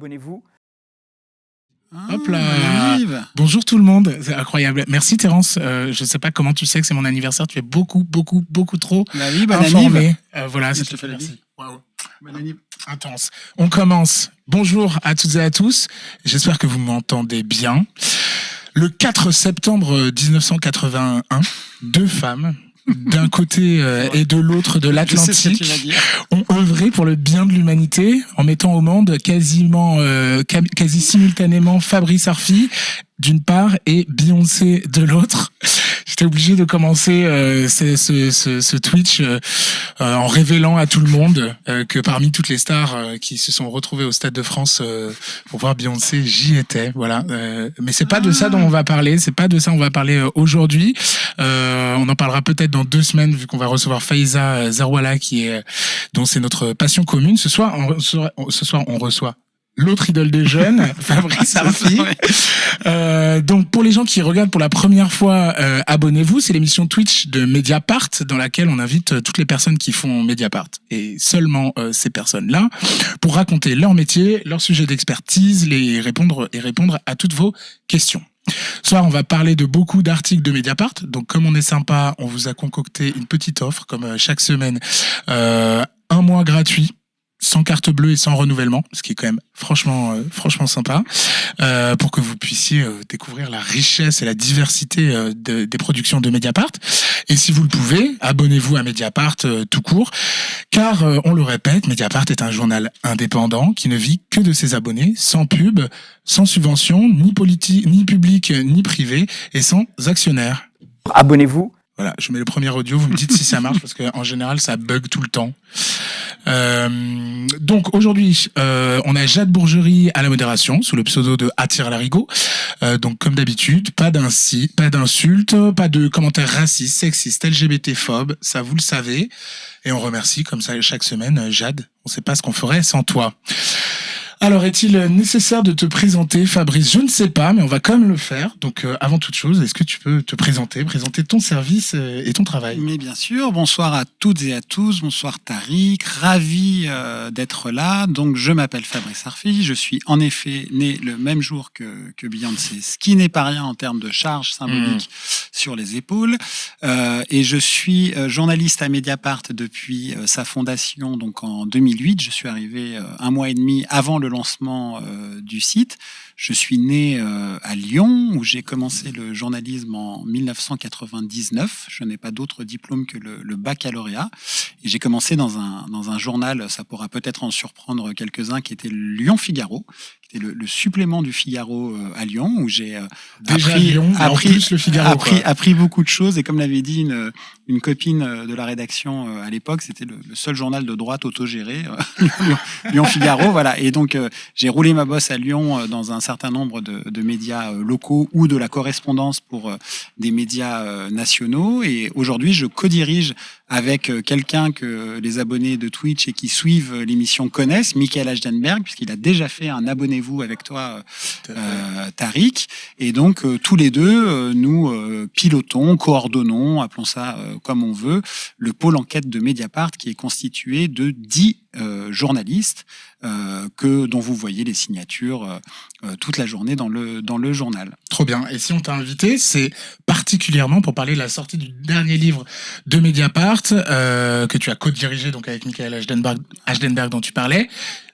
abonnez-vous. Hop là. Bonjour tout le monde, c'est incroyable. Merci Terence, je sais pas comment tu sais que c'est mon anniversaire, tu es beaucoup trop informé. Voilà, ça te fait merci. Waouh. Bonne année. Intense. On commence. Bonjour à toutes et à tous, j'espère que vous m'entendez bien. Le 4 septembre 1981, deux femmes, d'un côté et de l'autre de l'Atlantique, ont œuvré pour le bien de l'humanité en mettant au monde quasi simultanément Fabrice Arfi d'une part et Beyoncé de l'autre. J'étais obligé de commencer ce Twitch en révélant à tout le monde que parmi toutes les stars qui se sont retrouvées au Stade de France pour voir Beyoncé, j'y étais. Voilà. Mais c'est pas de ça dont on va parler. C'est pas de ça on va parler aujourd'hui. On en parlera peut-être dans 2 semaines vu qu'on va recevoir Faiza Zerwala dont c'est notre passion commune. Ce soir, on reçoit l'autre idole des jeunes, Fabrice Arfi. Donc pour les gens qui regardent pour la première fois, abonnez-vous. C'est l'émission Twitch de Mediapart dans laquelle on invite toutes les personnes qui font Mediapart et seulement ces personnes-là pour raconter leur métier, leur sujet d'expertise, et répondre à toutes vos questions. Ce soir, on va parler de beaucoup d'articles de Mediapart. Donc, comme on est sympa, on vous a concocté une petite offre, comme chaque semaine, 1 mois gratuit, sans carte bleue et sans renouvellement, ce qui est quand même franchement sympa, pour que vous puissiez découvrir la richesse et la diversité des productions de Mediapart. Et si vous le pouvez, abonnez-vous à Mediapart tout court, car on le répète, Mediapart est un journal indépendant qui ne vit que de ses abonnés, sans pub, sans subvention, ni publique ni privée, et sans actionnaire. Abonnez-vous. Voilà, je mets le premier audio, vous me dites si ça marche, parce qu'en général, ça bug tout le temps. Donc aujourd'hui, on a Jade Bourgerie à la modération, sous le pseudo de Attire Larigot. Donc comme d'habitude, pas d'insultes, pas de commentaires racistes, sexistes, LGBT-phobes, ça vous le savez. Et on remercie comme ça chaque semaine, Jade, on sait pas ce qu'on ferait sans toi. Alors, est-il nécessaire de te présenter, Fabrice? Je ne sais pas, mais on va quand même le faire. Donc, avant toute chose, est-ce que tu peux te présenter ton service et ton travail? Mais bien sûr, bonsoir à toutes et à tous, bonsoir Tariq, ravi d'être là. Donc, je m'appelle Fabrice Arfi, je suis en effet né le même jour que Beyoncé, ce qui n'est pas rien en termes de charge symbolique sur les épaules. Et je suis journaliste à Mediapart depuis sa fondation, donc en 2008. Je suis arrivé 1 mois et demi avant le lancement du site. Je suis né à Lyon, où j'ai commencé le journalisme en 1999. Je n'ai pas d'autre diplôme que le baccalauréat. Et j'ai commencé dans un journal, ça pourra peut-être en surprendre quelques-uns, qui était Lyon-Figaro, qui était le supplément du Figaro à Lyon, où j'ai appris beaucoup de choses. Et comme l'avait dit une copine de la rédaction à l'époque, c'était le seul journal de droite autogéré, Lyon-Figaro. Voilà. Et donc, j'ai roulé ma bosse à Lyon dans un certain nombre de médias locaux ou de la correspondance pour des médias nationaux. Et aujourd'hui, je co-dirige avec quelqu'un que les abonnés de Twitch et qui suivent l'émission connaissent, Michael Ashdenberg, puisqu'il a déjà fait un abonnez-vous avec toi, Tariq. Et donc, tous les deux, nous pilotons, coordonnons, appelons ça comme on veut, le pôle enquête de Mediapart qui est constitué de 10 journalistes dont vous voyez les signatures toute la journée dans le journal. Trop bien. Et si on t'a invité, c'est particulièrement pour parler de la sortie du dernier livre de Mediapart que tu as co-dirigé donc avec Michael Ashdenberg dont tu parlais.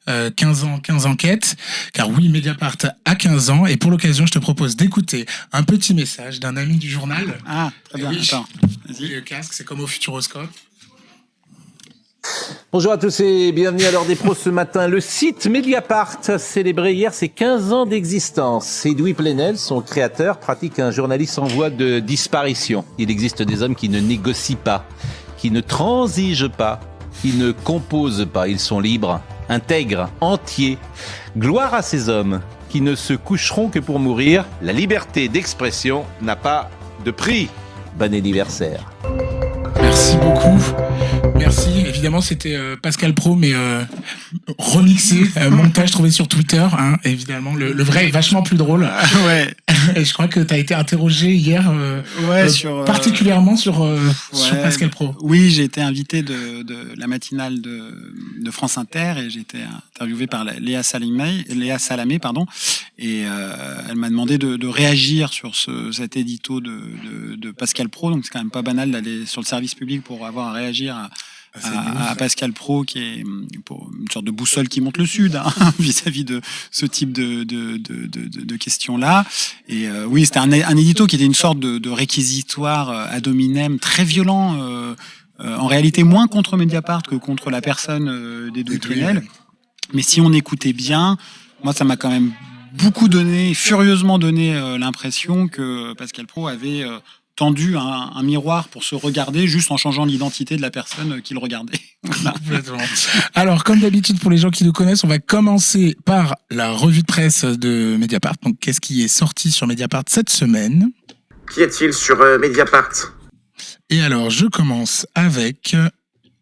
15 ans, 15 enquêtes, car oui, Mediapart a 15 ans, et pour l'occasion, je te propose d'écouter un petit message d'un ami du journal. Ah, très bien. Oui, attends. Vas-y. Le casque, c'est comme au Futuroscope. Bonjour à tous et bienvenue à l'heure des pros ce matin. Le site Mediapart a célébré hier ses 15 ans d'existence. Edoui Plenel, son créateur, pratique un journalisme en voie de disparition. Il existe des hommes qui ne négocient pas, qui ne transigent pas, qui ne composent pas. Ils sont libres, intègres, entiers. Gloire à ces hommes qui ne se coucheront que pour mourir. La liberté d'expression n'a pas de prix. Bon anniversaire. Merci beaucoup. Merci. Évidemment, c'était Pascal Pro, mais remixé, montage trouvé sur Twitter. Hein, évidemment, le vrai est vachement plus drôle. Ouais. Et je crois que tu as été interrogé hier, particulièrement sur Pascal Pro. Oui, j'ai été invité de la matinale de France Inter et j'ai été interviewé par Léa Salamé, et elle m'a demandé de réagir sur cet édito de Pascal Pro. Donc c'est quand même pas banal d'aller sur le service public pour avoir à réagir à Pascal Pro, qui est une sorte de boussole qui montre le sud, hein, vis-à-vis de ce type de questions-là. Et oui, c'était un édito qui était une sorte de réquisitoire ad hominem très violent, en réalité moins contre Mediapart que contre la personne d'Edoui Plenel. Mais si on écoutait bien, moi ça m'a quand même furieusement donné l'impression que Pascal Pro avait tendu un miroir pour se regarder juste en changeant l'identité de la personne qui le regardait. Voilà. Alors, comme d'habitude, pour les gens qui nous connaissent, on va commencer par la revue de presse de Mediapart. Donc, qu'est-ce qui est sorti sur Mediapart cette semaine? Qu'y a-t-il sur Mediapart? Et alors, je commence avec...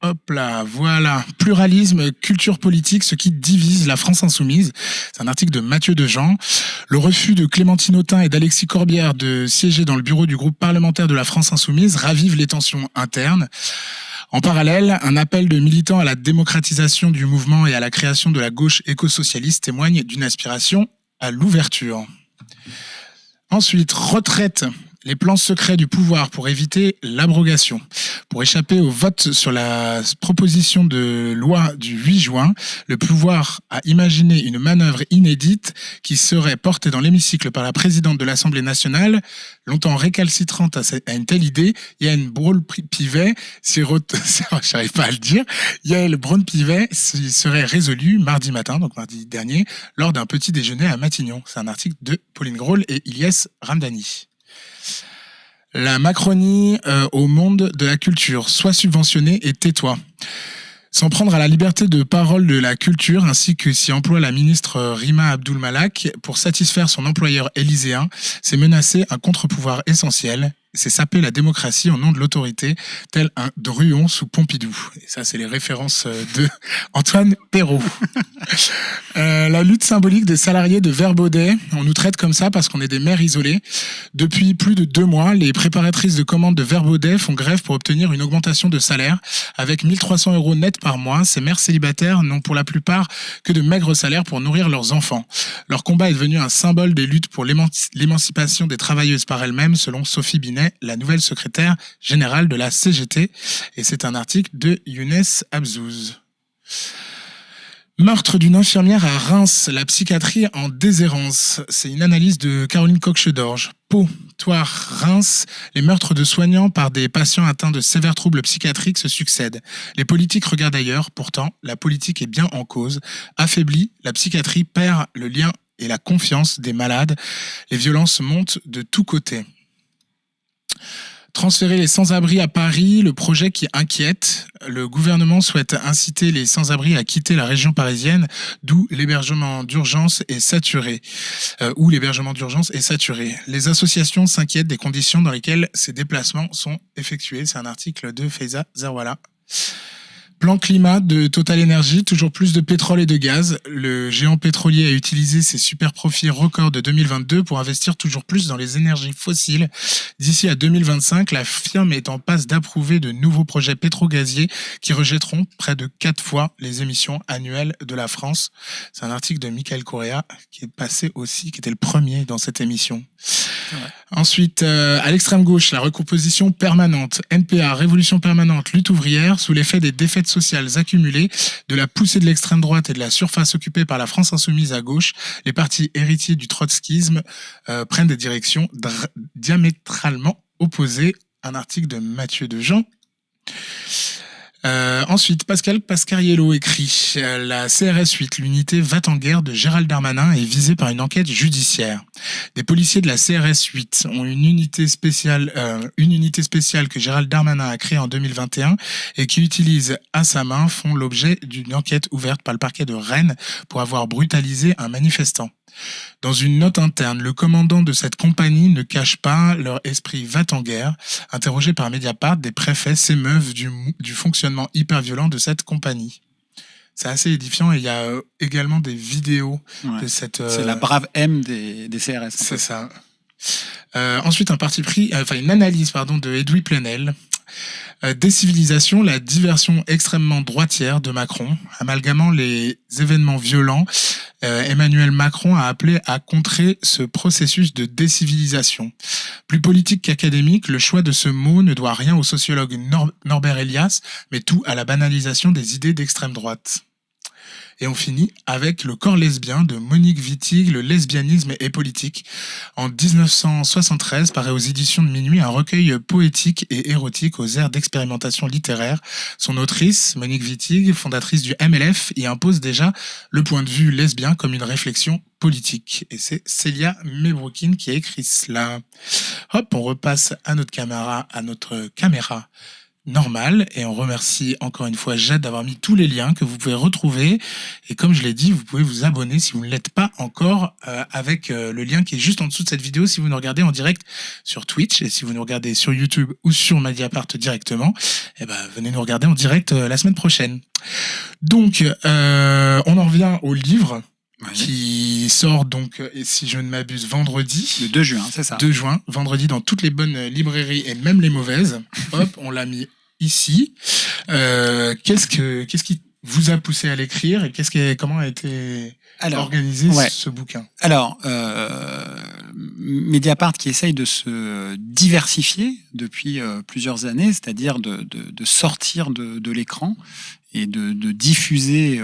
Hop là, voilà. Pluralisme, culture politique, ce qui divise la France insoumise. C'est un article de Mathieu Dejean. Le refus de Clémentine Autain et d'Alexis Corbière de siéger dans le bureau du groupe parlementaire de la France insoumise ravive les tensions internes. En parallèle, un appel de militants à la démocratisation du mouvement et à la création de la gauche éco-socialiste témoigne d'une aspiration à l'ouverture. Ensuite, retraite. Les plans secrets du pouvoir pour éviter l'abrogation. Pour échapper au vote sur la proposition de loi du 8 juin, le pouvoir a imaginé une manœuvre inédite qui serait portée dans l'hémicycle par la présidente de l'Assemblée nationale. Longtemps récalcitrante à une telle idée, Yael Braun-Pivet, j'arrive pas à le dire, Yael Braun-Pivet serait résolue mardi matin, donc mardi dernier, lors d'un petit déjeuner à Matignon. C'est un article de Pauline Graul et Ilyes Ramdani. La Macronie au monde de la culture. Sois subventionné et tais-toi. S'en prendre à la liberté de parole de la culture, ainsi que s'y emploie la ministre Rima Abdul Malak pour satisfaire son employeur élyséen, c'est menacer un contre-pouvoir essentiel. C'est saper la démocratie au nom de l'autorité, tel un Druon sous Pompidou. Et ça, c'est les références de Antoine Perrault. La lutte symbolique des salariés de Verbaudet. On nous traite comme ça parce qu'on est des mères isolées. Depuis plus de 2 mois, les préparatrices de commandes de Verbaudet font grève pour obtenir une augmentation de salaire. Avec 1 300 € net par mois, ces mères célibataires n'ont pour la plupart que de maigres salaires pour nourrir leurs enfants. Leur combat est devenu un symbole des luttes pour l'émancipation des travailleuses par elles-mêmes, selon Sophie Binet, la nouvelle secrétaire générale de la CGT. Et c'est un article de Younes Abzouz. Meurtre d'une infirmière à Reims, la psychiatrie en déshérence. C'est une analyse de Caroline Coq-Chedorge. Pau, Thouars, Reims, les meurtres de soignants par des patients atteints de sévères troubles psychiatriques se succèdent. Les politiques regardent ailleurs, pourtant, la politique est bien en cause. Affaiblie, la psychiatrie perd le lien et la confiance des malades. Les violences montent de tous côtés. Transférer les sans-abri à Paris, le projet qui inquiète. Le gouvernement souhaite inciter les sans-abri à quitter la région parisienne, d'où l'hébergement d'urgence est saturé. Les associations s'inquiètent des conditions dans lesquelles ces déplacements sont effectués. C'est un article de Faiza Zerwala. Plan climat de Total Energy, toujours plus de pétrole et de gaz. Le géant pétrolier a utilisé ses super profits records de 2022 pour investir toujours plus dans les énergies fossiles. D'ici à 2025, la firme est en passe d'approuver de nouveaux projets pétro-gaziers qui rejetteront près de 4 fois les émissions annuelles de la France. C'est un article de Michael Correa qui est passé aussi, qui était le premier dans cette émission. Ensuite, à l'extrême gauche, la recomposition permanente. NPA, révolution permanente, lutte ouvrière, sous l'effet des défaites sociales accumulées, de la poussée de l'extrême droite et de la surface occupée par la France insoumise à gauche, les partis héritiers du trotskisme prennent des directions diamétralement opposées. Un article de Mathieu Dejean. Ensuite, Pascal Pascariello écrit la CRS 8, l'unité va-t-en-guerre de Gérald Darmanin est visée par une enquête judiciaire. Des policiers de la CRS 8 ont une unité spéciale que Gérald Darmanin a créée en 2021 et qui utilise à sa main font l'objet d'une enquête ouverte par le parquet de Rennes pour avoir brutalisé un manifestant. Dans une note interne, le commandant de cette compagnie ne cache pas leur esprit va-t-en-guerre. Interrogé par Mediapart, des préfets s'émeuvent du fonctionnement hyper violent de cette compagnie. C'est assez édifiant et il y a également des vidéos de cette... C'est la brave M des CRS. C'est ça. Ensuite, une analyse de Edoui Plenel. Décivilisation, la diversion extrêmement droitière de Macron. Amalgamant les événements violents, Emmanuel Macron a appelé à contrer ce processus de décivilisation. Plus politique qu'académique, le choix de ce mot ne doit rien au sociologue Norbert Elias, mais tout à la banalisation des idées d'extrême droite. Et on finit avec Le corps lesbien de Monique Wittig, le lesbianisme et politique. En 1973, paraît aux éditions de Minuit un recueil poétique et érotique aux airs d'expérimentation littéraire. Son autrice, Monique Wittig, fondatrice du MLF, y impose déjà le point de vue lesbien comme une réflexion politique. Et c'est Célia Mebroukine qui a écrit cela. Hop, on repasse à notre caméra normal et on remercie encore une fois Jade d'avoir mis tous les liens que vous pouvez retrouver et comme je l'ai dit, vous pouvez vous abonner si vous ne l'êtes pas encore avec le lien qui est juste en dessous de cette vidéo si vous nous regardez en direct sur Twitch et si vous nous regardez sur YouTube ou sur Mediapart directement, venez nous regarder en direct la semaine prochaine. Donc on en revient au livre. Oui. Qui sort donc, si je ne m'abuse, vendredi. Le 2 juin, c'est ça. 2 juin, vendredi dans toutes les bonnes librairies et même les mauvaises. Hop, on l'a mis ici. Qu'est-ce qui vous a poussé à l'écrire et comment a été organisé ce bouquin? Alors, Mediapart qui essaye de se diversifier depuis plusieurs années, c'est-à-dire de sortir de l'écran et de diffuser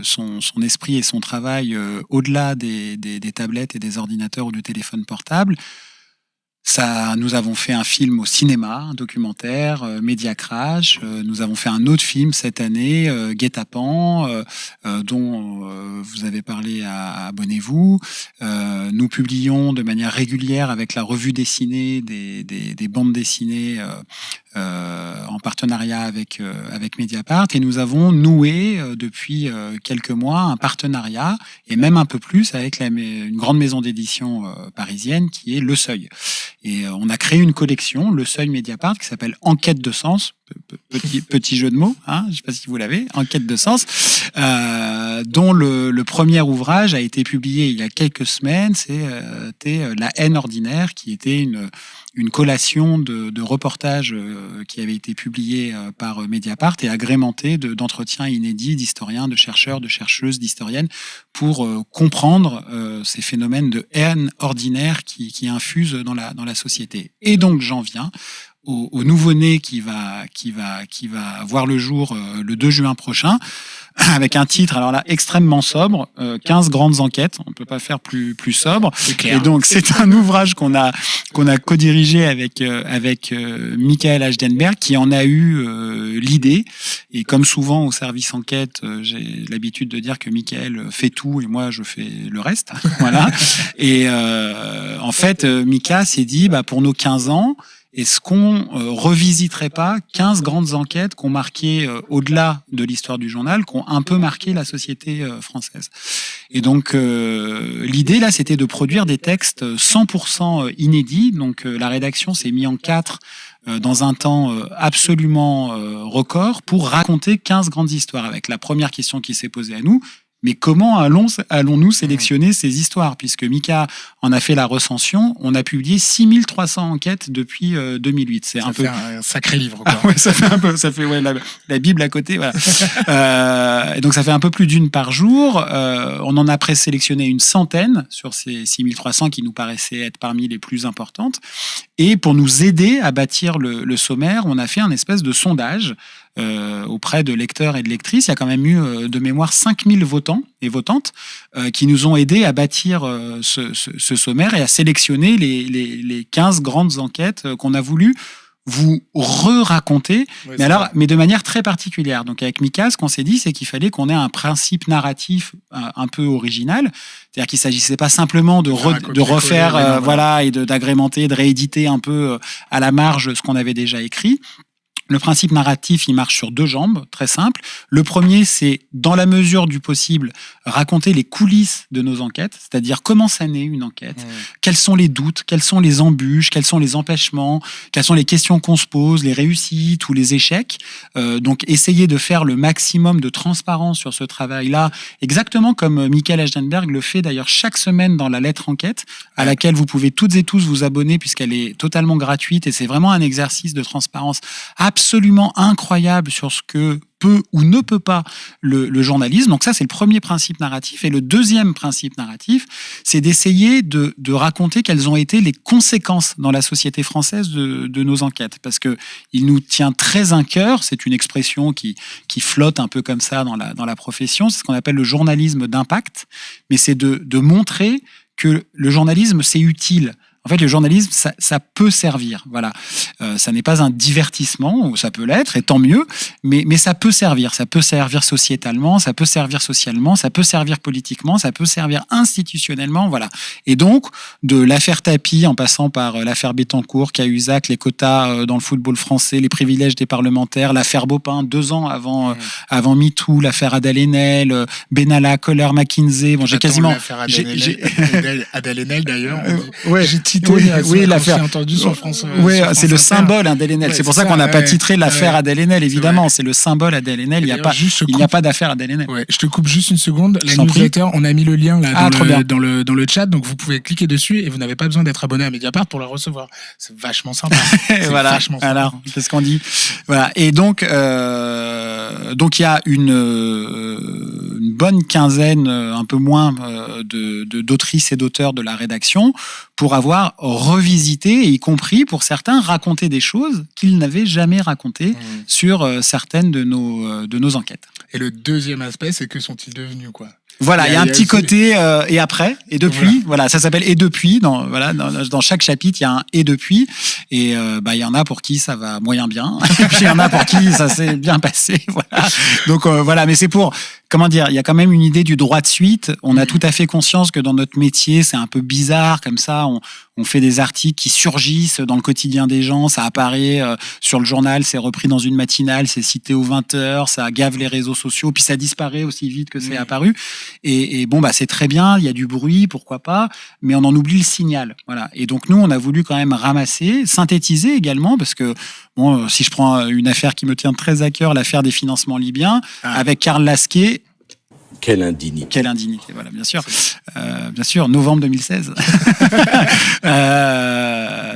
son esprit et son travail au-delà des tablettes et des ordinateurs ou du téléphone portable. Nous avons fait un film au cinéma, un documentaire, Media Crash. Nous avons fait un autre film cette année, Guet-apens, dont vous avez parlé à Abonnez-vous. Nous publions de manière régulière avec la revue dessinée des bandes dessinées en partenariat avec Mediapart. Et nous avons noué depuis quelques mois un partenariat, et même un peu plus, avec une grande maison d'édition parisienne qui est Le Seuil. Et on a créé une collection, Le Seuil Mediapart, qui s'appelle Enquête de sens, petit jeu de mots, hein, je ne sais pas si vous l'avez, Enquête de sens, dont le premier ouvrage a été publié il y a quelques semaines, c'était La haine ordinaire, qui était une collation de reportages qui avait été publié par Mediapart et agrémenté d'entretiens inédits d'historiens, de chercheurs, de chercheuses, d'historiennes pour comprendre ces phénomènes de haine ordinaire qui infusent dans la société. Et donc j'en viens au nouveau-né qui va voir le jour le 2 juin prochain, avec un titre, alors là, extrêmement sobre, 15 grandes enquêtes, on ne peut pas faire plus sobre. Et donc, c'est un ouvrage qu'on a co-dirigé avec Michael Hajdenberg, qui en a eu l'idée. Et comme souvent au service enquête, j'ai l'habitude de dire que Michael fait tout et moi, je fais le reste. Voilà. Et en fait, Mika s'est dit, pour nos 15 ans, est-ce qu'on revisiterait pas 15 grandes enquêtes qui ont marqué, au-delà de l'histoire du journal, qui ont un peu marqué la société française? Et donc, l'idée, là, c'était de produire des textes 100% inédits. Donc, la rédaction s'est mise en 4 dans un temps absolument record pour raconter 15 grandes histoires. Avec la première question qui s'est posée à nous: mais comment allons-nous sélectionner ces histoires? Puisque Mika en a fait la recension, on a publié 6300 enquêtes depuis 2008. C'est un sacré livre, quoi. Ouais, ça fait la Bible à côté. Voilà. Donc ça fait un peu plus d'une par jour. On en a présélectionné une centaine sur ces 6300 qui nous paraissaient être parmi les plus importantes. Et pour nous aider à bâtir le sommaire, on a fait un espèce de sondage auprès de lecteurs et de lectrices. Il y a quand même eu de mémoire 5000 votants et votantes qui nous ont aidés à bâtir ce sommaire et à sélectionner les 15 grandes enquêtes qu'on a voulu vous raconter, mais de manière très particulière. Donc avec Mika, ce qu'on s'est dit, c'est qu'il fallait qu'on ait un principe narratif un peu original. C'est-à-dire qu'il s'agissait pas simplement de refaire, et d'agrémenter, de rééditer un peu à la marge ce qu'on avait déjà écrit. Le principe narratif, il marche sur 2 jambes, très simple. Le premier, c'est, dans la mesure du possible, raconter les coulisses de nos enquêtes, c'est-à-dire comment ça naît une enquête, quels sont les doutes, quels sont les embûches, quels sont les empêchements, quelles sont les questions qu'on se pose, les réussites ou les échecs. Donc, essayer de faire le maximum de transparence sur ce travail-là, exactement comme Michael Agenberg le fait d'ailleurs chaque semaine dans la lettre enquête, à laquelle vous pouvez toutes et tous vous abonner puisqu'elle est totalement gratuite et c'est vraiment un exercice de transparence absolument incroyable sur ce que peut ou ne peut pas le journalisme. Donc ça, c'est le premier principe narratif. Et le deuxième principe narratif, c'est d'essayer de raconter quelles ont été les conséquences dans la société française de nos enquêtes. Parce que il nous tient très à cœur, c'est une expression qui flotte un peu comme ça dans la profession, c'est ce qu'on appelle le journalisme d'impact, mais c'est de montrer que le journalisme, c'est utile. En fait, le journalisme, ça peut servir. Voilà, ça n'est pas un divertissement, ou ça peut l'être, et tant mieux. Mais ça peut servir. Ça peut servir sociétalement, ça peut servir socialement, ça peut servir politiquement, ça peut servir institutionnellement. Voilà. Et donc, de l'affaire Tapie, en passant par l'affaire Bettencourt, Cahuzac, les quotas dans le football français, les privilèges des parlementaires, l'affaire Baupin, 2 ans avant MeToo, l'affaire Adèle Haenel, Benalla, Kohler, McKinsey. Bon, j'ai quasiment. L'affaire Adèle Haenel, d'ailleurs. Ouais. Oui, l'affaire entendu sur France. Oui, c'est le symbole Adèle Haenel. Ouais, c'est pour ça qu'on n'a pas titré l'affaire Adèle Haenel, évidemment. C'est le symbole Adèle Haenel. Il n'y a pas d'affaire Adèle Haenel. Ouais, je te coupe juste une seconde. La newsletter, on a mis le lien là dans le chat, donc vous pouvez cliquer dessus et vous n'avez pas besoin d'être abonné à Mediapart pour la recevoir. C'est vachement sympa. Voilà. Alors, qu'est-ce qu'on dit? Voilà. Et donc il y a une bonne quinzaine, un peu moins, d'autrices et d'auteurs de la rédaction pour avoir revisité, et y compris pour certains raconter des choses qu'ils n'avaient jamais racontées sur certaines de nos enquêtes. Et le deuxième aspect, c'est que sont-ils devenus, quoi? Voilà, il y a un petit côté et après et depuis. Voilà, ça s'appelle et depuis. Dans chaque chapitre, il y a un et depuis. Et il y en a pour qui ça va moyen bien. Et puis il y en a pour qui ça s'est bien passé. Voilà. Donc voilà, mais c'est pour comment dire, il y a quand même une idée du droit de suite. On a tout à fait conscience que dans notre métier, c'est un peu bizarre comme ça. On fait des articles qui surgissent dans le quotidien des gens, ça apparaît sur le journal, c'est repris dans une matinale, c'est cité aux 20h, ça gave les réseaux sociaux, puis ça disparaît aussi vite que c'est apparu. Et bon, c'est très bien, il y a du bruit, pourquoi pas, mais on en oublie le signal. Voilà. Et donc nous, on a voulu quand même ramasser, synthétiser également, parce que bon, si je prends une affaire qui me tient très à cœur, l'affaire des financements libyens, avec Karl Lasquet. Quelle indignité. Quelle indignité, voilà, bien sûr. Bien sûr, novembre 2016.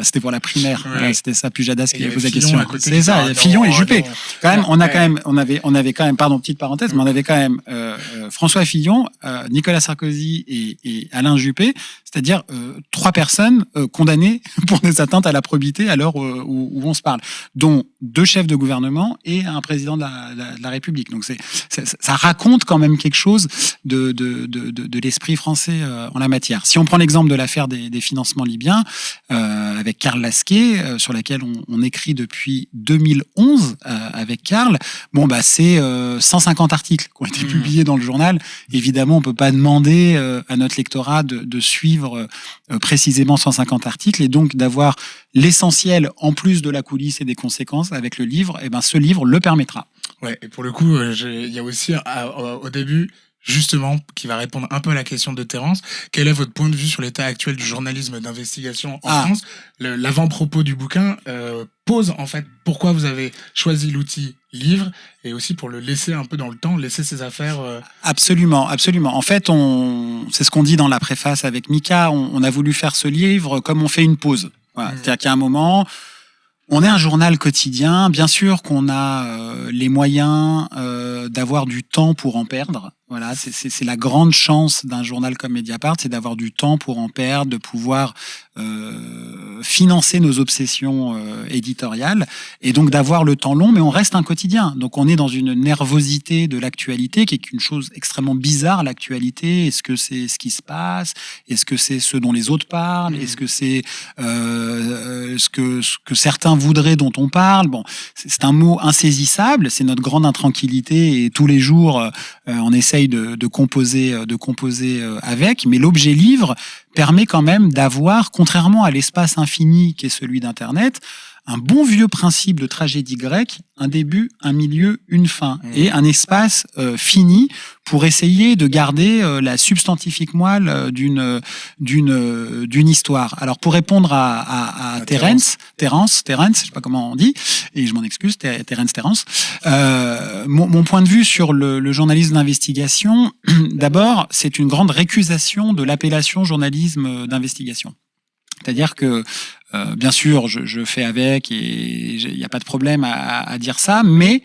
C'était pour la primaire. Ouais. C'était ça, Pujadas qui avait posé la question. C'est ça, Fillon et Juppé. Quand même, on avait quand même, pardon, petite parenthèse, mais on avait quand même François Fillon, Nicolas Sarkozy et Alain Juppé, c'est-à-dire 3 personnes condamnées pour des atteintes à la probité à l'heure où on se parle, dont 2 chefs de gouvernement et un président de la République. Donc ça raconte quand même quelque chose de l'esprit français en la matière. Si on prend l'exemple de l'affaire des financements libyens, avec Karl Lasquet, sur laquelle on écrit depuis 2011 avec Karl, c'est 150 articles qui ont été publiés dans le journal. Évidemment, on peut pas demander à notre lectorat de suivre précisément 150 articles et donc d'avoir l'essentiel en plus de la coulisse et des conséquences avec le livre. Et ce livre le permettra. Ouais, et pour le coup, il y a aussi au début, justement, qui va répondre un peu à la question de Terence. Quel est votre point de vue sur l'état actuel du journalisme d'investigation en France? L'avant-propos du bouquin pose en fait pourquoi vous avez choisi l'outil livre et aussi pour le laisser un peu dans le temps, laisser ces affaires. Absolument, absolument. En fait, c'est ce qu'on dit dans la préface avec Mika. On a voulu faire ce livre comme on fait une pause. Voilà. C'est-à-dire qu'à un moment, on est un journal quotidien. Bien sûr qu'on a les moyens d'avoir du temps pour en perdre. Voilà, c'est la grande chance d'un journal comme Mediapart, c'est d'avoir du temps pour en perdre, de pouvoir financer nos obsessions éditoriales et donc d'avoir le temps long, mais on reste un quotidien. Donc on est dans une nervosité de l'actualité qui est une chose extrêmement bizarre, l'actualité. Est-ce que c'est ce qui se passe? Est-ce que c'est ce dont les autres parlent? Est-ce que c'est ce que certains voudraient dont on parle? Bon, c'est un mot insaisissable, c'est notre grande intranquillité et tous les jours on essaye de composer avec, mais l'objet livre permet quand même d'avoir, contrairement à l'espace infini qui est celui d'Internet, un bon vieux principe de tragédie grecque, un début, un milieu, une fin, et un espace fini pour essayer de garder la substantifique moelle d'une histoire. Alors pour répondre à Terence, je sais pas comment on dit, et je m'en excuse, Terence. Mon point de vue sur le journalisme d'investigation, d'abord, c'est une grande récusation de l'appellation journalisme d'investigation. C'est-à-dire que, bien sûr, je fais avec et il n'y a pas de problème à dire ça, mais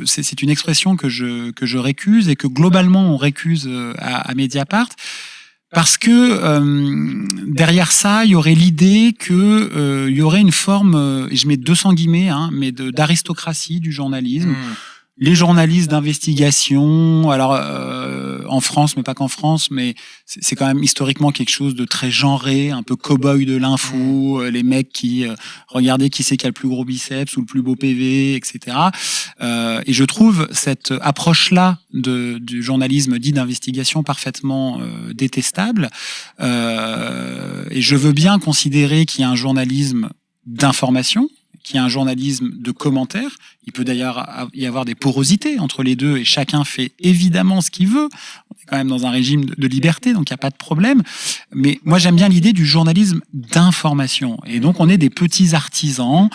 c'est une expression que je récuse et que globalement on récuse à Mediapart parce que derrière ça, il y aurait l'idée que il y aurait une forme, et je mets 200 guillemets, mais d'aristocratie du journalisme. Les journalistes d'investigation, alors en France, mais pas qu'en France, mais c'est quand même historiquement quelque chose de très genré, un peu cow-boy de l'info, les mecs qui regardaient qui c'est qui a le plus gros biceps ou le plus beau PV, etc. Et je trouve cette approche-là du journalisme dit d'investigation parfaitement détestable. Et je veux bien considérer qu'il y a un journalisme d'information, qui est un journalisme de commentaires. Il peut d'ailleurs y avoir des porosités entre les deux et chacun fait évidemment ce qu'il veut. On est quand même dans un régime de liberté, donc il n'y a pas de problème. Mais moi, j'aime bien l'idée du journalisme d'information. Et donc, on est des petits artisans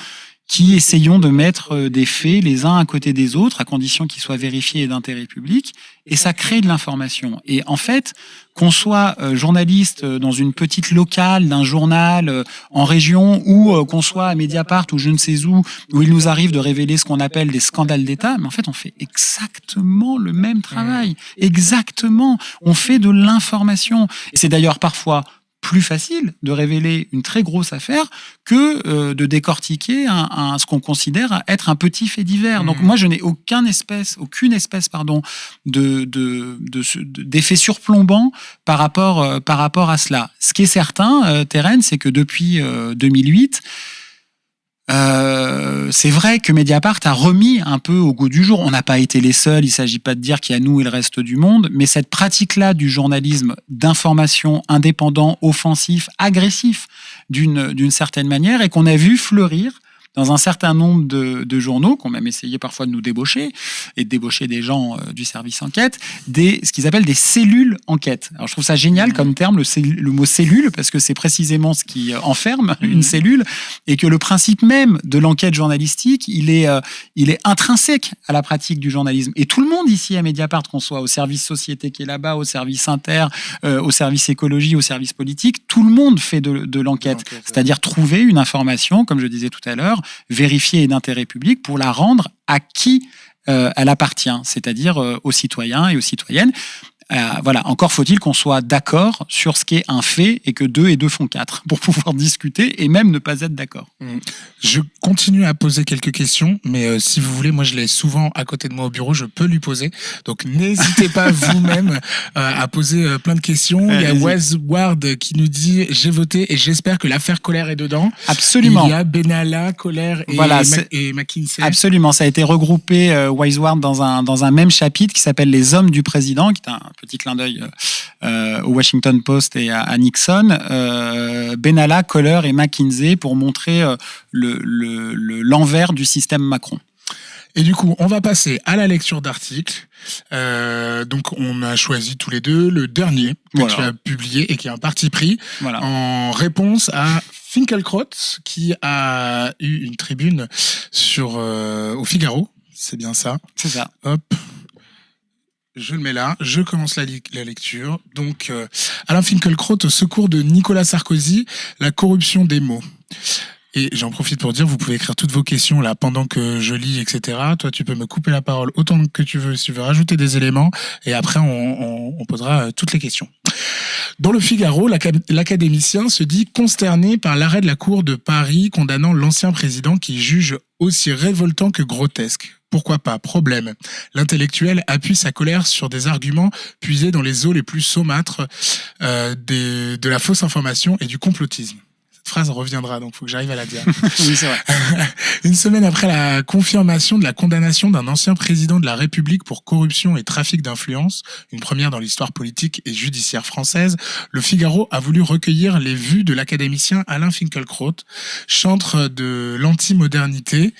qui essayons de mettre des faits les uns à côté des autres, à condition qu'ils soient vérifiés et d'intérêt public, et ça crée de l'information. Et en fait, qu'on soit journaliste dans une petite locale d'un journal en région, ou qu'on soit à Mediapart ou je ne sais où il nous arrive de révéler ce qu'on appelle des scandales d'État, mais en fait, on fait exactement le même travail. Exactement. On fait de l'information. Et c'est d'ailleurs parfois plus facile de révéler une très grosse affaire que de décortiquer ce qu'on considère être un petit fait divers. Donc moi, je n'ai aucune espèce d'effet surplombant par rapport à cela. Ce qui est certain, Terence, c'est que depuis 2008, c'est vrai que Mediapart a remis un peu au goût du jour. On n'a pas été les seuls, il ne s'agit pas de dire qu'il y a nous et le reste du monde, mais cette pratique-là du journalisme d'information indépendant, offensif, agressif d'une certaine manière, et qu'on a vu fleurir dans un certain nombre de journaux, qui ont même essayé parfois de nous débaucher, et de débaucher des gens du service enquête, ce qu'ils appellent des cellules enquête. Alors je trouve ça génial comme terme, le mot cellule, parce que c'est précisément ce qui enferme une cellule, et que le principe même de l'enquête journalistique, il est intrinsèque à la pratique du journalisme. Et tout le monde ici à Mediapart, qu'on soit au service société qui est là-bas, au service inter, au service écologie, au service politique, tout le monde fait de l'enquête. C'est-à-dire trouver une information, comme je disais tout à l'heure, vérifiée et d'intérêt public pour la rendre à qui elle appartient, c'est-à-dire aux citoyens et aux citoyennes. Voilà, encore faut-il qu'on soit d'accord sur ce qui est un fait et que 2 et 2 font 4 pour pouvoir discuter et même ne pas être d'accord. Je continue à poser quelques questions, mais si vous voulez, moi je l'ai souvent à côté de moi au bureau, je peux lui poser. Donc n'hésitez pas vous-même à poser plein de questions. Il y a Wes Ward qui nous dit « J'ai voté et j'espère que l'affaire Colère est dedans ». Absolument. Il y a Benalla, Colère et McKinsey. Absolument, ça a été regroupé, Wes Ward, dans un même chapitre qui s'appelle « Les hommes du président », qui est un petit clin d'œil au Washington Post et à Nixon, Benalla, Kohler et McKinsey pour montrer l'envers du système Macron. Et du coup, on va passer à la lecture d'articles. Donc, on a choisi tous les deux le dernier que tu as publié et qui est un parti pris en réponse à Finkielkraut, qui a eu une tribune au Figaro. C'est bien ça. C'est ça. Hop. Je le mets là, je commence la lecture. Donc, Alain Finkielkraut au secours de Nicolas Sarkozy, la corruption des mots. Et j'en profite pour dire, vous pouvez écrire toutes vos questions là pendant que je lis, etc. Toi, tu peux me couper la parole autant que tu veux si tu veux rajouter des éléments. Et après, on posera toutes les questions. Dans le Figaro, l'académicien se dit consterné par l'arrêt de la Cour de Paris condamnant l'ancien président qui juge aussi révoltant que grotesque. Pourquoi pas? Problème. L'intellectuel appuie sa colère sur des arguments puisés dans les eaux les plus saumâtres de la fausse information et du complotisme. Cette phrase reviendra, donc faut que j'arrive à la dire. Oui, c'est vrai. Une semaine après la confirmation de la condamnation d'un ancien président de la République pour corruption et trafic d'influence, une première dans l'histoire politique et judiciaire française, le Figaro a voulu recueillir les vues de l'académicien Alain Finkielkraut, chantre de l'anti-modernité,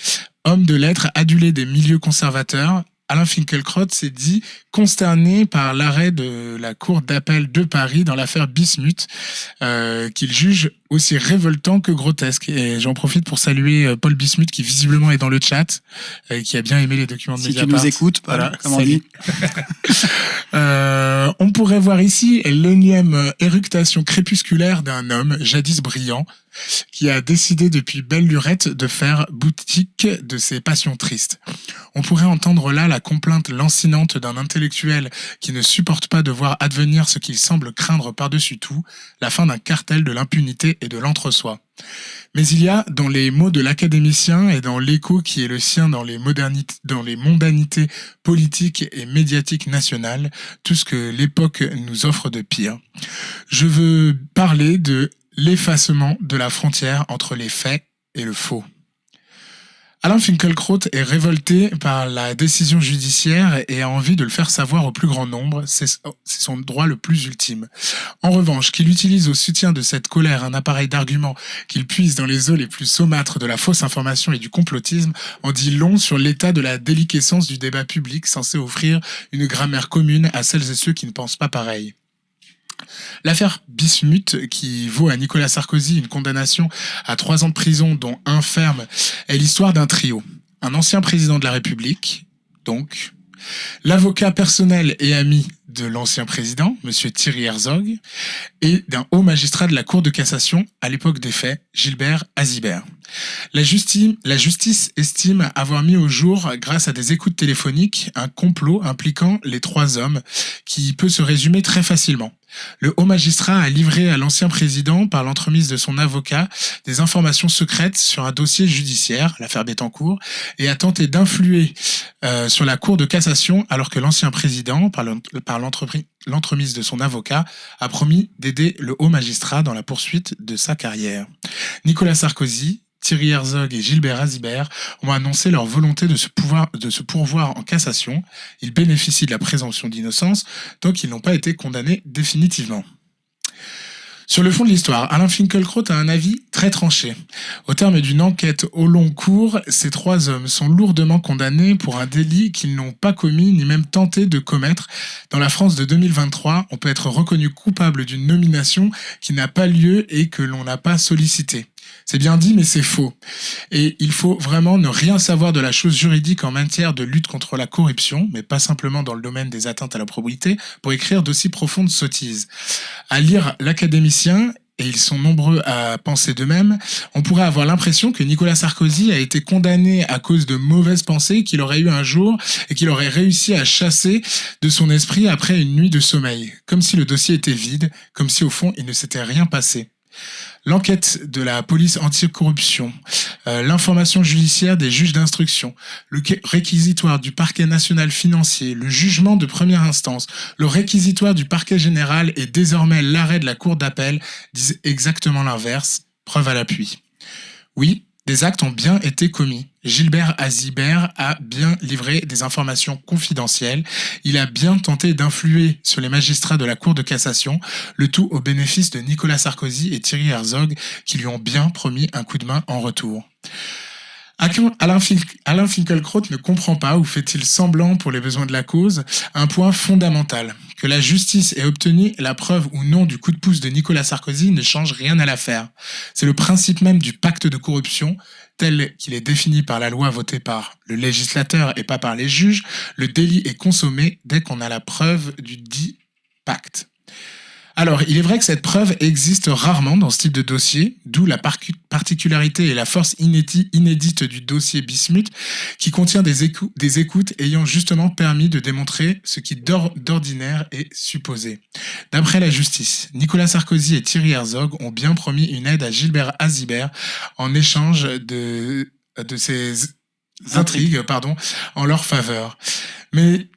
homme de lettres adulé des milieux conservateurs. Alain Finkielkraut s'est dit consterné par l'arrêt de la Cour d'appel de Paris dans l'affaire Bismuth, qu'il juge aussi révoltant que grotesque. Et j'en profite pour saluer Paul Bismuth, qui visiblement est dans le chat, qui a bien aimé les documents de Mediapart. Si tu nous écoutes, voilà, comme on dit. On pourrait voir ici l'énième éructation crépusculaire d'un homme, jadis brillant, qui a décidé depuis belle lurette de faire boutique de ses passions tristes. On pourrait entendre là la complainte lancinante d'un intellectuel qui ne supporte pas de voir advenir ce qu'il semble craindre par-dessus tout, la fin d'un cartel de l'impunité et de l'entre-soi. Mais il y a, dans les mots de l'académicien et dans l'écho qui est le sien dans les mondanités politiques et médiatiques nationales, tout ce que l'époque nous offre de pire. Je veux parler de l'effacement de la frontière entre les faits et le faux. Alain Finkielkraut est révolté par la décision judiciaire et a envie de le faire savoir au plus grand nombre. C'est son droit le plus ultime. En revanche, qu'il utilise au soutien de cette colère un appareil d'argument qu'il puise dans les eaux les plus saumâtres de la fausse information et du complotisme en dit long sur l'état de la déliquescence du débat public censé offrir une grammaire commune à celles et ceux qui ne pensent pas pareil. L'affaire Bismuth, qui vaut à Nicolas Sarkozy une condamnation à 3 ans de prison, dont 1 ferme, est l'histoire d'un trio. Un ancien président de la République, donc, l'avocat personnel et ami de l'ancien président, M. Thierry Herzog, et d'un haut magistrat de la Cour de cassation, à l'époque des faits, Gilbert Azibert. La justice estime avoir mis au jour, grâce à des écoutes téléphoniques, un complot impliquant les 3 hommes, qui peut se résumer très facilement. Le haut magistrat a livré à l'ancien président, par l'entremise de son avocat, des informations secrètes sur un dossier judiciaire, l'affaire Bettencourt, et a tenté d'influer sur la Cour de cassation, alors que l'ancien président, par l'entremise de son avocat, a promis d'aider le haut magistrat dans la poursuite de sa carrière. Nicolas Sarkozy, Thierry Herzog et Gilbert Azibert ont annoncé leur volonté de se pourvoir en cassation. Ils bénéficient de la présomption d'innocence tant qu'ils n'ont pas été condamnés définitivement. Sur le fond de l'histoire, Alain Finkielkraut a un avis très tranché. Au terme d'une enquête au long cours, ces 3 hommes sont lourdement condamnés pour un délit qu'ils n'ont pas commis ni même tenté de commettre. Dans la France de 2023, on peut être reconnu coupable d'une nomination qui n'a pas lieu et que l'on n'a pas sollicitée. C'est bien dit, mais c'est faux. Et il faut vraiment ne rien savoir de la chose juridique en matière de lutte contre la corruption, mais pas simplement dans le domaine des atteintes à la probité, pour écrire d'aussi profondes sottises. À lire l'académicien, et ils sont nombreux à penser de même, on pourrait avoir l'impression que Nicolas Sarkozy a été condamné à cause de mauvaises pensées qu'il aurait eues un jour et qu'il aurait réussi à chasser de son esprit après une nuit de sommeil. Comme si le dossier était vide, comme si au fond il ne s'était rien passé. L'enquête de la police anticorruption, l'information judiciaire des juges d'instruction, le réquisitoire du parquet national financier, le jugement de première instance, le réquisitoire du parquet général et désormais l'arrêt de la cour d'appel disent exactement l'inverse, preuve à l'appui. Oui, des actes ont bien été commis. Gilbert Azibert a bien livré des informations confidentielles. Il a bien tenté d'influer sur les magistrats de la Cour de cassation, le tout au bénéfice de Nicolas Sarkozy et Thierry Herzog, qui lui ont bien promis un coup de main en retour. Alain Finkielkraut ne comprend pas, ou fait-il semblant pour les besoins de la cause, un point fondamental. Que la justice ait obtenu la preuve ou non du coup de pouce de Nicolas Sarkozy ne change rien à l'affaire. C'est le principe même du pacte de corruption, tel qu'il est défini par la loi votée par le législateur et pas par les juges. Le délit est consommé dès qu'on a la preuve du dit pacte. Alors, il est vrai que cette preuve existe rarement dans ce type de dossier, d'où la particularité et la force inédite du dossier Bismuth, qui contient des écoutes ayant justement permis de démontrer ce qui d'ordinaire est supposé. D'après la justice, Nicolas Sarkozy et Thierry Herzog ont bien promis une aide à Gilbert Azibert en échange de ces intrigues, en leur faveur. Mais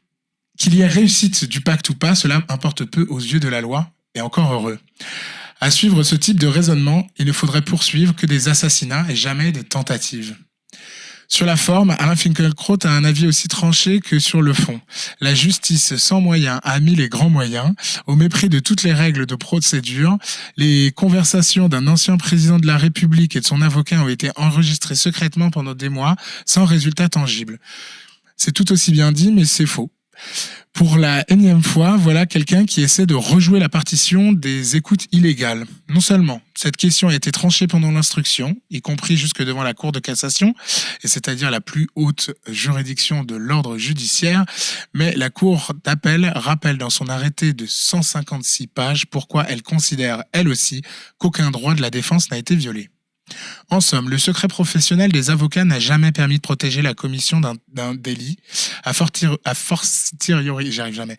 qu'il y ait réussite du pacte ou pas, cela importe peu aux yeux de la loi. Et encore heureux. À suivre ce type de raisonnement, il ne faudrait poursuivre que des assassinats et jamais des tentatives. Sur la forme, Alain Finkielkraut a un avis aussi tranché que sur le fond. La justice sans moyens a mis les grands moyens, au mépris de toutes les règles de procédure. Les conversations d'un ancien président de la République et de son avocat ont été enregistrées secrètement pendant des mois, sans résultat tangible. C'est tout aussi bien dit, mais c'est faux. Pour la énième fois, voilà quelqu'un qui essaie de rejouer la partition des écoutes illégales. Non seulement cette question a été tranchée pendant l'instruction, y compris jusque devant la Cour de cassation, et c'est-à-dire la plus haute juridiction de l'ordre judiciaire, mais la Cour d'appel rappelle dans son arrêté de 156 pages pourquoi elle considère, elle aussi, qu'aucun droit de la défense n'a été violé. En somme, le secret professionnel des avocats n'a jamais permis de protéger la commission d'un délit, a fortiori, j'arrive jamais,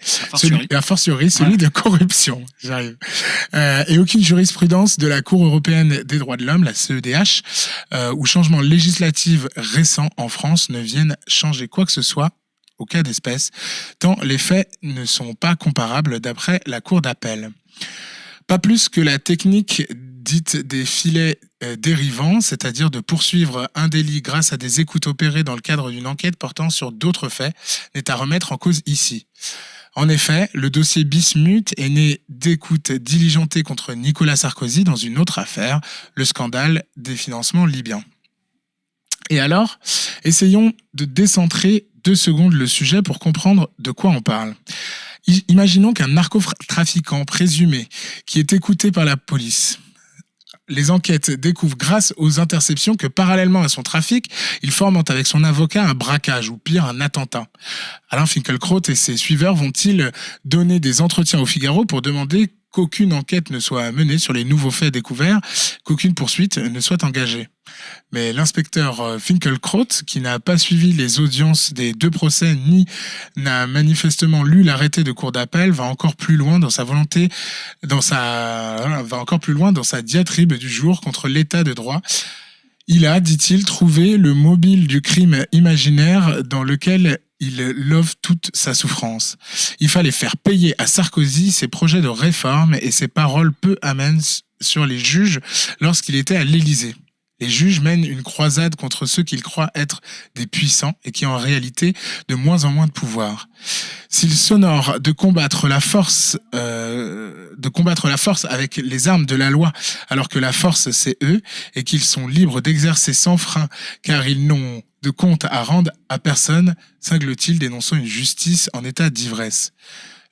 a fortiori celui de corruption, j'arrive. Et aucune jurisprudence de la Cour européenne des droits de l'homme, la CEDH, ou changement législatif récent en France ne viennent changer quoi que ce soit au cas d'espèce, tant les faits ne sont pas comparables d'après la Cour d'appel. Pas plus que la technique dite des filets dérivants, c'est-à-dire de poursuivre un délit grâce à des écoutes opérées dans le cadre d'une enquête portant sur d'autres faits, n'est à remettre en cause ici. En effet, le dossier Bismuth est né d'écoutes diligentées contre Nicolas Sarkozy dans une autre affaire, le scandale des financements libyens. Et alors, essayons de décentrer 2 secondes le sujet pour comprendre de quoi on parle. Imaginons qu'un narcotrafiquant présumé qui est écouté par la police. Les enquêtes découvrent grâce aux interceptions que parallèlement à son trafic, il fomente avec son avocat un braquage ou pire un attentat. Alain Finkielkraut et ses suiveurs vont-ils donner des entretiens au Figaro pour demander qu'aucune enquête ne soit menée sur les nouveaux faits découverts, qu'aucune poursuite ne soit engagée? Mais l'inspecteur Finkielkraut, qui n'a pas suivi les audiences des 2 procès ni n'a manifestement lu l'arrêté de cour d'appel, va encore plus loin dans sa diatribe du jour contre l'état de droit. Il a, dit-il, trouvé le mobile du crime imaginaire dans lequel il love toute sa souffrance. Il fallait faire payer à Sarkozy ses projets de réforme et ses paroles peu amènes sur les juges lorsqu'il était à l'Élysée. Les juges mènent une croisade contre ceux qu'ils croient être des puissants et qui ont en réalité de moins en moins de pouvoir. S'ils s'honorent de combattre la force avec les armes de la loi, alors que la force c'est eux, et qu'ils sont libres d'exercer sans frein, car ils n'ont de compte à rendre à personne, cingle-t-il, dénonçant une justice en état d'ivresse.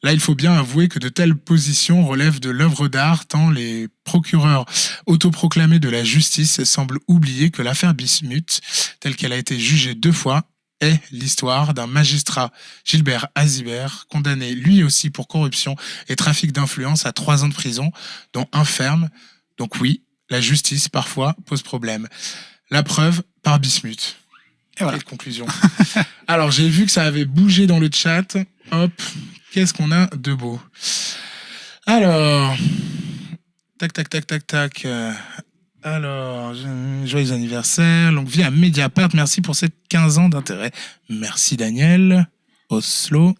Là, il faut bien avouer que de telles positions relèvent de l'œuvre d'art, tant les procureurs autoproclamés de la justice semblent oublier que l'affaire Bismuth, telle qu'elle a été jugée 2 fois, est l'histoire d'un magistrat, Gilbert Azibert, condamné lui aussi pour corruption et trafic d'influence à 3 ans de prison, dont 1 ferme. Donc oui, la justice, parfois, pose problème. La preuve par Bismuth. Et voilà. Quelle conclusion. Alors, j'ai vu que ça avait bougé dans le chat. Hop. Qu'est-ce qu'on a de beau? Alors, tac. Alors, joyeux anniversaire. Longue vie à Mediapart. Merci pour ces 15 ans d'intérêt. Merci Daniel. Oslo.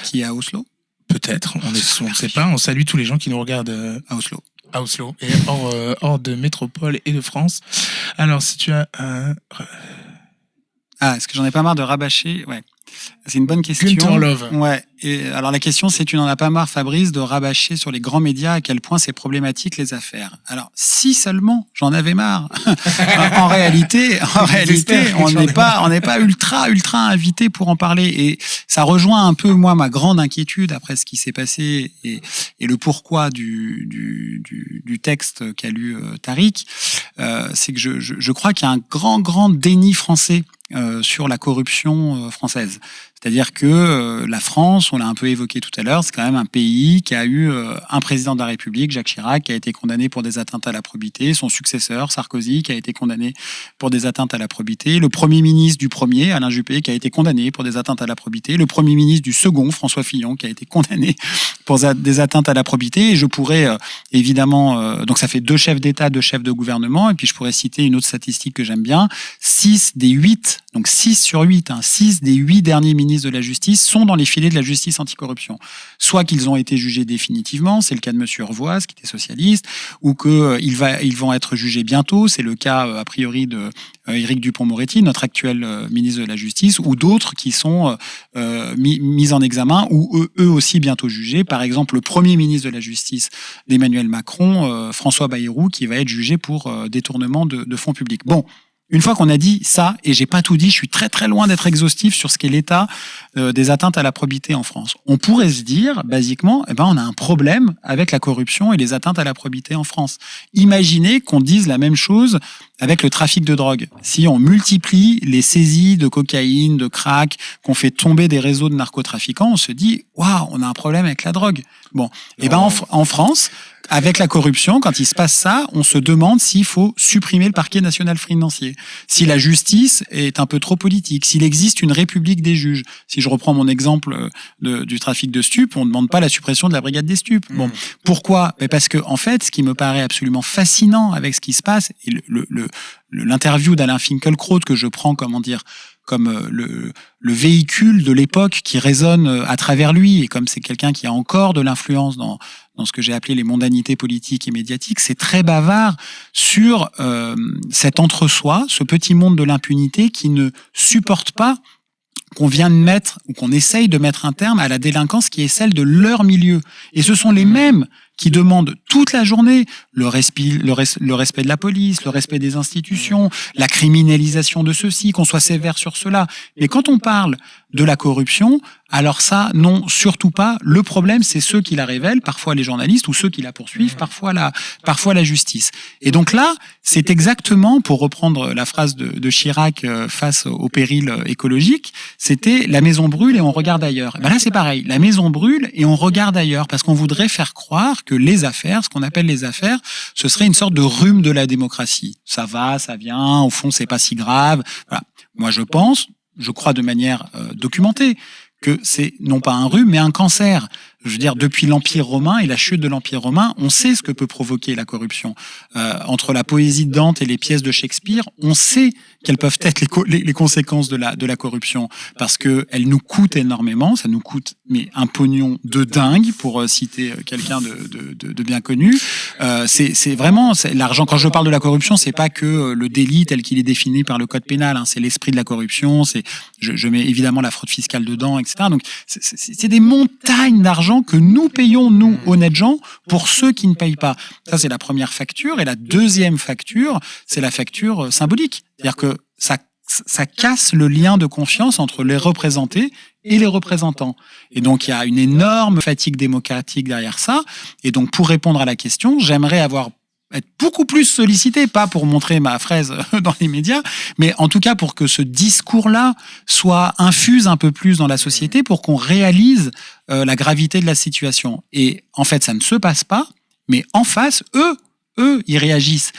Qui est à Oslo? Peut-être. On ne sait pas. On salue tous les gens qui nous regardent à Oslo. À Oslo et hors de métropole et de France. Alors, si tu as est-ce que j'en ai pas marre de rabâcher? Ouais. C'est une bonne question. Günther Love. Ouais. Et alors la question, c'est tu n'en as pas marre, Fabrice, de rabâcher sur les grands médias à quel point c'est problématique les affaires. Alors si seulement j'en avais marre. en réalité, on n'est pas ultra invité pour en parler. Et ça rejoint un peu moi ma grande inquiétude après ce qui s'est passé et le pourquoi du texte qu'a lu Tariq. C'est que je crois qu'il y a un grand déni français sur la corruption française. C'est-à-dire que la France, on l'a un peu évoqué tout à l'heure, c'est quand même un pays qui a eu un président de la République, Jacques Chirac, qui a été condamné pour des atteintes à la probité, son successeur, Sarkozy, qui a été condamné pour des atteintes à la probité, le premier ministre du premier, Alain Juppé, qui a été condamné pour des atteintes à la probité, le premier ministre du second, François Fillon, qui a été condamné pour des atteintes à la probité. Et je pourrais évidemment... donc ça fait 2 chefs d'État, 2 chefs de gouvernement, et puis je pourrais citer une autre statistique que j'aime bien, 6 des 8, donc 6 sur 8, 6 des 8 derniers ministres ministres de la Justice sont dans les filets de la justice anticorruption. Soit qu'ils ont été jugés définitivement, c'est le cas de monsieur Hervoise, qui était socialiste, ou qu'ils vont être jugés bientôt, c'est le cas a priori de Éric Dupond-Moretti, notre actuel ministre de la Justice, ou d'autres qui sont mis en examen, ou eux aussi bientôt jugés. Par exemple, le premier ministre de la Justice d'Emmanuel Macron, François Bayrou, qui va être jugé pour détournement de fonds publics. Bon, une fois qu'on a dit ça, et j'ai pas tout dit, je suis très très loin d'être exhaustif sur ce qu'est l'état des atteintes à la probité en France. On pourrait se dire, basiquement, on a un problème avec la corruption et les atteintes à la probité en France. Imaginez qu'on dise la même chose avec le trafic de drogue. Si on multiplie les saisies de cocaïne, de crack, qu'on fait tomber des réseaux de narcotrafiquants, on se dit, waouh, on a un problème avec la drogue. Bon, en France, avec la corruption, quand il se passe ça, on se demande s'il faut supprimer le parquet national financier, si la justice est un peu trop politique, s'il existe une république des juges. Si je reprends mon exemple du trafic de stupes, on ne demande pas la suppression de la brigade des stupes. Bon, pourquoi ? Parce que en fait, ce qui me paraît absolument fascinant avec ce qui se passe, et l'interview d'Alain Finkielkraut que je prends, comme le véhicule de l'époque qui résonne à travers lui, et comme c'est quelqu'un qui a encore de l'influence dans ce que j'ai appelé les mondanités politiques et médiatiques, c'est très bavard sur cet entre-soi, ce petit monde de l'impunité qui ne supporte pas qu'on vient de mettre, ou qu'on essaye de mettre un terme à la délinquance qui est celle de leur milieu. Et ce sont les mêmes qui demandent toute la journée le respect de la police, le respect des institutions, la criminalisation de ceux-ci, qu'on soit sévère sur cela. Mais quand on parle de la corruption, alors ça, non, surtout pas. Le problème, c'est ceux qui la révèlent, parfois les journalistes, ou ceux qui la poursuivent, parfois la justice. Et donc là, c'est exactement, pour reprendre la phrase de Chirac face au péril écologique, c'était la maison brûle et on regarde ailleurs. Là, c'est pareil. La maison brûle et on regarde ailleurs, parce qu'on voudrait faire croire que les affaires, ce qu'on appelle les affaires, ce serait une sorte de rhume de la démocratie. Ça va, ça vient, au fond, c'est pas si grave. Voilà. Moi, je crois de manière documentée, que c'est non pas un rhume, mais un cancer. Je veux dire, depuis l'Empire romain et la chute de l'Empire romain, on sait ce que peut provoquer la corruption. Entre la poésie de Dante et les pièces de Shakespeare, on sait quelles peuvent être les conséquences de la corruption, parce que elle nous coûte énormément, ça nous coûte un pognon de dingue, pour citer quelqu'un de bien connu. C'est vraiment l'argent. Quand je parle de la corruption, c'est pas que le délit tel qu'il est défini par le code pénal, hein, c'est l'esprit de la corruption. Je mets évidemment la fraude fiscale dedans, etc. Donc c'est des montagnes d'argent que nous payons, nous, honnêtes gens, pour ceux qui ne payent pas. Ça, c'est la première facture. Et la deuxième facture, c'est la facture symbolique. C'est-à-dire que ça casse le lien de confiance entre les représentés et les représentants. Et donc, il y a une énorme fatigue démocratique derrière ça. Et donc, pour répondre à la question, j'aimerais être beaucoup plus sollicité, pas pour montrer ma fraise dans les médias, mais en tout cas pour que ce discours-là infuse un peu plus dans la société, pour qu'on réalise la gravité de la situation. Et en fait, ça ne se passe pas, mais en face, eux, ils réagissent,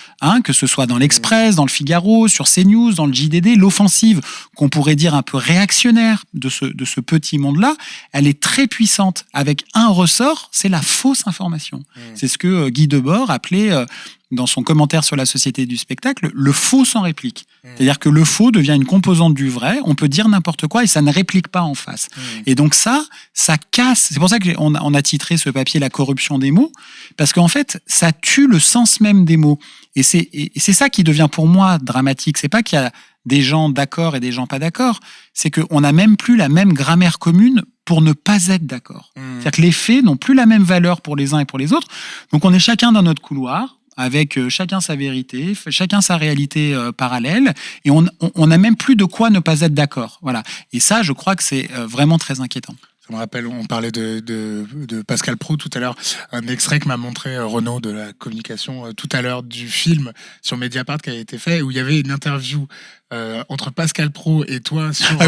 que ce soit dans l'Express, dans le Figaro, sur CNews, dans le JDD, l'offensive qu'on pourrait dire un peu réactionnaire de ce petit monde-là, elle est très puissante, avec un ressort, c'est la fausse information. C'est ce que Guy Debord appelait, dans son commentaire sur la société du spectacle, le faux sans réplique. C'est-à-dire que le faux devient une composante du vrai, on peut dire n'importe quoi et ça ne réplique pas en face. Et donc ça casse. C'est pour ça qu'on a titré ce papier « La corruption des mots », parce qu'en fait, ça tue le sens même des mots. Et c'est ça qui devient pour moi dramatique. C'est pas qu'il y a des gens d'accord et des gens pas d'accord, c'est qu'on n'a même plus la même grammaire commune pour ne pas être d'accord. C'est-à-dire que les faits n'ont plus la même valeur pour les uns et pour les autres. Donc on est chacun dans notre couloir, avec chacun sa vérité, chacun sa réalité parallèle, et on n'a même plus de quoi ne pas être d'accord. Voilà. Et ça, je crois que c'est vraiment très inquiétant. Ça me rappelle, on parlait de Pascal Praud tout à l'heure, un extrait que m'a montré Renaud de la communication tout à l'heure du film sur Mediapart qui a été fait, où il y avait une interview entre Pascal Praud et toi sur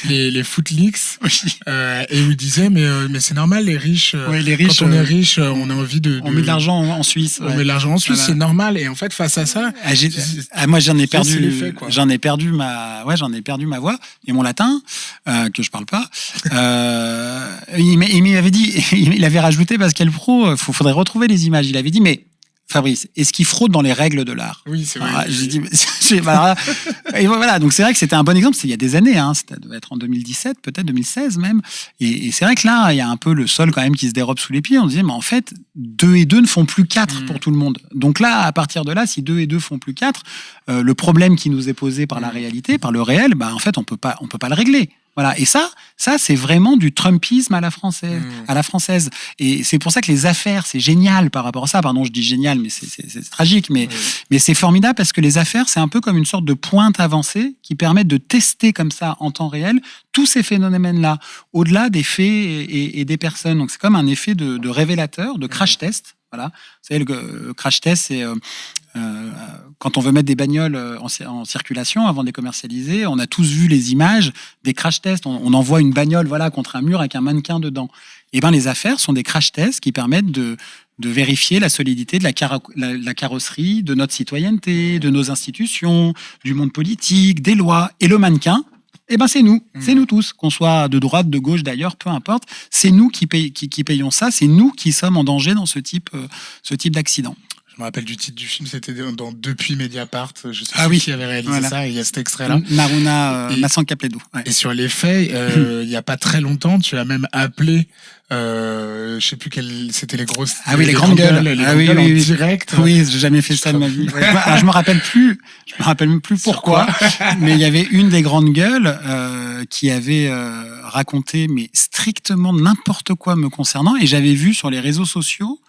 les Footleaks, et où il disait mais c'est normal, les riches, quand on est riche, on a envie on met de l'argent en Suisse. On met de l'argent en Suisse, voilà. C'est normal. Et en fait, face à ça, moi j'en ai perdu ma voix et mon latin que je parle pas. Il m'avait dit, il avait rajouté Pascal Praud, faudrait retrouver les images. Il avait dit mais Fabrice, est-ce qu'il fraude dans les règles de l'art? Oui, c'est vrai. J'ai dit, et voilà, donc c'est vrai que c'était un bon exemple. C'était il y a des années, hein, ça devait être en 2017, peut-être 2016 même. Et c'est vrai que là, il y a un peu le sol quand même qui se dérobe sous les pieds. On se dit, mais en fait, 2 et 2 ne font plus 4 pour tout le monde. Donc là, à partir de là, si 2 et 2 font plus 4, le problème qui nous est posé par la réalité, par le réel, bah, en fait, on peut pas le régler. Voilà. Et ça, c'est vraiment du Trumpisme à la française. Et c'est pour ça que les affaires, c'est génial par rapport à ça. Pardon, je dis génial, mais c'est tragique. Mais c'est formidable parce que les affaires, c'est un peu comme une sorte de pointe avancée qui permet de tester comme ça en temps réel tous ces phénomènes-là, au-delà des faits et des personnes. Donc c'est comme un effet de révélateur, de crash test. Voilà. Vous savez, le crash test, c'est quand on veut mettre des bagnoles en circulation avant de les commercialiser. On a tous vu les images des crash tests. On envoie une bagnole, voilà, contre un mur avec un mannequin dedans. Et ben, les affaires sont des crash tests qui permettent de vérifier la solidité de la carrosserie, de notre citoyenneté, de nos institutions, du monde politique, des lois. Et le mannequin, eh ben c'est nous tous, qu'on soit de droite, de gauche d'ailleurs, peu importe. C'est nous qui payons ça, c'est nous qui sommes en danger dans ce type d'accident. Je me rappelle du titre du film, c'était dans Depuis Mediapart. Je sais pas qui avait réalisé ça, et il y a cet extrait-là. Maruna Massankapledo. Ouais. Et sur les faits, il y a pas très longtemps, tu as même appelé, je sais plus c'était les grosses. Ah oui, les grandes gueules. Les grandes gueules en direct. Oui, j'ai jamais fait ça de ma vie. Ouais. Alors, je me rappelle même plus pourquoi. Mais il y avait une des grandes gueules qui avait raconté mais strictement n'importe quoi me concernant, et j'avais vu sur les réseaux sociaux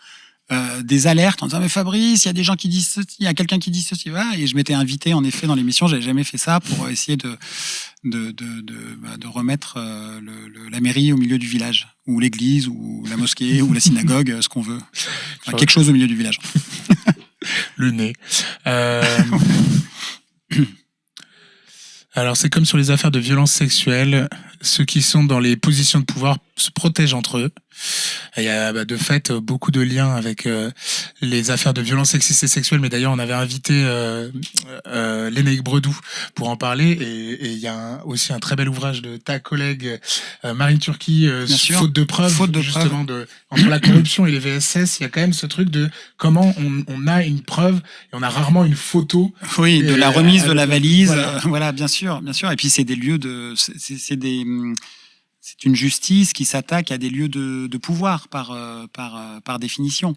des alertes en disant mais Fabrice, il y a des gens qui disent ceci, il y a quelqu'un qui dit ceci, voilà. Et je m'étais invité en effet dans l'émission, j'avais jamais fait ça, pour essayer de remettre la mairie au milieu du village, ou l'église, ou la mosquée, ou la synagogue, ce qu'on veut, enfin, quelque chose au milieu du village. Le nez. Alors c'est comme sur les affaires de violence sexuelle, ceux qui sont dans les positions de pouvoir se protègent entre eux. Il y a de fait beaucoup de liens avec les affaires de violence sexistes et sexuelles, mais d'ailleurs on avait invité Lénaïque Bredou pour en parler, et il y a aussi un très bel ouvrage de ta collègue Marine Turki, Faute de preuves, justement entre la corruption et les VSS. Il y a quand même ce truc de comment on a une preuve et on a rarement une photo. Oui, de la remise de la valise, voilà, bien sûr. Et puis c'est des lieux c'est une justice qui s'attaque à des lieux de pouvoir par définition.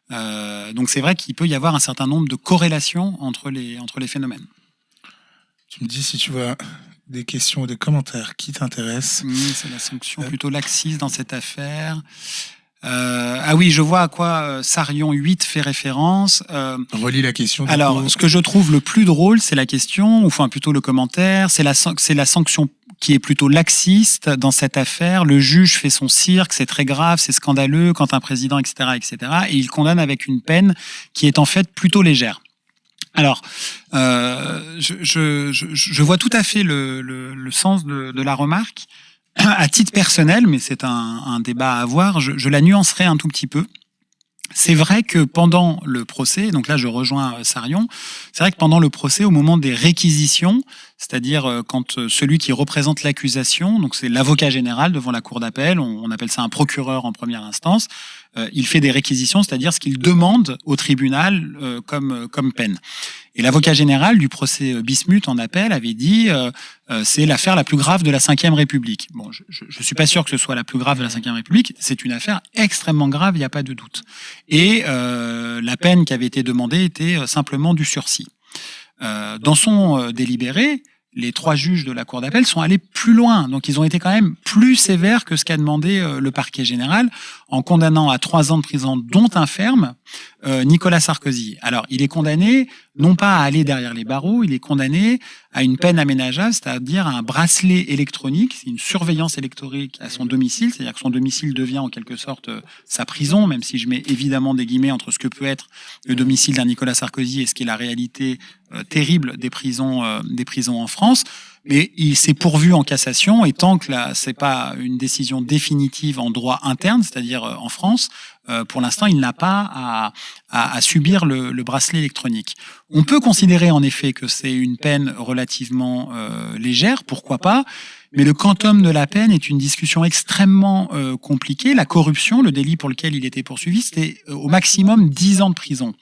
Donc c'est vrai qu'il peut y avoir un certain nombre de corrélations entre les phénomènes. Tu me dis si tu vois des questions ou des commentaires qui t'intéressent. C'est la sanction plutôt laxiste dans cette affaire. Ah oui, je vois à quoi Sarion 8 fait référence. Relis la question. Alors, ce que je trouve le plus drôle, c'est la question, ou enfin plutôt le commentaire, c'est la sanction qui est plutôt laxiste dans cette affaire. Le juge fait son cirque, c'est très grave, c'est scandaleux quand un président, etc., et il condamne avec une peine qui est en fait plutôt légère. Alors, je vois tout à fait le sens de la remarque. À titre personnel, mais c'est un débat à avoir, je la nuancerai un tout petit peu. C'est vrai que pendant le procès, donc là je rejoins Sarion, c'est vrai que pendant le procès, au moment des réquisitions, c'est-à-dire quand celui qui représente l'accusation, donc c'est l'avocat général devant la cour d'appel, on appelle ça un procureur en première instance, il fait des réquisitions, c'est-à-dire ce qu'il demande au tribunal comme peine. Et l'avocat général du procès Bismuth en appel avait dit c'est l'affaire la plus grave de la Ve République. Bon, je suis pas sûr que ce soit la plus grave de la Ve République, c'est une affaire extrêmement grave, il n'y a pas de doute. Et la peine qui avait été demandée était simplement du sursis. Dans son délibéré, les 3 juges de la cour d'appel sont allés plus loin. Donc, ils ont été quand même plus sévères que ce qu'a demandé le parquet général en condamnant à 3 ans de prison, dont un ferme, Nicolas Sarkozy. Alors, il est condamné non pas à aller derrière les barreaux, il est condamné à une peine aménageable, c'est-à-dire à un bracelet électronique, c'est une surveillance électronique à son domicile, c'est-à-dire que son domicile devient en quelque sorte sa prison, même si je mets évidemment des guillemets entre ce que peut être le domicile d'un Nicolas Sarkozy et ce qui est la réalité terrible des prisons en France. Mais il s'est pourvu en cassation, et tant que là, c'est pas une décision définitive en droit interne, c'est-à-dire en France, pour l'instant, il n'a pas à subir le bracelet électronique. On peut considérer en effet que c'est une peine relativement légère, pourquoi pas, mais le quantum de la peine est une discussion extrêmement compliquée. La corruption, le délit pour lequel il était poursuivi, c'était au maximum 10 ans de prison.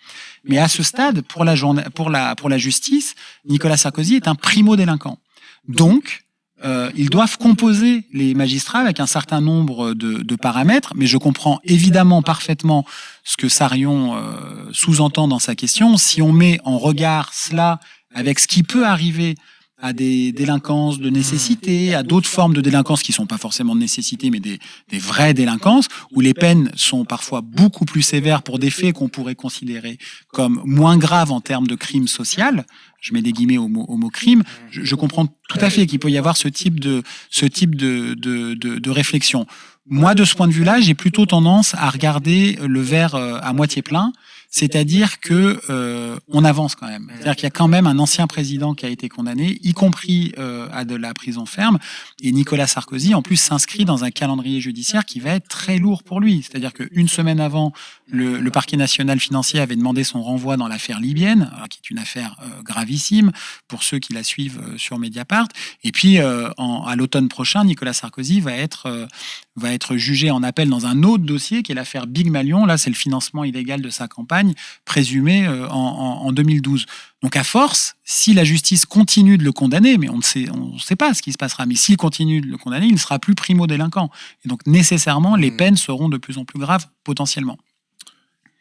Mais à ce stade, pour la justice, Nicolas Sarkozy est un primo-délinquant. Donc, ils doivent composer les magistrats avec un certain nombre de paramètres, mais je comprends évidemment parfaitement ce que Sarion sous-entend dans sa question. Si on met en regard cela avec ce qui peut arriver à des délinquances de nécessité, à d'autres formes de délinquance qui sont pas forcément de nécessité, mais des vraies délinquances, où les peines sont parfois beaucoup plus sévères pour des faits qu'on pourrait considérer comme moins graves en termes de crime social. Je mets des guillemets au mot crime. Je comprends tout à fait qu'il peut y avoir ce type de réflexion. Moi, de ce point de vue-là, j'ai plutôt tendance à regarder le verre à moitié plein. C'est-à-dire que on avance quand même. C'est-à-dire qu'il y a quand même un ancien président qui a été condamné, y compris à de la prison ferme. Et Nicolas Sarkozy, en plus, s'inscrit dans un calendrier judiciaire qui va être très lourd pour lui. C'est-à-dire qu'une semaine avant, le parquet national financier avait demandé son renvoi dans l'affaire libyenne, qui est une affaire gravissime pour ceux qui la suivent sur Mediapart. Et puis, à l'automne prochain, Nicolas Sarkozy va être jugé en appel dans un autre dossier qui est l'affaire Big Malion. Là, c'est le financement illégal de sa campagne présumé en 2012. Donc à force, si la justice continue de le condamner, mais on ne sait pas ce qui se passera, mais s'il continue de le condamner, il ne sera plus primo-délinquant. Et donc nécessairement, les peines seront de plus en plus graves potentiellement.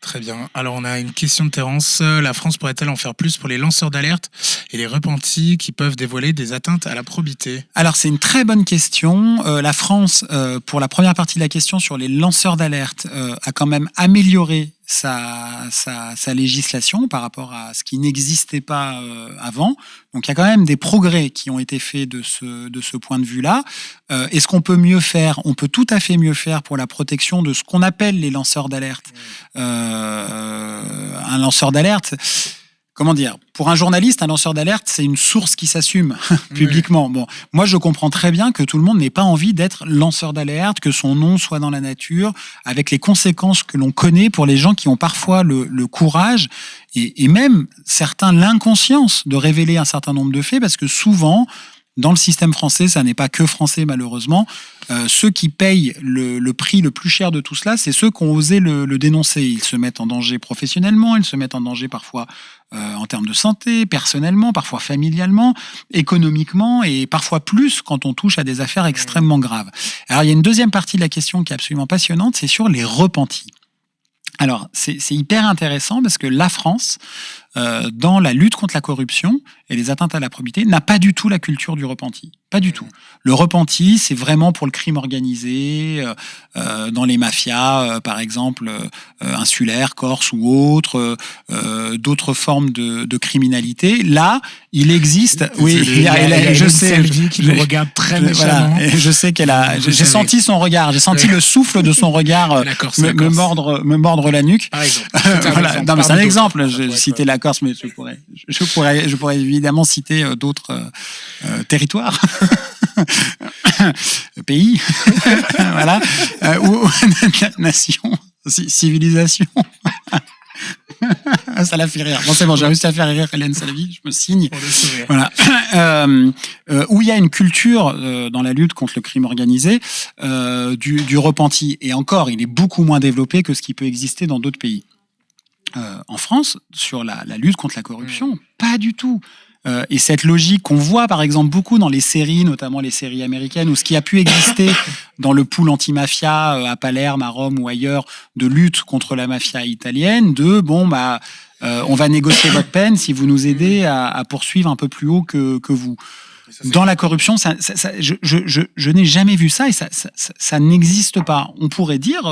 Très bien. Alors, on a une question de Terence. La France pourrait-elle en faire plus pour les lanceurs d'alerte et les repentis qui peuvent dévoiler des atteintes à la probité ? Alors, c'est une très bonne question. La France, pour la première partie de la question sur les lanceurs d'alerte, a quand même amélioré sa législation par rapport à ce qui n'existait pas avant. Donc, il y a quand même des progrès qui ont été faits de ce point de vue-là. Est-ce qu'on peut mieux faire ? On peut tout à fait mieux faire pour la protection de ce qu'on appelle les lanceurs d'alerte. Un lanceur d'alerte, comment dire ? Pour un journaliste, un lanceur d'alerte, c'est une source qui s'assume publiquement. Bon, moi, je comprends très bien que tout le monde n'ait pas envie d'être lanceur d'alerte, que son nom soit dans la nature, avec les conséquences que l'on connaît pour les gens qui ont parfois le courage et même certains l'inconscience de révéler un certain nombre de faits, parce que souvent, dans le système français, ça n'est pas que français malheureusement, ceux qui payent le prix le plus cher de tout cela, c'est ceux qui ont osé le dénoncer. Ils se mettent en danger professionnellement, ils se mettent en danger parfois en termes de santé, personnellement, parfois familialement, économiquement et parfois plus quand on touche à des affaires extrêmement graves. Alors il y a une deuxième partie de la question qui est absolument passionnante, c'est sur les repentis. Alors c'est hyper intéressant parce que la France, dans la lutte contre la corruption et les atteintes à la probité, n'a pas du tout la culture du repenti. Pas du tout. Le repenti, c'est vraiment pour le crime organisé, dans les mafias, par exemple, insulaires, corse ou autres, d'autres formes de criminalité. Là, il existe... Oui, je sais. Qui nous regarde très méchamment. Voilà, je sais qu'elle a... J'ai senti son regard, j'ai senti le souffle de son regard me mordre la nuque. Par exemple. Voilà. Non, mais c'est un exemple. J'ai cité la Corse, mais je pourrais évidemment citer d'autres territoires. Pays, voilà, ou nation, civilisation. Ça l'a fait rire. Bon, c'est bon, j'ai réussi à faire rire Hélène Salvi, je me signe. Voilà. Où il y a une culture dans la lutte contre le crime organisé du repenti. Et encore, il est beaucoup moins développé que ce qui peut exister dans d'autres pays. En France, sur la lutte contre la corruption, pas du tout. Et cette logique qu'on voit par exemple beaucoup dans les séries, notamment les séries américaines, ou ce qui a pu exister dans le pool anti-mafia à Palerme, à Rome ou ailleurs, de lutte contre la mafia italienne, on va négocier votre peine si vous nous aidez à poursuivre un peu plus haut que vous. Dans la corruption, je n'ai jamais vu ça et ça n'existe pas. On pourrait dire,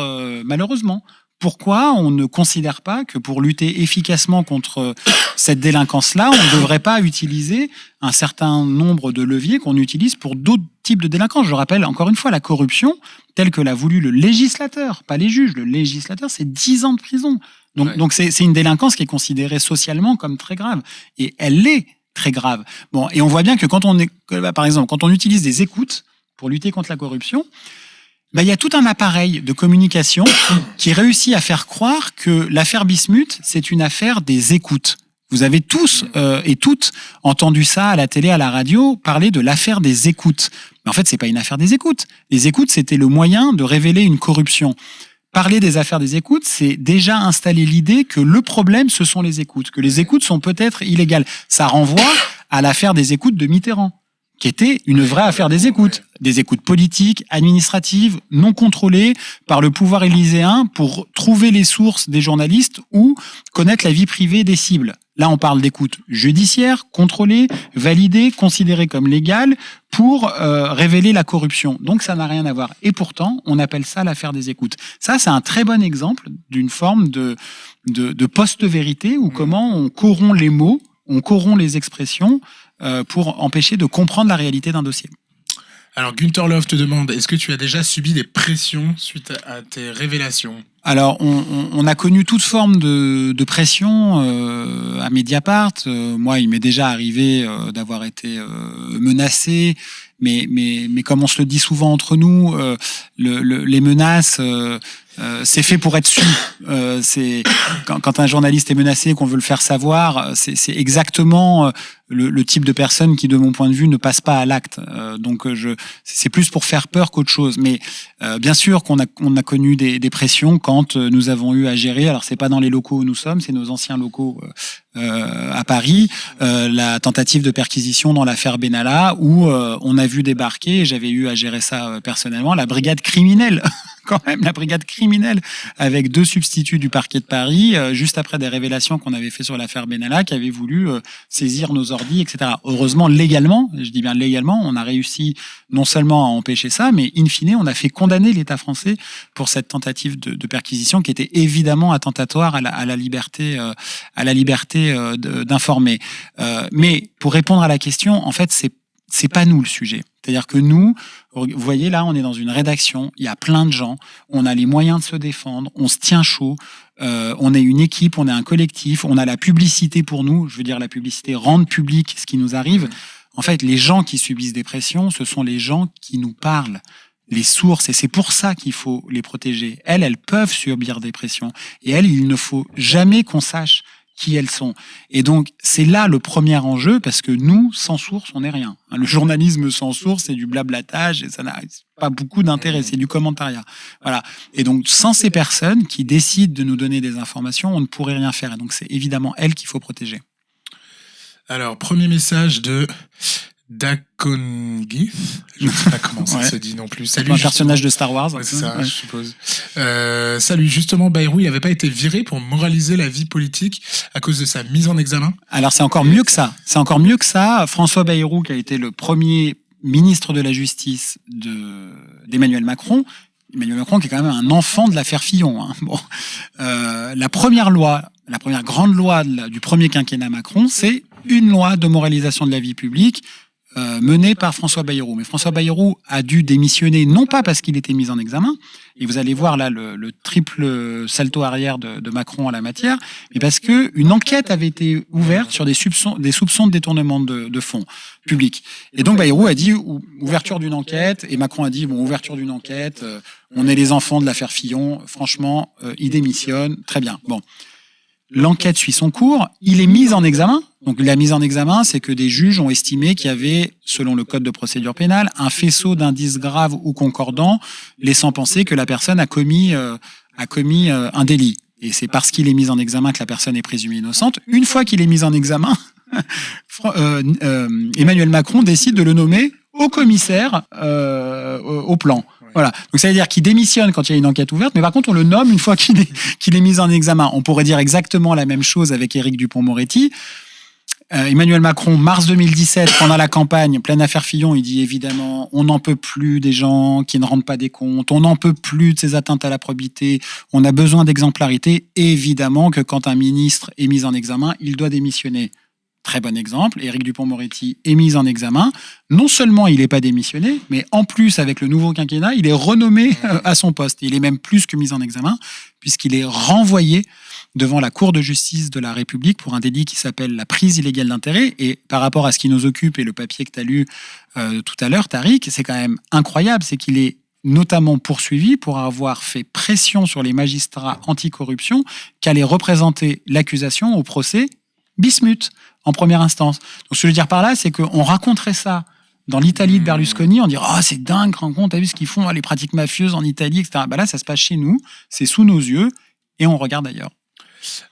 malheureusement, pourquoi on ne considère pas que pour lutter efficacement contre cette délinquance-là, on ne devrait pas utiliser un certain nombre de leviers qu'on utilise pour d'autres types de délinquance. Je rappelle encore une fois, la corruption, telle que l'a voulu le législateur, pas les juges, le législateur, c'est 10 ans de prison. Donc c'est une délinquance qui est considérée socialement comme très grave. Et elle l'est très grave. Bon, et on voit bien que par exemple, quand on utilise des écoutes pour lutter contre la corruption, il y a tout un appareil de communication qui réussit à faire croire que l'affaire Bismuth, c'est une affaire des écoutes. Vous avez tous et toutes entendu ça à la télé, à la radio, parler de l'affaire des écoutes. Mais en fait, c'est pas une affaire des écoutes. Les écoutes, c'était le moyen de révéler une corruption. Parler des affaires des écoutes, c'est déjà installer l'idée que le problème, ce sont les écoutes, que les écoutes sont peut-être illégales. Ça renvoie à l'affaire des écoutes de Mitterrand, qui était une vraie affaire des écoutes politiques, administratives, non contrôlées par le pouvoir élyséen pour trouver les sources des journalistes ou connaître la vie privée des cibles. Là, on parle d'écoutes judiciaires, contrôlées, validées, considérées comme légales pour révéler la corruption. Donc, ça n'a rien à voir. Et pourtant, on appelle ça l'affaire des écoutes. Ça, c'est un très bon exemple d'une forme de post-vérité où comment on corrompt les mots, on corrompt les expressions pour empêcher de comprendre la réalité d'un dossier. Alors, Günther Love te demande, est-ce que tu as déjà subi des pressions suite à tes révélations ? Alors, on a connu toute forme de pression à Mediapart. Moi, il m'est déjà arrivé d'avoir été menacé, mais comme on se le dit souvent entre nous, les menaces, c'est fait pour être su. C'est quand un journaliste est menacé et qu'on veut le faire savoir, c'est exactement le type de personne qui, de mon point de vue, ne passe pas à l'acte. Donc, c'est plus pour faire peur qu'autre chose. Mais bien sûr qu'on a connu des pressions quand nous avons eu à gérer. Alors, c'est pas dans les locaux où nous sommes, c'est nos anciens locaux à Paris, la tentative de perquisition dans l'affaire Benalla, où on a vu débarquer, et j'avais eu à gérer ça personnellement, la brigade criminelle. Quand même, la brigade criminelle, avec 2 substituts du parquet de Paris, juste après des révélations qu'on avait fait sur l'affaire Benalla, qui avaient voulu saisir nos ordis, etc. Heureusement, légalement, je dis bien légalement, on a réussi non seulement à empêcher ça, mais in fine, on a fait condamner l'État français pour cette tentative de perquisition qui était évidemment attentatoire à la liberté d'informer. Mais pour répondre à la question, en fait, c'est pas nous le sujet. C'est-à-dire que nous, vous voyez là, on est dans une rédaction, il y a plein de gens, on a les moyens de se défendre, on se tient chaud, on est une équipe, on est un collectif, on a la publicité pour nous, je veux dire la publicité, rendre public ce qui nous arrive. En fait, les gens qui subissent des pressions, ce sont les gens qui nous parlent, les sources, et c'est pour ça qu'il faut les protéger. Elles peuvent subir des pressions, et il ne faut jamais qu'on sache qui elles sont. Et donc, c'est là le premier enjeu, parce que nous, sans source, on n'est rien. Le journalisme sans source, c'est du blablatage, et ça n'a pas beaucoup d'intérêt, c'est du commentariat. Voilà. Et donc, sans ces personnes qui décident de nous donner des informations, on ne pourrait rien faire. Et donc, c'est évidemment elles qu'il faut protéger. Alors, premier message de Dakongith, je ne sais pas comment ça se dit non plus. Salut, un personnage de Star Wars. Ouais, c'est ça, je suppose. Salut, justement, Bayrou, il n'avait pas été viré pour moraliser la vie politique à cause de sa mise en examen? Alors, c'est encore mieux que ça. C'est encore mieux que ça. François Bayrou, qui a été le premier ministre de la Justice d'Emmanuel Macron, qui est quand même un enfant de l'affaire Fillon. Hein. Bon. La première grande loi du premier quinquennat Macron, c'est une loi de moralisation de la vie publique menée par François Bayrou. Mais François Bayrou a dû démissionner, non pas parce qu'il était mis en examen, et vous allez voir là le triple salto arrière de Macron en la matière, mais parce que une enquête avait été ouverte sur des soupçons de détournement de fonds publics. Et donc Bayrou a dit ouverture d'une enquête, et Macron a dit ouverture d'une enquête, on est les enfants de l'affaire Fillon, franchement, il démissionne, très bien. Bon. L'enquête suit son cours, il est mis en examen. Donc la mise en examen, c'est que des juges ont estimé qu'il y avait, selon le code de procédure pénale, un faisceau d'indices graves ou concordants, laissant penser que la personne a commis un délit. Et c'est parce qu'il est mis en examen que la personne est présumée innocente. Une fois qu'il est mis en examen, Emmanuel Macron décide de le nommer haut commissaire au plan. Voilà. Donc ça veut dire qu'il démissionne quand il y a une enquête ouverte, mais par contre on le nomme une fois qu'il est mis en examen. On pourrait dire exactement la même chose avec Éric Dupond-Moretti. Emmanuel Macron, mars 2017, pendant la campagne, pleine affaire Fillon, il dit évidemment, on n'en peut plus des gens qui ne rendent pas des comptes, on n'en peut plus de ces atteintes à la probité, on a besoin d'exemplarité. Et évidemment que quand un ministre est mis en examen, il doit démissionner. Très bon exemple. Éric Dupond-Moretti est mis en examen. Non seulement il n'est pas démissionné, mais en plus, avec le nouveau quinquennat, il est renommé à son poste. Il est même plus que mis en examen, puisqu'il est renvoyé devant la Cour de justice de la République pour un délit qui s'appelle la prise illégale d'intérêt. Et par rapport à ce qui nous occupe et le papier que tu as lu tout à l'heure, Tariq, c'est quand même incroyable, c'est qu'il est notamment poursuivi pour avoir fait pression sur les magistrats anticorruption qui allaient représenter l'accusation au procès Bismuth en première instance. Donc ce que je veux dire par là, c'est qu'on raconterait ça dans l'Italie de Berlusconi, on dirait « Ah, c'est dingue, rends compte, t'as vu ce qu'ils font, les pratiques mafieuses en Italie, etc. » Là, ça se passe chez nous, c'est sous nos yeux, et on regarde ailleurs.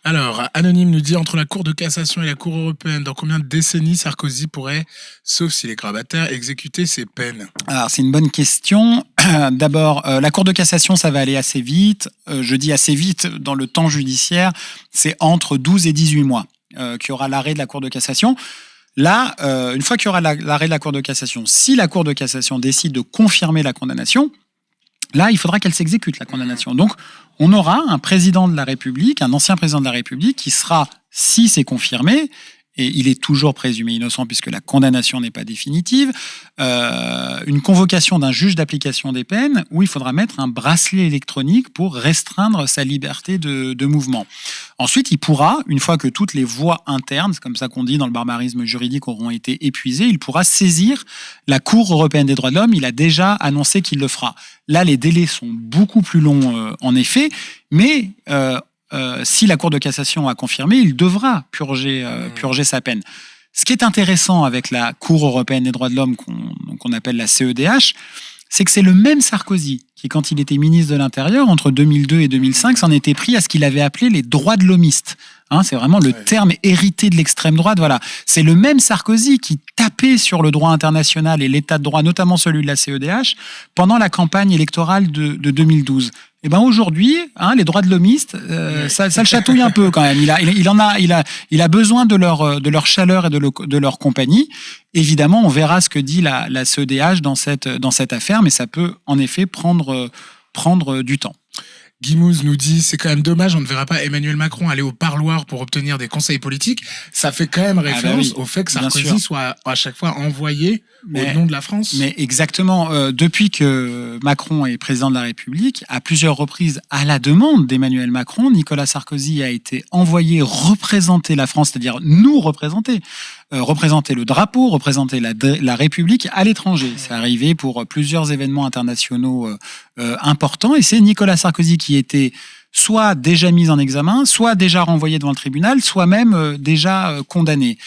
Alors, Anonyme nous dit, entre la Cour de cassation et la Cour européenne, dans combien de décennies Sarkozy pourrait, sauf s'il est grabataire, exécuter ses peines? Alors, c'est une bonne question. D'abord, la Cour de cassation, ça va aller assez vite. Je dis assez vite dans le temps judiciaire, c'est entre 12 et 18 mois qu'il y aura l'arrêt de la Cour de cassation. Là, une fois qu'il y aura l'arrêt de la Cour de cassation, si la Cour de cassation décide de confirmer la condamnation, là, il faudra qu'elle s'exécute, la condamnation. Donc, on aura un président de la République, un ancien président de la République, qui sera, si c'est confirmé, et il est toujours présumé innocent puisque la condamnation n'est pas définitive, une convocation d'un juge d'application des peines où il faudra mettre un bracelet électronique pour restreindre sa liberté de mouvement. Ensuite, il pourra, une fois que toutes les voies internes, c'est comme ça qu'on dit dans le barbarisme juridique, auront été épuisées, il pourra saisir la Cour européenne des droits de l'homme. Il a déjà annoncé qu'il le fera. Là, les délais sont beaucoup plus longs, en effet, mais si la Cour de cassation a confirmé, il devra purger sa peine. Ce qui est intéressant avec la Cour européenne des droits de l'homme, qu'on appelle la CEDH, c'est que c'est le même Sarkozy qui, quand il était ministre de l'Intérieur, entre 2002 et 2005, s'en était pris à ce qu'il avait appelé les droits de l'hommistes. C'est vraiment le terme hérité de l'extrême droite. Voilà. C'est le même Sarkozy qui tapait sur le droit international et l'état de droit, notamment celui de la CEDH, pendant la campagne électorale de 2012. Et ben aujourd'hui, les droits de l'hommiste, ça le chatouille un peu quand même. Il a besoin de leur chaleur et de leur compagnie. Évidemment, on verra ce que dit la CEDH dans cette affaire, mais ça peut en effet prendre du temps. Guimouze nous dit, c'est quand même dommage, on ne verra pas Emmanuel Macron aller au parloir pour obtenir des conseils politiques. Ça fait quand même référence au fait que Sarkozy soit à chaque fois envoyé au nom de la France. Mais exactement. Depuis que Macron est président de la République, à plusieurs reprises, à la demande d'Emmanuel Macron, Nicolas Sarkozy a été envoyé représenter la France, c'est-à-dire nous représenter le drapeau, représenter la République à l'étranger. C'est arrivé pour plusieurs événements internationaux importants, et c'est Nicolas Sarkozy qui était soit déjà mis en examen, soit déjà renvoyé devant le tribunal, soit même déjà condamné.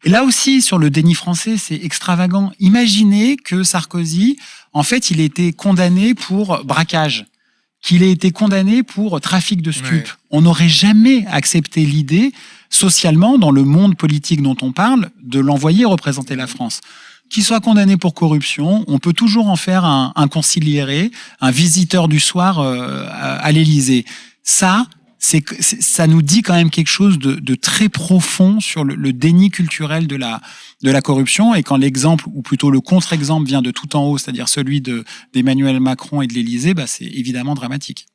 Et là aussi, sur le déni français, c'est extravagant. Imaginez que Sarkozy, en fait, il a été condamné pour braquage, qu'il ait été condamné pour trafic de stupes. Ouais. On n'aurait jamais accepté l'idée, socialement, dans le monde politique dont on parle, de l'envoyer représenter la France. Qu'il soit condamné pour corruption, on peut toujours en faire un consigliéré, un visiteur du soir à l'Élysée. Ça nous dit quand même quelque chose de très profond sur le déni culturel de la corruption. Et quand l'exemple, ou plutôt le contre-exemple, vient de tout en haut, c'est-à-dire celui d'Emmanuel Macron et de l'Élysée, c'est évidemment dramatique.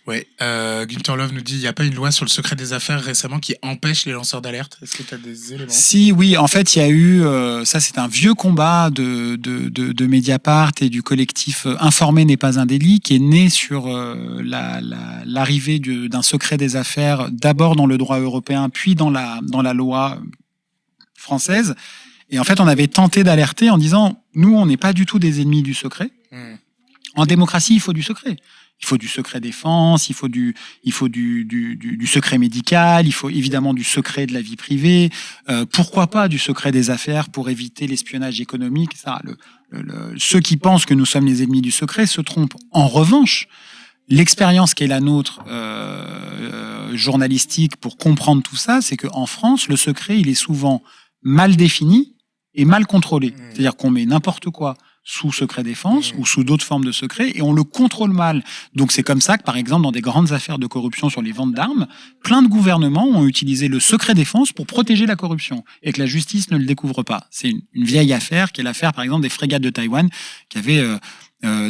Oui, Gunther Love nous dit, il n'y a pas une loi sur le secret des affaires récemment qui empêche les lanceurs d'alerte. Est-ce que tu as des éléments? Si, oui, en fait, il y a eu, ça c'est un vieux combat de Mediapart et du collectif Informer n'est pas un délit, qui est né sur l'arrivée d'un secret des affaires, d'abord dans le droit européen, puis dans la loi française. Et en fait, on avait tenté d'alerter en disant, nous, on n'est pas du tout des ennemis du secret. En démocratie, il faut du secret. Il faut du secret défense, il faut du secret médical, il faut évidemment du secret de la vie privée. Pourquoi pas du secret des affaires pour éviter l'espionnage économique. Ça, ceux qui pensent que nous sommes les ennemis du secret se trompent. En revanche, l'expérience qui est la nôtre journalistique pour comprendre tout ça, c'est qu'en France, le secret, il est souvent mal défini et mal contrôlé. C'est-à-dire qu'on met n'importe quoi sous secret défense ou sous d'autres formes de secret, et on le contrôle mal. Donc c'est comme ça que, par exemple, dans des grandes affaires de corruption sur les ventes d'armes, plein de gouvernements ont utilisé le secret défense pour protéger la corruption, et que la justice ne le découvre pas. C'est une vieille affaire, qui est l'affaire, par exemple, des frégates de Taïwan, qui avait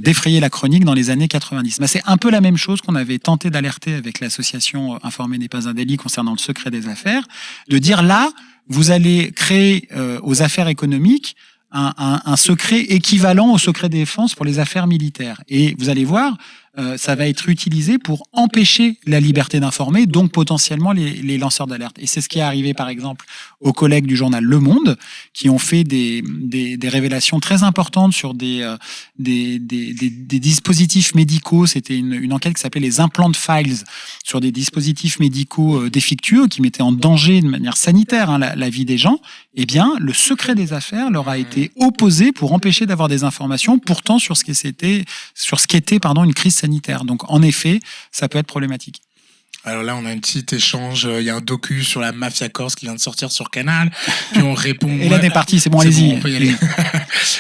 défrayé la chronique dans les années 90. C'est un peu la même chose qu'on avait tenté d'alerter avec l'association Informer n'est pas un délit concernant le secret des affaires, de dire là, vous allez créer aux affaires économiques un secret équivalent au secret défense pour les affaires militaires. Et vous allez voir, ça va être utilisé pour empêcher la liberté d'informer, donc potentiellement les lanceurs d'alerte. Et c'est ce qui est arrivé, par exemple, aux collègues du journal Le Monde, qui ont fait des révélations très importantes sur des dispositifs médicaux. C'était une enquête qui s'appelait les Implant Files, sur des dispositifs médicaux défectueux qui mettaient en danger de manière sanitaire la vie des gens. Eh bien, le secret des affaires leur a été opposé pour empêcher d'avoir des informations, pourtant sur ce qu'était une crise sanitaire. Donc, en effet, ça peut être problématique. Alors là, on a un petit échange. Il y a un docu sur la mafia corse qui vient de sortir sur Canal. Puis on répond. Et là, t'es parti, c'est bon, allez-y. Bon, on peut y aller.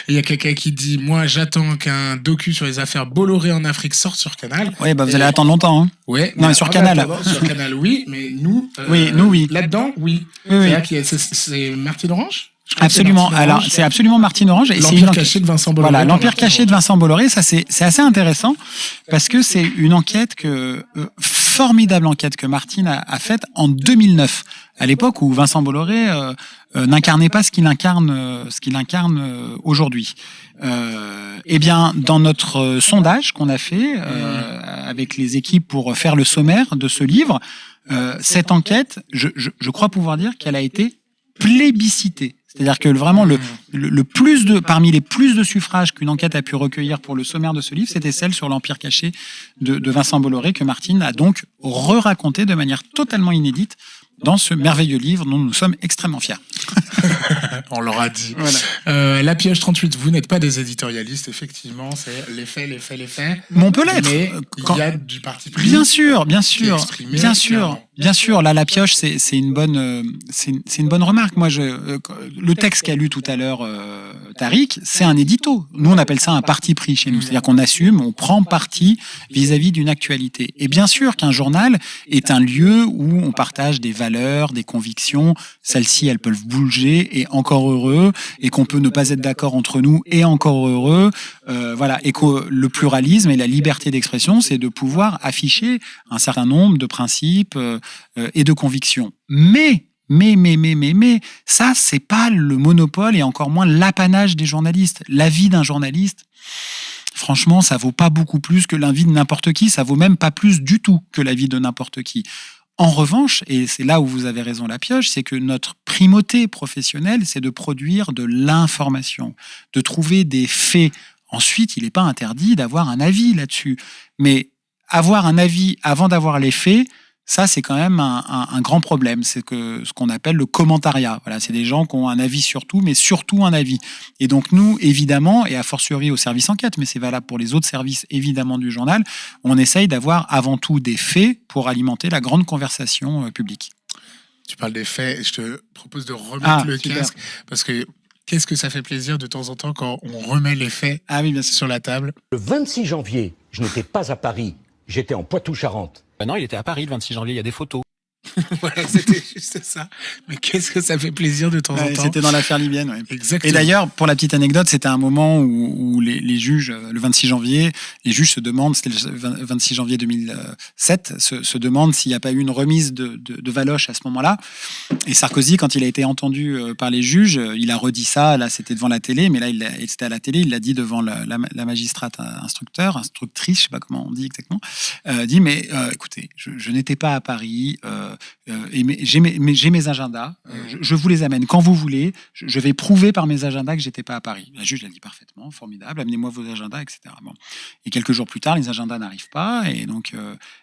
Il y a quelqu'un qui dit, moi, j'attends qu'un docu sur les affaires Bolloré en Afrique sorte sur Canal. Oui, vous allez attendre longtemps. Hein. Ouais. Non, mais sur Canal. Sur Canal, oui, mais nous. Oui. Là-dedans, oui. Oui. C'est Martine Orange. Absolument. Alors, c'est absolument Martine Orange. L'Empire caché de Vincent Bolloré. Voilà, l'Empire caché de Vincent Bolloré. Ça, c'est assez intéressant parce que c'est une enquête formidable enquête que Martine a faite en 2009, à l'époque où Vincent Bolloré n'incarnait pas ce qu'il incarne aujourd'hui. Eh bien, dans notre sondage qu'on a fait avec les équipes pour faire le sommaire de ce livre, cette enquête, je crois pouvoir dire qu'elle a été plébiscitée. C'est-à-dire que vraiment parmi les plus de suffrages qu'une enquête a pu recueillir pour le sommaire de ce livre, c'était celle sur l'Empire caché de Vincent Bolloré que Martine a donc re-raconté de manière totalement inédite dans ce merveilleux livre dont nous sommes extrêmement fiers. On l'aura dit. Voilà. La Pioche 38, vous n'êtes pas des éditorialistes, effectivement, c'est les faits. Mais on peut l'être. Mais il y a du parti pris. Bien sûr. Bien sûr. Là, La Pioche, c'est une bonne remarque. Moi, le texte qu'a lu tout à l'heure Tariq, c'est un édito. Nous, on appelle ça un parti pris chez nous. C'est-à-dire qu'on assume, on prend parti vis-à-vis d'une actualité. Et bien sûr qu'un journal est un lieu où on partage des valeurs, des convictions. Celles-ci, elles peuvent bouger et encore heureux, et qu'on peut ne pas être d'accord entre nous et encore heureux. Voilà. Et que le pluralisme et la liberté d'expression, c'est de pouvoir afficher un certain nombre de principes et de convictions. Mais, ça, c'est pas le monopole et encore moins l'apanage des journalistes. L'avis d'un journaliste, franchement, ça vaut pas beaucoup plus que l'avis de n'importe qui, ça vaut même pas plus du tout que l'avis de n'importe qui. En revanche, et c'est là où vous avez raison La Pioche, c'est que notre primauté professionnelle, c'est de produire de l'information, de trouver des faits. Ensuite, il n'est pas interdit d'avoir un avis là-dessus. Mais avoir un avis avant d'avoir les faits, ça, c'est quand même un grand problème. C'est ce qu'on appelle le commentariat. Voilà, c'est des gens qui ont un avis sur tout, mais surtout un avis. Et donc, nous, évidemment, et a fortiori au service enquête, mais c'est valable pour les autres services, évidemment, du journal, on essaye d'avoir avant tout des faits pour alimenter la grande conversation publique. Tu parles des faits, et je te propose de remettre le super. casque, parce que qu'est-ce que ça fait plaisir de temps en temps quand on remet les faits oui, bien sûr. sur la table. Le 26 janvier, je n'étais pas à Paris, j'étais en Poitou-Charentes. Non, il était à Paris le 26 janvier, il y a des photos. Voilà, c'était juste ça. Mais qu'est-ce que ça fait plaisir de temps en temps. C'était dans l'affaire libyenne. Ouais. Exactement. Et d'ailleurs, pour la petite anecdote, c'était un moment où les juges, le 26 janvier, les juges se demandent, c'était le 26 janvier 2007, se demandent s'il n'y a pas eu une remise de Valoche à ce moment-là. Et Sarkozy, quand il a été entendu par les juges, il a redit ça. Là, c'était devant la télé, mais là, c'était à la télé. Il l'a dit devant la magistrate instructrice, je sais pas comment on dit exactement. Dit, mais écoutez, je n'étais pas à Paris. J'ai mes agendas, je vous les amène quand vous voulez, je vais prouver par mes agendas que j'étais pas à Paris. La juge l'a dit parfaitement, formidable, amenez-moi vos agendas, etc. Bon. Et quelques jours plus tard, les agendas n'arrivent pas, et donc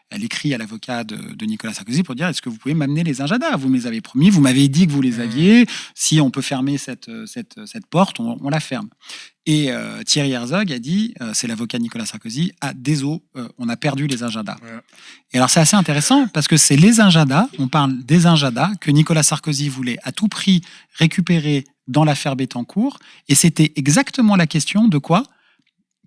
elle écrit à l'avocat de Nicolas Sarkozy pour dire, est-ce que vous pouvez m'amener les agendas? Vous me les avez promis, vous m'avez dit que vous les aviez, si on peut fermer cette porte, on la ferme. Et Thierry Herzog a dit, c'est l'avocat de Nicolas Sarkozy, désolé, on a perdu les agendas. Ouais. Et alors c'est assez intéressant parce que c'est les agendas, on parle des agendas que Nicolas Sarkozy voulait à tout prix récupérer dans l'affaire Bettencourt. Et c'était exactement la question de quoi?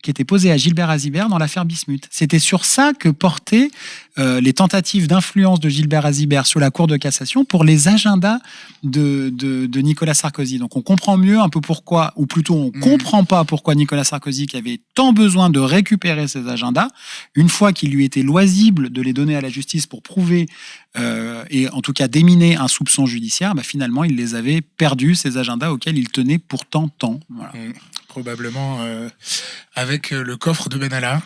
qui était posée à Gilbert Azibert dans l'affaire Bismuth. C'était sur ça que portaient les tentatives d'influence de Gilbert Azibert sur la Cour de cassation pour les agendas de Nicolas Sarkozy. Donc on comprend mieux un peu pourquoi, ou plutôt on comprend pas pourquoi Nicolas Sarkozy, qui avait tant besoin de récupérer ces agendas, une fois qu'il lui était loisible de les donner à la justice pour prouver et en tout cas déminer un soupçon judiciaire, finalement il les avait perdus, ces agendas auxquels il tenait pourtant tant. Voilà. Probablement avec le coffre de Benalla.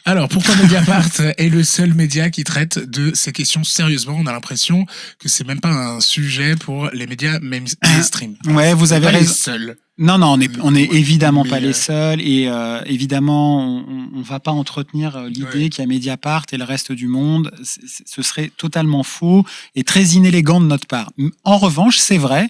Alors, pourquoi Mediapart est le seul média qui traite de ces questions sérieusement? On a l'impression que c'est même pas un sujet pour les médias mainstream. Ouais, vous avez raison. Les seuls. Non, on est évidemment Mais pas les seuls et évidemment on va pas entretenir l'idée qu'il y a Mediapart et le reste du monde. Ce serait totalement faux et très inélégant de notre part. En revanche, c'est vrai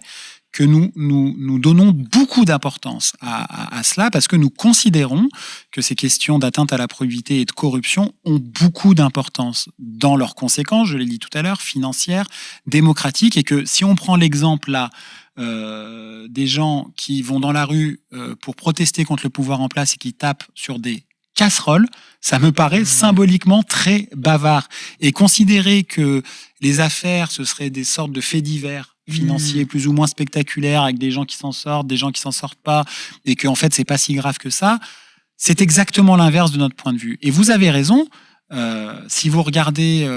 que nous donnons beaucoup d'importance à cela parce que nous considérons que ces questions d'atteinte à la probité et de corruption ont beaucoup d'importance dans leurs conséquences, je l'ai dit tout à l'heure, financières, démocratiques, et que si on prend l'exemple là des gens qui vont dans la rue pour protester contre le pouvoir en place et qui tapent sur des casseroles, ça me paraît symboliquement très bavard. Et considérer que les affaires, ce seraient des sortes de faits divers financiers plus ou moins spectaculaires avec des gens qui s'en sortent, des gens qui s'en sortent pas, et qu'en fait c'est pas si grave que ça, c'est exactement l'inverse de notre point de vue. Et vous avez raison, si vous regardez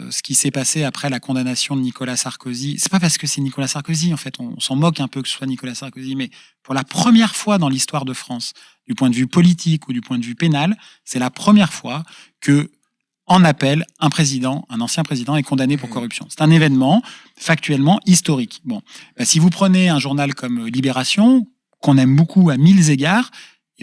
ce qui s'est passé après la condamnation de Nicolas Sarkozy, c'est pas parce que c'est Nicolas Sarkozy, en fait, on s'en moque un peu que ce soit Nicolas Sarkozy, mais pour la première fois dans l'histoire de France, du point de vue politique ou du point de vue pénal, c'est la première fois que en appel, un ancien président est condamné pour corruption. C'est un événement factuellement historique. Bon, si vous prenez un journal comme Libération, qu'on aime beaucoup à mille égards,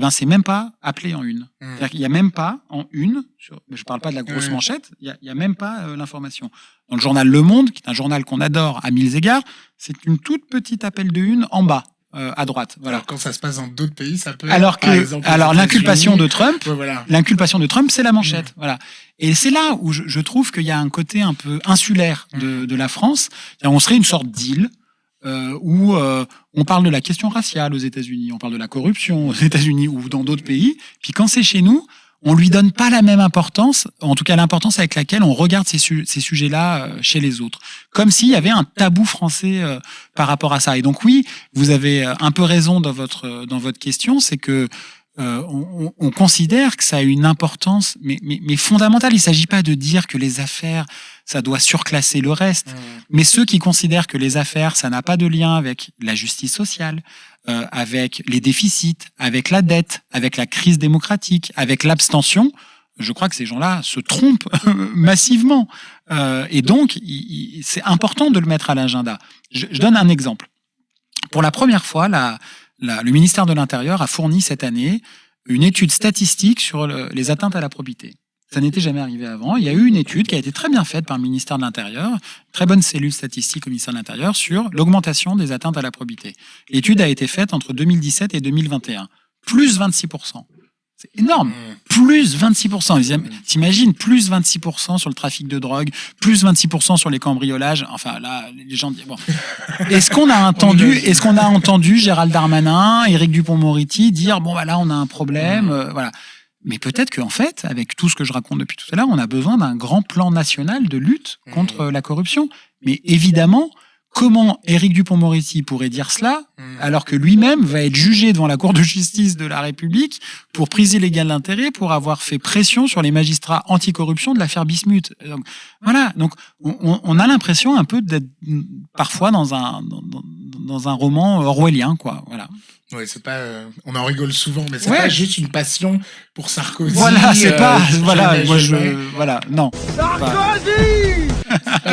c'est même pas appelé en une. C'est-à-dire qu'il y a même pas en une, je parle pas de la grosse manchette, il y a même pas l'information. Dans le journal Le Monde, qui est un journal qu'on adore à mille égards, c'est une toute petite appel de une en bas. À droite. Voilà. Alors quand ça se passe dans d'autres pays, ça peut. Alors l'inculpation de Trump, l'inculpation de Trump, c'est la manchette. Voilà. Et c'est là où je trouve qu'il y a un côté un peu insulaire de la France. On serait une sorte d'île où on parle de la question raciale aux États-Unis, on parle de la corruption aux États-Unis ou dans d'autres pays. Puis quand c'est chez nous, on lui donne pas la même importance, en tout cas l'importance avec laquelle on regarde ces sujets-là chez les autres. Comme s'il y avait un tabou français par rapport à ça. Et donc oui, vous avez un peu raison dans votre question, c'est que on considère que ça a une importance mais fondamentale. Il s'agit pas de dire que les affaires, ça doit surclasser le reste. Mais ceux qui considèrent que les affaires, ça n'a pas de lien avec la justice sociale, avec les déficits, avec la dette, avec la crise démocratique, avec l'abstention, je crois que ces gens-là se trompent massivement. Et donc, c'est important de le mettre à l'agenda. Je donne un exemple. Pour la première fois, le ministère de l'Intérieur a fourni cette année une étude statistique sur les atteintes à la probité. Ça n'était jamais arrivé avant. Il y a eu une étude qui a été très bien faite par le ministère de l'Intérieur, très bonne cellule statistique au ministère de l'Intérieur, sur l'augmentation des atteintes à la probité. L'étude a été faite entre 2017 et 2021. Plus 26%. C'est énorme. Plus 26%. T'imagines, plus 26% sur le trafic de drogue, plus 26% sur les cambriolages. Enfin, là, les gens disent, bon. Est-ce qu'on a entendu Gérald Darmanin, Éric Dupond-Moretti dire, bon, là, on a un problème, voilà. Mais peut-être qu'en fait, avec tout ce que je raconte depuis tout à l'heure, on a besoin d'un grand plan national de lutte contre la corruption. Mais évidemment, comment Éric Dupond-Moretti pourrait dire cela alors que lui-même va être jugé devant la Cour de justice de la République pour prise illégale d'intérêt, pour avoir fait pression sur les magistrats anticorruption de l'affaire Bismuth. Donc, voilà. Donc, on a l'impression un peu d'être parfois dans un roman orwellien, quoi. Voilà. Ouais, c'est pas. On en rigole souvent, mais c'est pas juste une passion pour Sarkozy. Voilà, c'est pas. Voilà, voilà, non. Sarkozy.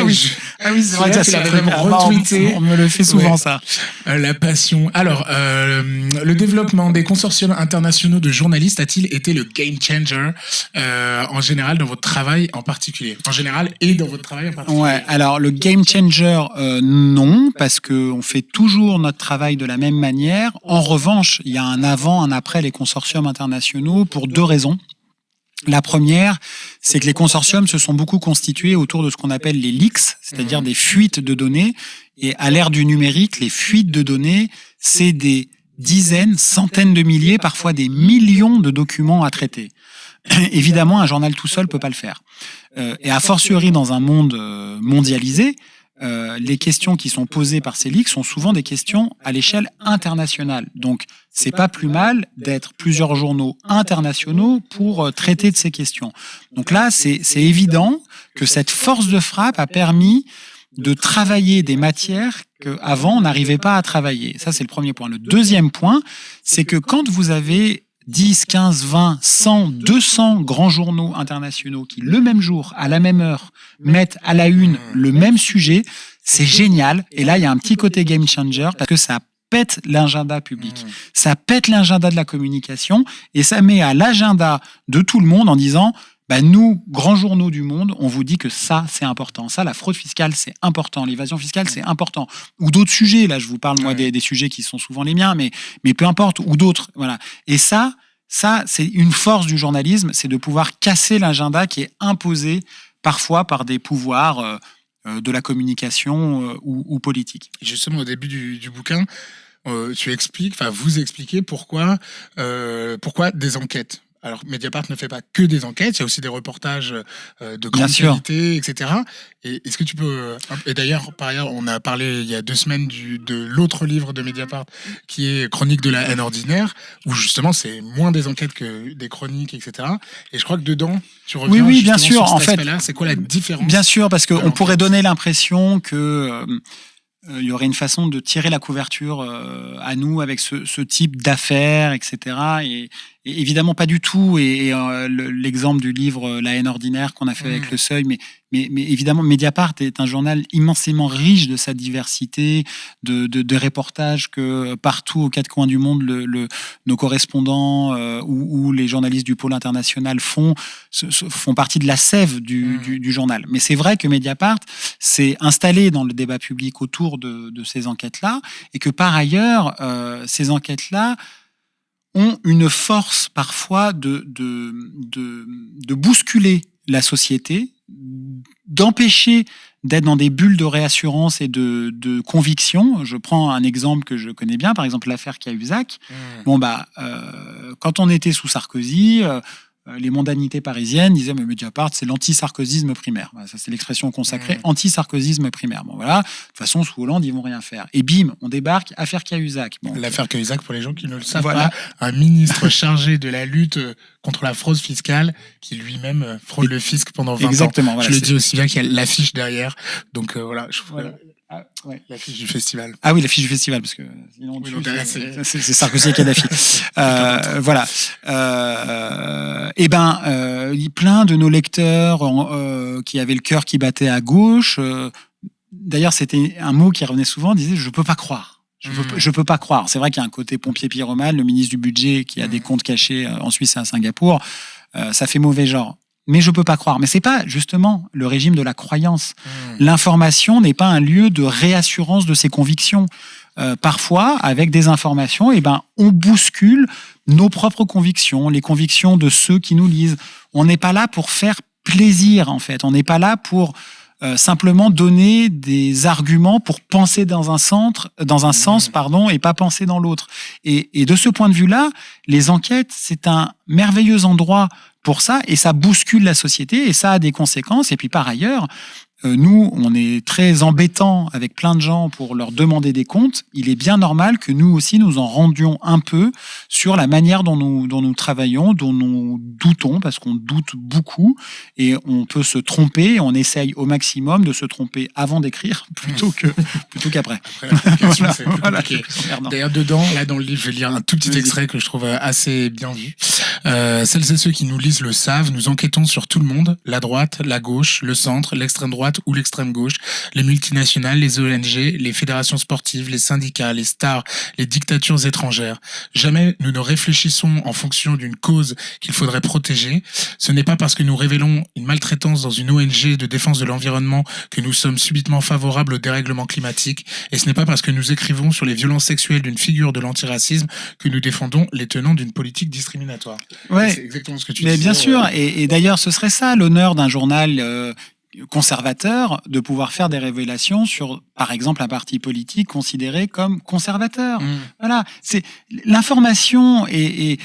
Oui, c'est vrai que ça l'avait même retweeté. On me le fait souvent, ça. La passion. Alors, le développement des consortiums internationaux de journalistes a-t-il été le game changer en général dans votre travail en particulier? En général et dans votre travail en particulier. Ouais. Alors, le game changer, non, parce que on fait toujours notre travail de la même manière. En revanche, il y a un avant, un après les consortiums internationaux pour deux raisons. La première, c'est que les consortiums se sont beaucoup constitués autour de ce qu'on appelle les leaks, c'est-à-dire des fuites de données. Et à l'ère du numérique, les fuites de données, c'est des dizaines, centaines de milliers, parfois des millions de documents à traiter. Évidemment, un journal tout seul peut pas le faire. Et a fortiori dans un monde mondialisé, les questions qui sont posées par ces leaks sont souvent des questions à l'échelle internationale. Donc, c'est pas plus mal d'être plusieurs journaux internationaux pour traiter de ces questions. Donc là, c'est évident que cette force de frappe a permis de travailler des matières qu'avant on n'arrivait pas à travailler. Ça, c'est le premier point. Le deuxième point, c'est que quand vous avez 10, 15, 20, 100, 200 grands journaux internationaux qui, le même jour, à la même heure, mettent à la une le même sujet, c'est génial. Et là, il y a un petit côté game changer parce que ça pète l'agenda public. Ça pète l'agenda de la communication et ça met à l'agenda de tout le monde en disant nous, grands journaux du monde, on vous dit que ça, c'est important. Ça, la fraude fiscale, c'est important. L'évasion fiscale, c'est important. Ou d'autres sujets. Là, je vous parle, moi, des sujets qui sont souvent les miens, mais peu importe. Ou d'autres. Voilà. Et ça, c'est une force du journalisme, c'est de pouvoir casser l'agenda qui est imposé parfois par des pouvoirs de la communication ou politique. Justement, au début du bouquin, tu expliques, enfin, vous expliquez pourquoi des enquêtes. Alors, Mediapart ne fait pas que des enquêtes, il y a aussi des reportages de grande qualité, etc. Et est-ce que tu peux... Et d'ailleurs, par ailleurs, on a parlé il y a 2 semaines de l'autre livre de Mediapart, qui est Chronique de la haine ordinaire, où justement, c'est moins des enquêtes que des chroniques, etc. Et je crois que dedans, tu reviens oui, bien sûr. Sur En cet fait, c'est quoi la différence? Bien sûr, parce qu'on pourrait donner l'impression que... il y aurait une façon de tirer la couverture à nous avec ce type d'affaires, etc. Et évidemment pas du tout. Et l'exemple du livre La haine ordinaire qu'on a fait avec Le Seuil, mais évidemment Mediapart est un journal immensément riche de sa diversité, de reportages que partout aux 4 coins du monde nos correspondants ou les journalistes du pôle international font partie de la sève du journal. Mais c'est vrai que Mediapart s'est installé dans le débat public autour de ces enquêtes-là et que par ailleurs, ces enquêtes-là ont une force parfois de bousculer la société, d'empêcher d'être dans des bulles de réassurance et de conviction. Je prends un exemple que je connais bien, par exemple l'affaire Cahuzac. Quand on était sous Sarkozy, les mondanités parisiennes disaient mais Mediapart c'est l'anti-sarkozysme primaire. Voilà, ça c'est l'expression consacrée, anti-sarkozysme primaire. Bon voilà, de toute façon sous Hollande ils vont rien faire. Et bim, on débarque, affaire Cahuzac. L'affaire Cahuzac, pour les gens qui ne le savent pas, un ministre chargé de la lutte contre la fraude fiscale qui lui-même fraude le fisc pendant 20 ans. Je le dis aussi bien qu'il y a l'affiche derrière. Donc voilà, l'affiche du festival. Ah oui, l'affiche du festival, parce que sinon c'est Sarkozy et Kadhafi. Voilà. Plein de nos lecteurs qui avaient le cœur qui battait à gauche. D'ailleurs, c'était un mot qui revenait souvent, disait « je peux pas croire ». Je peux pas croire. C'est vrai qu'il y a un côté pompier pyromane, le ministre du budget qui a des comptes cachés en Suisse et à Singapour. Ça fait mauvais genre. Mais je peux pas croire. Mais c'est pas justement le régime de la croyance. L'information n'est pas un lieu de réassurance de ses convictions. Parfois, avec des informations, on bouscule nos propres convictions, les convictions de ceux qui nous lisent. On n'est pas là pour faire plaisir, en fait. On n'est pas là pour simplement donner des arguments pour penser dans un sens, et pas penser dans l'autre. Et de ce point de vue-là, les enquêtes, c'est un merveilleux endroit pour ça, et ça bouscule la société, et ça a des conséquences. Et puis par ailleurs, nous, on est très embêtants avec plein de gens pour leur demander des comptes. Il est bien normal que nous aussi, nous en rendions un peu sur la manière dont nous travaillons, dont nous doutons, parce qu'on doute beaucoup, et on peut se tromper, on essaye au maximum de se tromper avant d'écrire, plutôt qu'après. D'ailleurs, dedans, là, dans le livre, je vais lire un tout petit extrait que je trouve assez bien vu. Celles et ceux qui nous lisent le savent, nous enquêtons sur tout le monde, la droite, la gauche, le centre, l'extrême droite ou l'extrême gauche, les multinationales, les ONG, les fédérations sportives, les syndicats, les stars, les dictatures étrangères. Jamais nous ne réfléchissons en fonction d'une cause qu'il faudrait protéger. Ce n'est pas parce que nous révélons une maltraitance dans une ONG de défense de l'environnement que nous sommes subitement favorables au dérèglement climatique. Et ce n'est pas parce que nous écrivons sur les violences sexuelles d'une figure de l'antiracisme que nous défendons les tenants d'une politique discriminatoire. Ouais. C'est exactement ce que tu dis. Mais bien sûr. Et d'ailleurs, ce serait ça l'honneur d'un journal conservateur de pouvoir faire des révélations sur, par exemple, un parti politique considéré comme conservateur. Voilà, c'est l'information et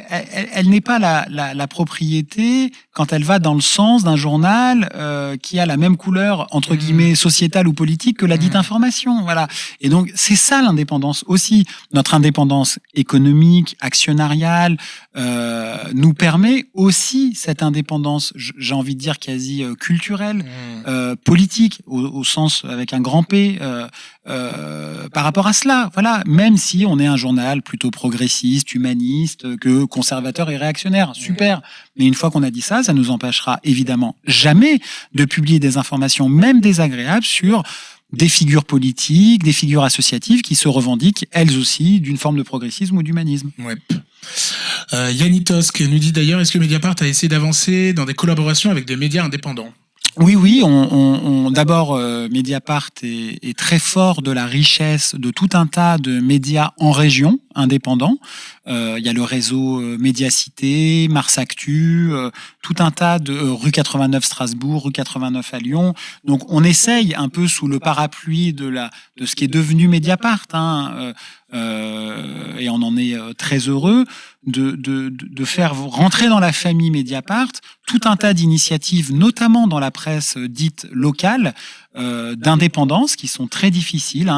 elle n'est pas la propriété quand elle va dans le sens d'un journal qui a la même couleur entre guillemets sociétale ou politique que la dite information. Voilà. Et donc c'est ça l'indépendance aussi. Notre indépendance économique, actionnariale nous permet aussi cette indépendance, j'ai envie de dire quasi culturelle, politique au sens avec un grand P. Par rapport à cela, voilà, même si on est un journal plutôt progressiste, humaniste, que conservateur et réactionnaire, super. Mais une fois qu'on a dit ça, ça nous empêchera évidemment jamais de publier des informations, même désagréables, sur des figures politiques, des figures associatives qui se revendiquent elles aussi d'une forme de progressisme ou d'humanisme. Ouais. Yanni Tosk nous dit d'ailleurs, est-ce que Mediapart a essayé d'avancer dans des collaborations avec des médias indépendants ? Oui, d'abord, Mediapart est très fort de la richesse de tout un tas de médias en région, indépendants. Il y a le réseau Médiacité, Mars Actu, tout un tas de rue 89 Strasbourg, rue 89 à Lyon. Donc, on essaye un peu sous le parapluie de ce qui est devenu Mediapart, et on en est très heureux de faire rentrer dans la famille Mediapart tout un tas d'initiatives, notamment dans la presse dite locale, d'indépendance, qui sont très difficiles.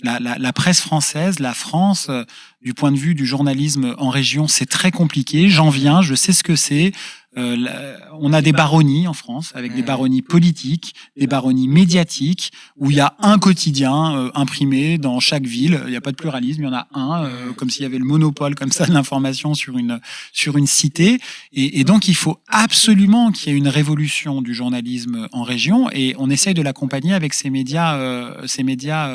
La presse française, la France, du point de vue du journalisme en région, c'est très compliqué. J'en viens, je sais ce que c'est. On a des baronnies en France, avec des baronnies politiques, des baronnies médiatiques, où il y a un quotidien imprimé dans chaque ville. Il n'y a pas de pluralisme, il y en a un, comme s'il y avait le monopole comme ça de l'information sur une cité. Et donc il faut absolument qu'il y ait une révolution du journalisme en région, et on essaye de l'accompagner avec ces médias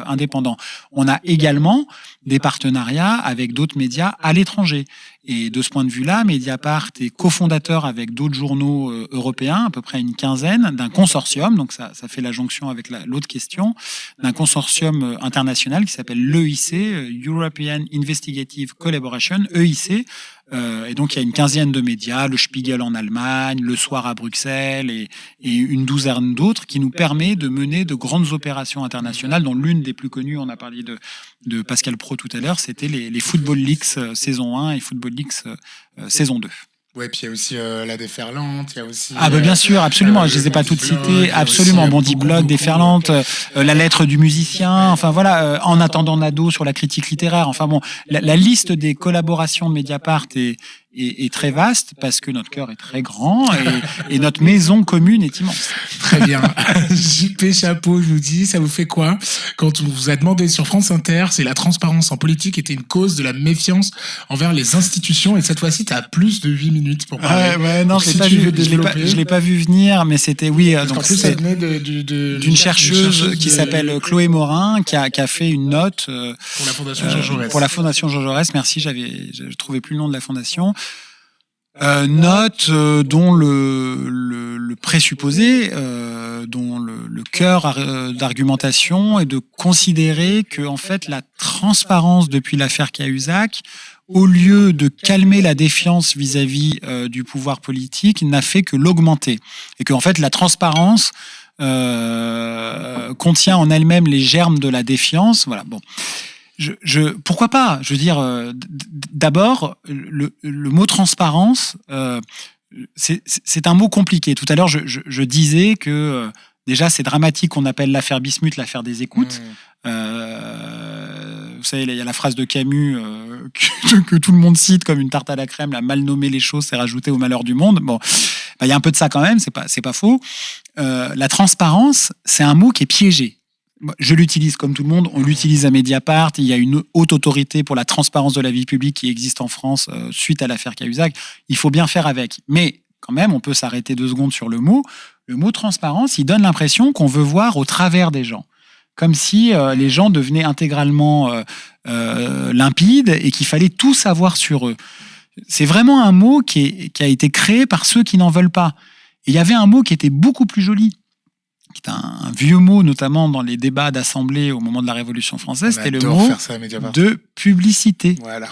indépendants. On a également des partenariats avec d'autres médias à l'étranger. Et de ce point de vue-là, Mediapart est cofondateur avec d'autres journaux européens, à peu près une quinzaine, d'un consortium, donc ça fait la jonction avec l'autre question, d'un consortium international qui s'appelle l'EIC, European Investigative Collaboration, EIC. Et donc il y a une quinzaine de médias, le Spiegel en Allemagne, le Soir à Bruxelles et une douzaine d'autres, qui nous permet de mener de grandes opérations internationales, dont l'une des plus connues, on a parlé de Pascal Praud tout à l'heure, c'était les Football Leaks saison 1 et Football Leaks saison 2. Ouais, puis il y a aussi la Déferlante, il y a aussi... Bien sûr, absolument, je les ai pas toutes citées, absolument, Bondi Blog, Déferlante, la lettre du musicien, enfin voilà, En attendant Nado sur la critique littéraire, enfin bon, la liste des collaborations de Mediapart est très vaste, parce que notre cœur est très grand et notre maison commune est immense. Très bien. JP Chapeau nous dit, ça vous fait quoi quand on vous a demandé sur France Inter si la transparence en politique était une cause de la méfiance envers les institutions, et cette fois-ci, tu as plus de 8 minutes pour parler. Ouais, non, si je l'ai pas vu venir, mais c'était, oui, parce donc qu'en plus, ça venait d'une chercheuse qui s'appelle Chloé Morin, qui a fait une note pour la Fondation Jean Jaurès. Pour la Fondation Jean Jaurès, merci, je trouvais plus le nom de la fondation. Note dont le présupposé, dont le cœur d'argumentation est de considérer que, en fait, la transparence depuis l'affaire Cahuzac, au lieu de calmer la défiance vis-à-vis du pouvoir politique, n'a fait que l'augmenter. Et que, en fait, la transparence contient en elle-même les germes de la défiance. Voilà, bon. Pourquoi pas ? Je veux dire, d'abord, le mot transparence, c'est un mot compliqué. Tout à l'heure, je disais que déjà, c'est dramatique qu'on appelle l'affaire Bismuth l'affaire des écoutes. Vous savez, il y a la phrase de Camus que tout le monde cite comme une tarte à la crème, la mal nommer les choses, c'est rajouter au malheur du monde. Bon, il y a un peu de ça quand même, c'est pas faux. La transparence, c'est un mot qui est piégé. Je l'utilise comme tout le monde, on l'utilise à Mediapart, il y a une haute autorité pour la transparence de la vie publique qui existe en France suite à l'affaire Cahuzac, il faut bien faire avec. Mais quand même, on peut s'arrêter 2 secondes sur le mot. Le mot transparence, il donne l'impression qu'on veut voir au travers des gens. Comme si les gens devenaient intégralement limpides et qu'il fallait tout savoir sur eux. C'est vraiment un mot qui a été créé par ceux qui n'en veulent pas. Et il y avait un mot qui était beaucoup plus joli, qui est un vieux mot, notamment dans les débats d'assemblée au moment de la Révolution française, c'était le mot faire ça à Mediapart. de publicité. Voilà.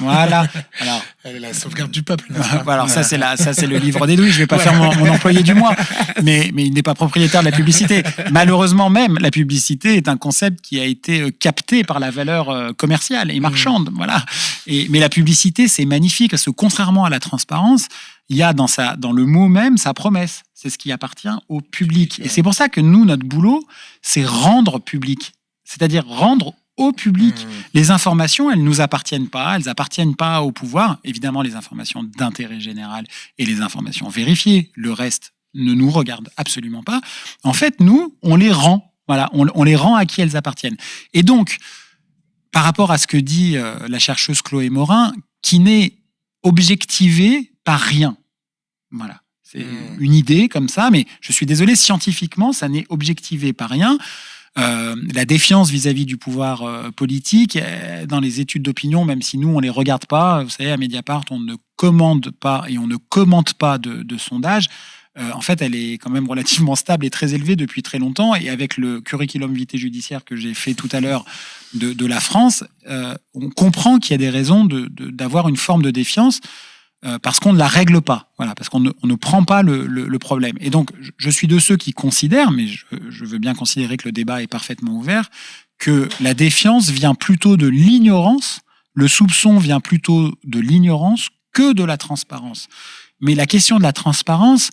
Alors, Elle est la sauvegarde du peuple. alors ça c'est le livre des douilles. Je vais pas faire mon employé du mois, mais il n'est pas propriétaire de la publicité. Malheureusement même, la publicité est un concept qui a été capté par la valeur commerciale et marchande. Voilà. Mais la publicité, c'est magnifique parce que contrairement à la transparence, il y a dans le mot même sa promesse. C'est ce qui appartient au public. Et c'est pour ça que nous, notre boulot, c'est rendre public. C'est-à-dire rendre au public. Les informations, elles nous appartiennent pas. Elles appartiennent pas au pouvoir. Évidemment, les informations d'intérêt général et les informations vérifiées. Le reste ne nous regarde absolument pas. En fait, nous, on les rend. Voilà, on les rend à qui elles appartiennent. Et donc, par rapport à ce que dit la chercheuse Chloé Morin, qui n'est objectivée par rien. Voilà. C'est une idée comme ça, mais je suis désolé, scientifiquement, ça n'est objectivé par rien. La défiance vis-à-vis du pouvoir politique, dans les études d'opinion, même si nous, on les regarde pas, vous savez, à Mediapart, on ne commande pas et on ne commente pas de sondage. En fait, elle est quand même relativement stable et très élevée depuis très longtemps. Et avec le curriculum vitae judiciaire que j'ai fait tout à l'heure de la France, on comprend qu'il y a des raisons d'avoir une forme de défiance parce qu'on ne la règle pas. Voilà, parce qu'on ne prend pas le problème. Et donc, je suis de ceux qui considèrent, mais je veux bien considérer que le débat est parfaitement ouvert, que la défiance vient plutôt de l'ignorance, le soupçon vient plutôt de l'ignorance que de la transparence. Mais la question de la transparence,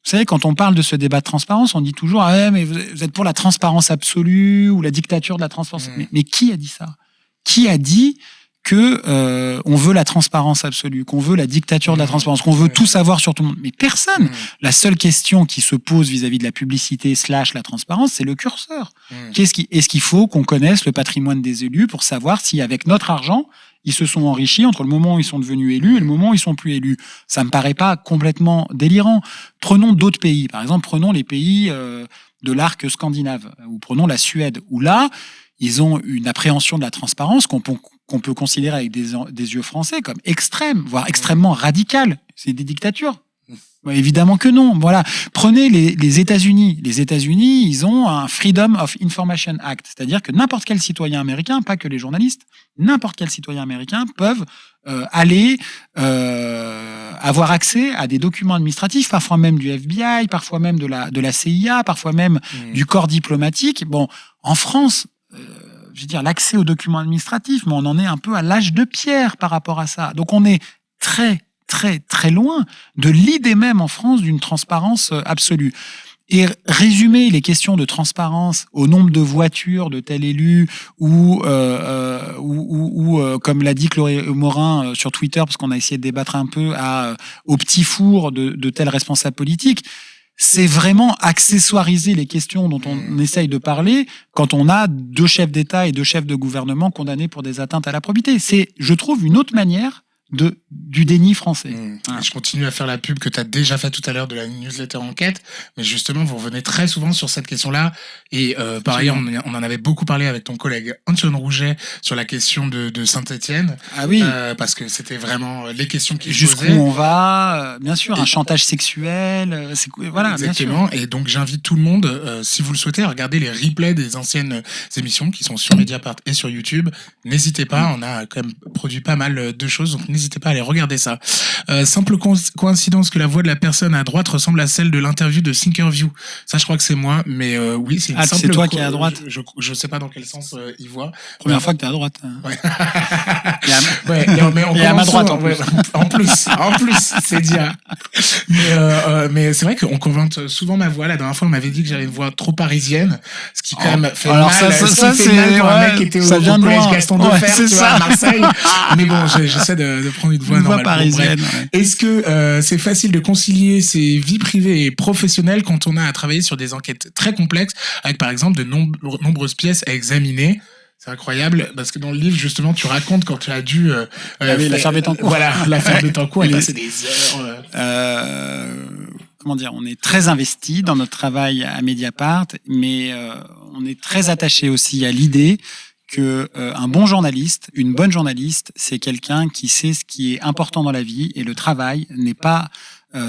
vous savez, quand on parle de ce débat de transparence, on dit toujours « Ah ouais, mais vous êtes pour la transparence absolue ou la dictature de la transparence. » Mais qui a dit ça ? Qui a dit que on veut la transparence absolue, qu'on veut la dictature de la transparence, qu'on veut tout savoir sur tout le monde? Mais personne. La seule question qui se pose vis-à-vis de la publicité / la transparence, c'est le curseur. Est-ce qu'il faut qu'on connaisse le patrimoine des élus pour savoir si, avec notre argent, ils se sont enrichis entre le moment où ils sont devenus élus et le moment où ils sont plus élus? Ça me paraît pas complètement délirant. Prenons d'autres pays. Par exemple, prenons les pays de l'arc scandinave, ou prenons la Suède, où là, ils ont une appréhension de la transparence qu'on peut considérer avec des yeux français comme extrême, voire extrêmement radicale. C'est des dictatures. Évidemment que non. Voilà. Prenez les États-Unis. Les États-Unis, ils ont un Freedom of Information Act, c'est-à-dire que n'importe quel citoyen américain, pas que les journalistes, n'importe quel citoyen américain peuvent aller avoir accès à des documents administratifs, parfois même du FBI, parfois même de la CIA, parfois même du corps diplomatique. Bon, en France, je veux dire, l'accès aux documents administratifs, mais on en est un peu à l'âge de pierre par rapport à ça. Donc on est très, très, très loin de l'idée même en France d'une transparence absolue. Et résumer les questions de transparence au nombre de voitures de tel élu ou comme l'a dit Chloé Morin sur Twitter, parce qu'on a essayé de débattre un peu, au petit four de tel responsable politique, c'est vraiment accessoiriser les questions dont on essaye de parler quand on a 2 chefs d'État et 2 chefs de gouvernement condamnés pour des atteintes à la probité. C'est, je trouve, une autre manière du déni français. Voilà. Je continue à faire la pub que tu as déjà fait tout à l'heure de la newsletter enquête, mais justement, vous revenez très souvent sur cette question-là. Et par ailleurs, on en avait beaucoup parlé avec ton collègue Antoine Rouget sur la question de Saint-Étienne. Ah oui. Parce que c'était vraiment les questions qui jusqu'où posaient. On va, bien sûr, un chantage sexuel, voilà, exactement. Bien sûr. Et donc j'invite tout le monde, si vous le souhaitez, à regarder les replays des anciennes émissions qui sont sur Mediapart et sur YouTube. N'hésitez pas, on a quand même produit pas mal de choses, donc n'hésitez pas à aller regarder ça. Simple coïncidence que la voix de la personne à droite ressemble à celle de l'interview de Thinkerview. Ça, je crois que c'est moi, mais oui, c'est une simple... c'est toi qui es à droite. Je sais pas dans quel sens il voit. Première fois que t'es à droite. Ouais. Et à ma droite en plus. En plus, c'est dire. Mais c'est vrai qu'on commente souvent ma voix. La dernière fois, on m'avait dit que j'avais une voix trop parisienne, ce qui quand même fait alors mal. Ça fait mal pour un mec qui était au collège Gaston Defferre, tu vois, à Marseille. Mais bon, j'essaie de prendre une voix normale. Parisienne. Ouais. Est-ce que c'est facile de concilier ses vies privées et professionnelles quand on a à travailler sur des enquêtes très complexes, avec par exemple de nombreuses pièces à examiner? C'est incroyable parce que dans le livre, justement, tu racontes quand tu as dû... l'affaire Bettencourt. Voilà, l'affaire Bettencourt, et passer des heures... Comment dire, on est très investi dans notre travail à Mediapart, mais on est très attaché aussi à l'idée que un bon journaliste, une bonne journaliste, c'est quelqu'un qui sait ce qui est important dans la vie, et le travail n'est pas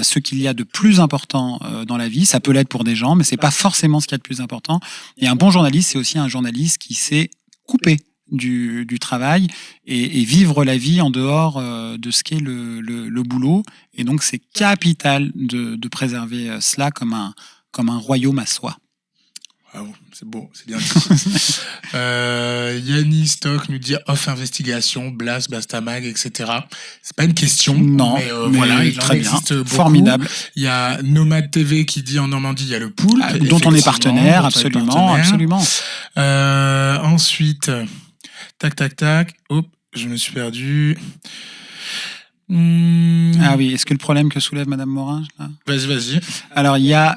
ce qu'il y a de plus important dans la vie. Ça peut l'être pour des gens, mais c'est pas forcément ce qu'il y a de plus important. Et un bon journaliste, c'est aussi un journaliste qui sait couper du travail et vivre la vie en dehors de ce qu'est le boulot. Et donc, c'est capital de préserver cela comme un royaume à soi. Waouh, c'est beau, c'est bien dit. Yannis Stock nous dit off investigation, Blas, Bastamag, etc. C'est pas une question. Non, mais voilà, il très en bien. existe beaucoup. Formidable. Il y a Nomad TV qui dit en Normandie, il y a le poulpe. Dont on est dont partenaire, on est absolument, partenaire. absolument. Ensuite, tac. Hop, je me suis perdu. Ah oui, est-ce que le problème que soulève Madame Morin là Vas-y. Alors, il y a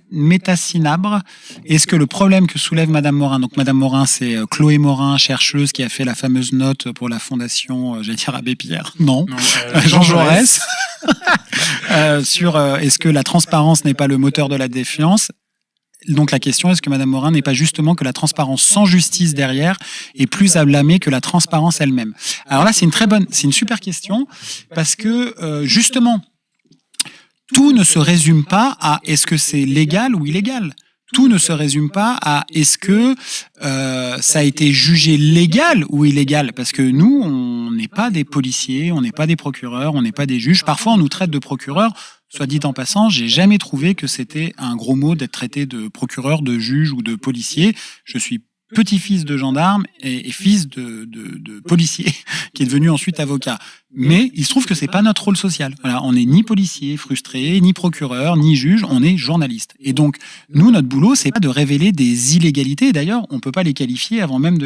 Métacinabre. Est-ce que le problème que soulève Madame Morin, donc Madame Morin, c'est Chloé Morin, chercheuse qui a fait la fameuse note pour la fondation, j'allais dire Abbé Pierre. Non. Jean Jaurès. Sur est-ce que la transparence n'est pas le moteur de la défiance? Donc la question, est-ce que Madame Morin n'est pas justement que la transparence sans justice derrière est plus à blâmer que la transparence elle-même? Alors là, c'est une super question, parce que justement, tout ne se résume pas à est-ce que c'est légal ou illégal. Tout ne se résume pas à est-ce que ça a été jugé légal ou illégal, parce que nous, on n'est pas des policiers, on n'est pas des procureurs, on n'est pas des juges. Parfois, on nous traite de procureurs. Soit dit en passant, j'ai jamais trouvé que c'était un gros mot d'être traité de procureur, de juge ou de policier. Je suis petit-fils de gendarme et fils de policier qui est devenu ensuite avocat. Mais il se trouve que c'est pas notre rôle social. Voilà, on n'est ni policier frustré, ni procureur, ni juge, on est journaliste. Et donc, nous, notre boulot, c'est pas de révéler des illégalités. D'ailleurs, on peut pas les qualifier avant même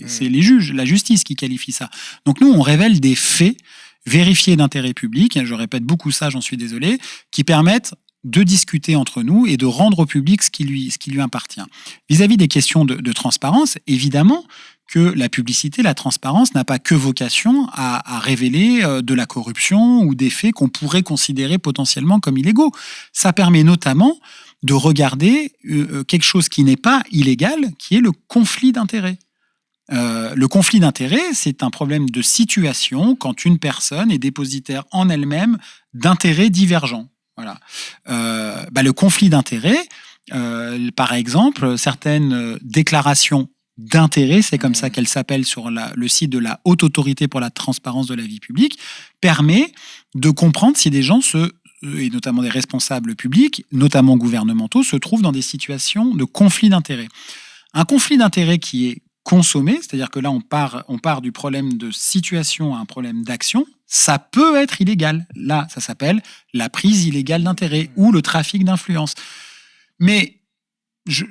c'est les juges, la justice qui qualifie ça. Donc nous, on révèle des faits vérifiés d'intérêt public, je répète beaucoup ça, j'en suis désolé, qui permettent de discuter entre nous et de rendre au public ce qui lui appartient. Vis-à-vis des questions de transparence, évidemment que la publicité, la transparence n'a pas que vocation à révéler de la corruption ou des faits qu'on pourrait considérer potentiellement comme illégaux. Ça permet notamment de regarder quelque chose qui n'est pas illégal, qui est le conflit d'intérêts. Le conflit d'intérêts, c'est un problème de situation quand une personne est dépositaire en elle-même d'intérêts divergents. Voilà. Le conflit d'intérêts, par exemple, certaines déclarations d'intérêt, c'est comme ça qu'elle s'appelle sur le site de la Haute Autorité pour la transparence de la vie publique, permet de comprendre si des gens et notamment des responsables publics, notamment gouvernementaux, se trouvent dans des situations de conflit d'intérêts. Un conflit d'intérêts qui est consommé, c'est-à-dire que là on part du problème de situation à un problème d'action, ça peut être illégal. Là, ça s'appelle la prise illégale d'intérêt ou le trafic d'influence. Mais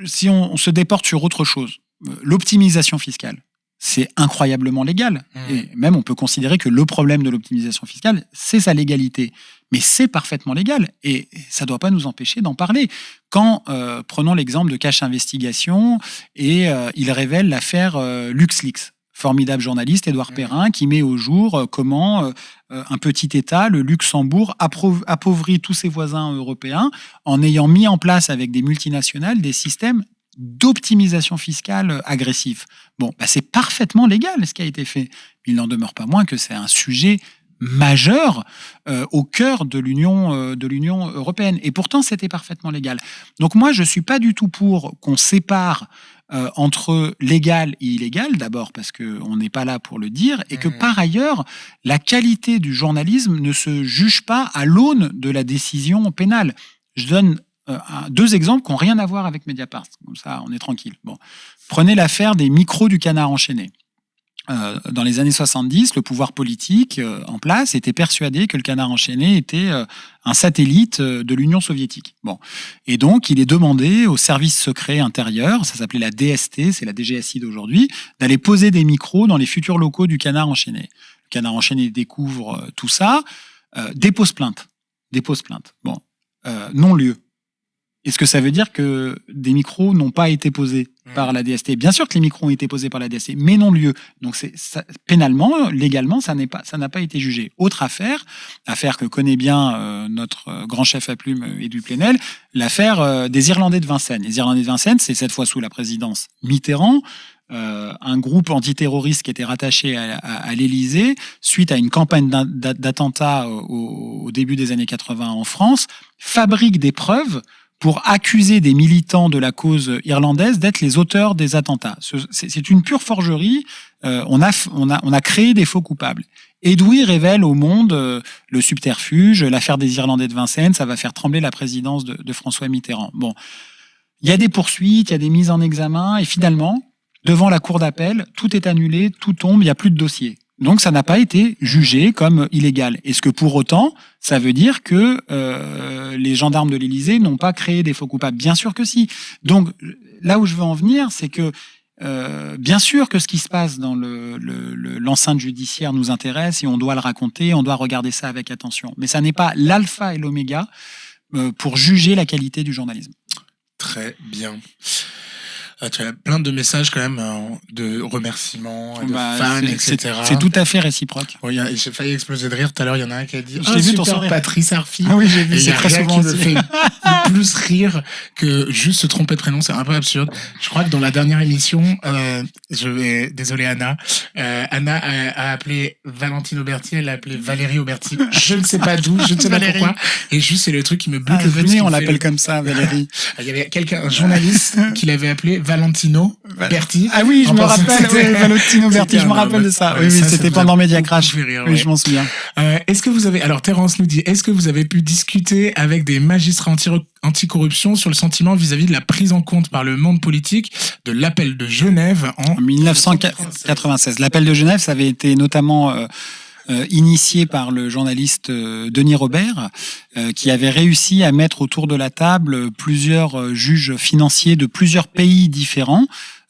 si on se déporte sur autre chose, l'optimisation fiscale, c'est incroyablement légal. Et même on peut considérer que le problème de l'optimisation fiscale, c'est sa légalité. Mais c'est parfaitement légal et ça ne doit pas nous empêcher d'en parler. Quand, prenons l'exemple de Cache Investigation et il révèle l'affaire LuxLeaks, formidable journaliste Édouard Perrin qui met au jour comment un petit État, le Luxembourg, appauvrit tous ses voisins européens en ayant mis en place avec des multinationales des systèmes d'optimisation fiscale agressif. Bon, c'est parfaitement légal ce qui a été fait. Il n'en demeure pas moins que c'est un sujet majeur au cœur de l'Union européenne. Et pourtant, c'était parfaitement légal. Donc moi, je suis pas du tout pour qu'on sépare entre légal et illégal, d'abord parce qu'on n'est pas là pour le dire, et que par ailleurs, la qualité du journalisme ne se juge pas à l'aune de la décision pénale. Je donne deux exemples qui n'ont rien à voir avec Mediapart. Comme ça, on est tranquille. Bon. Prenez l'affaire des micros du Canard enchaîné. Dans les années 70, le pouvoir politique en place était persuadé que le Canard enchaîné était un satellite de l'Union soviétique. Bon. Et donc, il est demandé au service secret intérieur, ça s'appelait la DST, c'est la DGSI d'aujourd'hui, d'aller poser des micros dans les futurs locaux du Canard enchaîné. Le Canard enchaîné découvre tout ça, dépose plainte. Bon. Non-lieu. Est-ce que ça veut dire que des micros n'ont pas été posés par la DST? Bien sûr que les micros ont été posés par la DST, mais non lieu. Donc pénalement, légalement, ça n'a pas été jugé. Autre affaire que connaît bien notre grand chef à plume Edoui Plenel, l'affaire des Irlandais de Vincennes. Les Irlandais de Vincennes, c'est cette fois sous la présidence Mitterrand, un groupe antiterroriste qui était rattaché à l'Élysée, suite à une campagne d'attentats au début des années 80 en France, fabrique des preuves pour accuser des militants de la cause irlandaise d'être les auteurs des attentats. C'est une pure forgerie. On a créé des faux coupables. Edoui révèle au monde le subterfuge, l'affaire des Irlandais de Vincennes, ça va faire trembler la présidence de François Mitterrand. Bon, il y a des poursuites, il y a des mises en examen, et finalement, devant la cour d'appel, tout est annulé, tout tombe, il n'y a plus de dossier. Donc ça n'a pas été jugé comme illégal. Est-ce que pour autant, ça veut dire que les gendarmes de l'Élysée n'ont pas créé des faux coupables? Bien sûr que si. Donc là où je veux en venir, c'est que bien sûr que ce qui se passe dans l'enceinte judiciaire nous intéresse et on doit le raconter, on doit regarder ça avec attention. Mais ça n'est pas l'alpha et l'oméga pour juger la qualité du journalisme. Très bien. Tu as plein de messages quand même de remerciements, de fans, etc. C'est tout à fait réciproque. Oui, j'ai failli exploser de rire tout à l'heure. Il y en a un qui a dit Je l'ai vu, ton super sourire. Patrice Arfi. Ah oui, j'ai vu, Et il y c'est a très rien souvent qui me aussi. fait plus rire que juste se tromper de prénom. C'est un peu absurde. Je crois que dans la dernière émission, désolé Anna, Anna a appelé Valentine Auberti, elle l'a appelé Valérie Auberti. Je ne sais pas d'où, je ne sais pas pourquoi. Et juste, c'est le truc qui me bute le plus. Venez, qui on me fait l'appelle comme ça, Valérie. Il y avait un journaliste qui l'avait appelé Valentino Berti. Ah oui, je En me pensant que rappelle, c'était- Valentino Berti, c'était je me un rappelle homme. de ça. Ouais, Oui, ça c'était vous a pendant Media beaucoup Crash. fait rire, Oui, ouais. je m'en souviens. Est-ce que vous avez, alors Terence nous dit, est-ce que vous avez pu discuter avec des magistrats anticorruption sur le sentiment vis-à-vis de la prise en compte par le monde politique de l'appel de Genève En 1996. L'appel de Genève, ça avait été notamment initié par le journaliste Denis Robert, qui avait réussi à mettre autour de la table plusieurs juges financiers de plusieurs pays différents.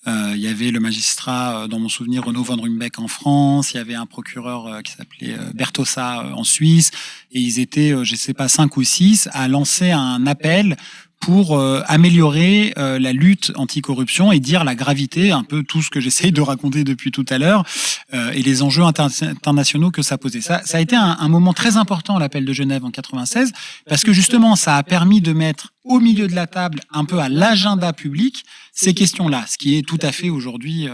Il y avait le magistrat, dans mon souvenir, Renaud von Rumbeck en France, il y avait un procureur qui s'appelait Bertossa en Suisse, et ils étaient, je sais pas, 5 ou 6, à lancer un appel pour améliorer la lutte anticorruption et dire la gravité, un peu tout ce que j'essaye de raconter depuis tout à l'heure, et les enjeux internationaux que ça posait. Ça a été un moment très important à l'appel de Genève en 96, parce que justement, ça a permis de mettre au milieu de la table, un peu à l'agenda public, ces questions-là, ce qui est tout à fait aujourd'hui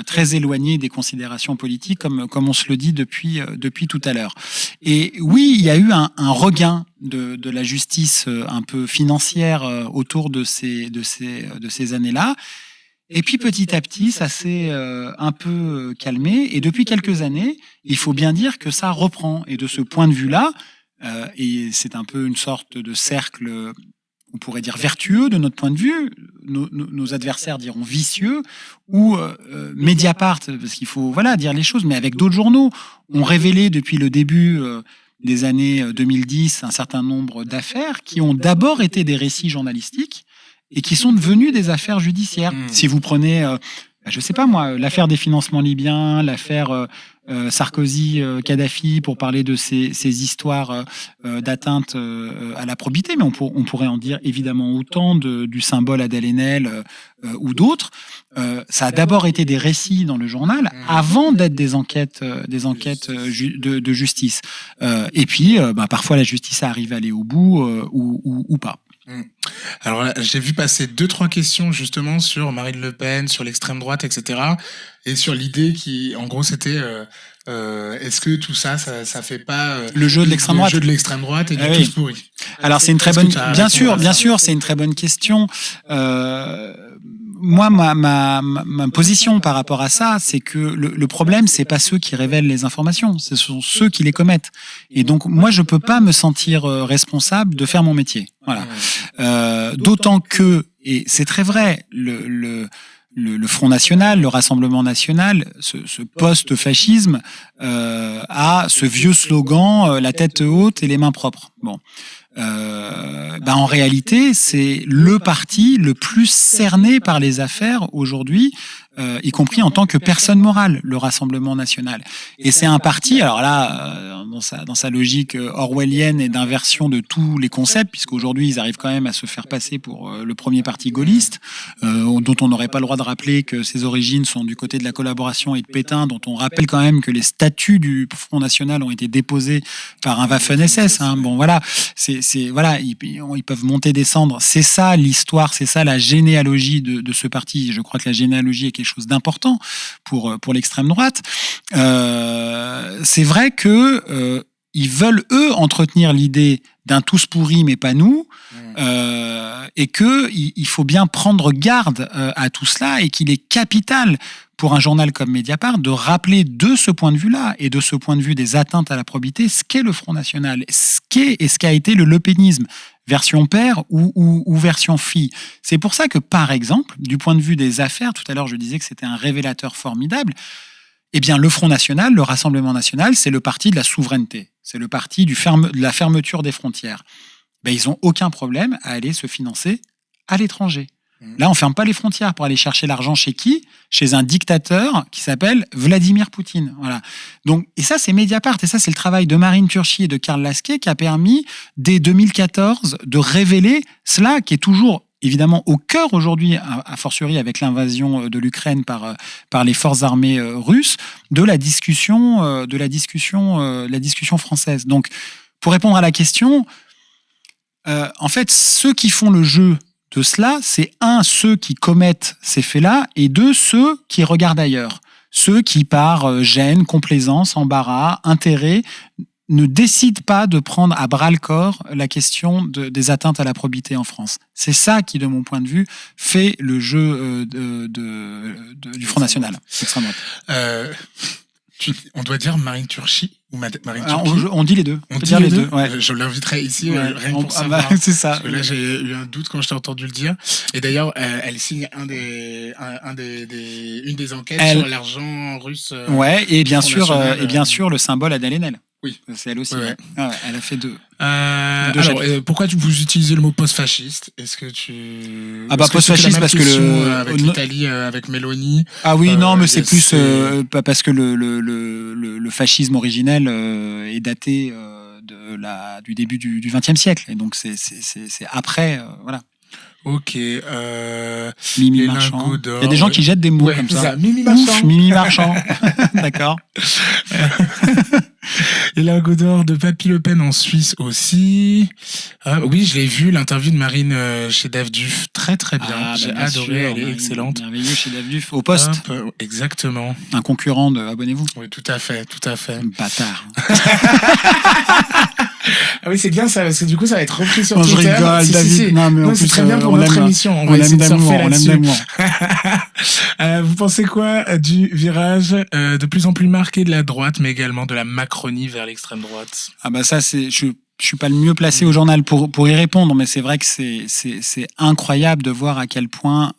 très éloigné des considérations politiques, comme on se le dit depuis tout à l'heure. Et oui, il y a eu un regain de la justice un peu financière autour de ces années-là. Et puis petit à petit, ça s'est un peu calmé. Et depuis quelques années, il faut bien dire que ça reprend. Et de ce point de vue-là, et c'est un peu une sorte de cercle, on pourrait dire vertueux de notre point de vue, nos adversaires diront vicieux, ou Mediapart, parce qu'il faut dire les choses, mais avec d'autres journaux, ont révélé depuis le début des années 2010 un certain nombre d'affaires qui ont d'abord été des récits journalistiques et qui sont devenus des affaires judiciaires. Si vous prenez, je sais pas moi, l'affaire des financements libyens, l'affaire Sarkozy-Kadhafi, pour parler de ces histoires d'atteinte à la probité, mais on pourrait en dire évidemment autant du symbole Adèle Haenel ou d'autres. Ça a d'abord été des récits dans le journal avant d'être des enquêtes de justice. Et puis, parfois la justice arrive à aller au bout ou pas. Alors là, j'ai vu passer 2-3 questions justement sur Marine Le Pen, sur l'extrême droite, etc. Et sur l'idée qui, en gros, c'était est-ce que tout ça fait pas le jeu de l'extrême droite, le jeu de l'extrême droite et du tous pourri. Alors c'est une très bonne, bien sûr, c'est une très bonne question. Moi, ma position par rapport à ça, c'est que le problème, c'est pas ceux qui révèlent les informations, ce sont ceux qui les commettent. Et donc, moi, je peux pas me sentir responsable de faire mon métier. Voilà. D'autant que, et c'est très vrai, le Front National, le Rassemblement National, ce post-fascisme a ce vieux slogan la tête haute et les mains propres. Bon. En réalité, c'est le parti le plus cerné par les affaires aujourd'hui, y compris en tant que personne morale, le Rassemblement National. Et c'est un parti, alors là, dans sa logique orwellienne et d'inversion de tous les concepts, puisqu'aujourd'hui ils arrivent quand même à se faire passer pour le premier parti gaulliste, dont on n'aurait pas le droit de rappeler que ses origines sont du côté de la collaboration et de Pétain, dont on rappelle quand même que les statuts du Front National ont été déposés par un Waffen-SS. Hein. Bon, voilà, ils peuvent monter, descendre. C'est ça l'histoire, c'est ça la généalogie de ce parti. Je crois que la généalogie est quelque chose d'important pour l'extrême droite. C'est vrai que ils veulent eux entretenir l'idée d'un tous pourris mais pas nous, et que il faut bien prendre garde à tout cela, et qu'il est capital pour un journal comme Mediapart de rappeler de ce point de vue-là et de ce point de vue des atteintes à la probité ce qu'est le Front National, ce qu'est et ce qu'a été le lepénisme, version père ou version fille. C'est pour ça que, par exemple, du point de vue des affaires, tout à l'heure je disais que c'était un révélateur formidable, eh bien le Front National, le Rassemblement National, c'est le parti de la souveraineté, c'est le parti de la fermeture des frontières. Ben, ils n'ont aucun problème à aller se financer à l'étranger. Là, on ferme pas les frontières pour aller chercher l'argent chez qui ? Chez un dictateur qui s'appelle Vladimir Poutine. Voilà. Donc, et ça, c'est Mediapart. Et ça, c'est le travail de Marine Turchi et de Karl Lasquet qui a permis, dès 2014, de révéler cela qui est toujours évidemment au cœur aujourd'hui, a fortiori avec l'invasion de l'Ukraine par les forces armées russes, de la discussion française. Donc, pour répondre à la question, en fait, ceux qui font le jeu de cela, c'est ceux qui commettent ces faits-là, et ceux qui regardent ailleurs. Ceux qui, par gêne, complaisance, embarras, intérêt, ne décident pas de prendre à bras-le-corps la question des atteintes à la probité en France. C'est ça qui, de mon point de vue, fait le jeu du Front National. On doit dire Marine Turchi ou Marine Alors, Turchi. on dit les deux. On peut dit dire les deux. Ouais. Je l'inviterai ici Ouais. rien que pour savoir. C'est ça. Parce que là, j'ai eu un doute quand je t'ai entendu le dire. Et d'ailleurs, elle signe une des enquêtes sur l'argent russe. Ouais, et bien sûr, National, le symbole Adèle Haenel. Oui. C'est elle aussi. Ouais. Ah ouais, elle a fait deux. Alors, pourquoi vous utilisez le mot post-fasciste ? Est-ce que tu... post-fasciste parce que avec l'Italie, avec Meloni. Ah oui, non, mais c'est plus c'est... parce que le fascisme originel est daté du début du XXe siècle, et donc c'est après, voilà. Ok. Mimi Marchand. Il y a des gens qui jettent des mots comme ça. Mimi Marchand. Ouf, Mimi Marchand. D'accord. Et lingots d'or de Papy Le Pen en Suisse aussi. Oui, je l'ai vu, l'interview de Marine chez Dave Duf. Très très bien. J'ai adoré, elle est excellente. Merveilleux chez Dave Duf. Au Poste. Exactement. Un concurrent de Abonnez-vous. Oui, tout à fait. Bâtard. Ah oui, c'est bien ça, parce que du coup, ça va être repris sur Je Twitter. rigole, Si, David. si. Non, mais en c'est plus, très bien pour notre émission. On va essayer de surfer là-dessus. Vous pensez quoi du virage de plus en plus marqué de la droite, mais également de la Macronie vers l'extrême droite ? Ah bah ça, je suis pas le mieux placé au journal pour y répondre, mais c'est vrai que c'est incroyable de voir à quel point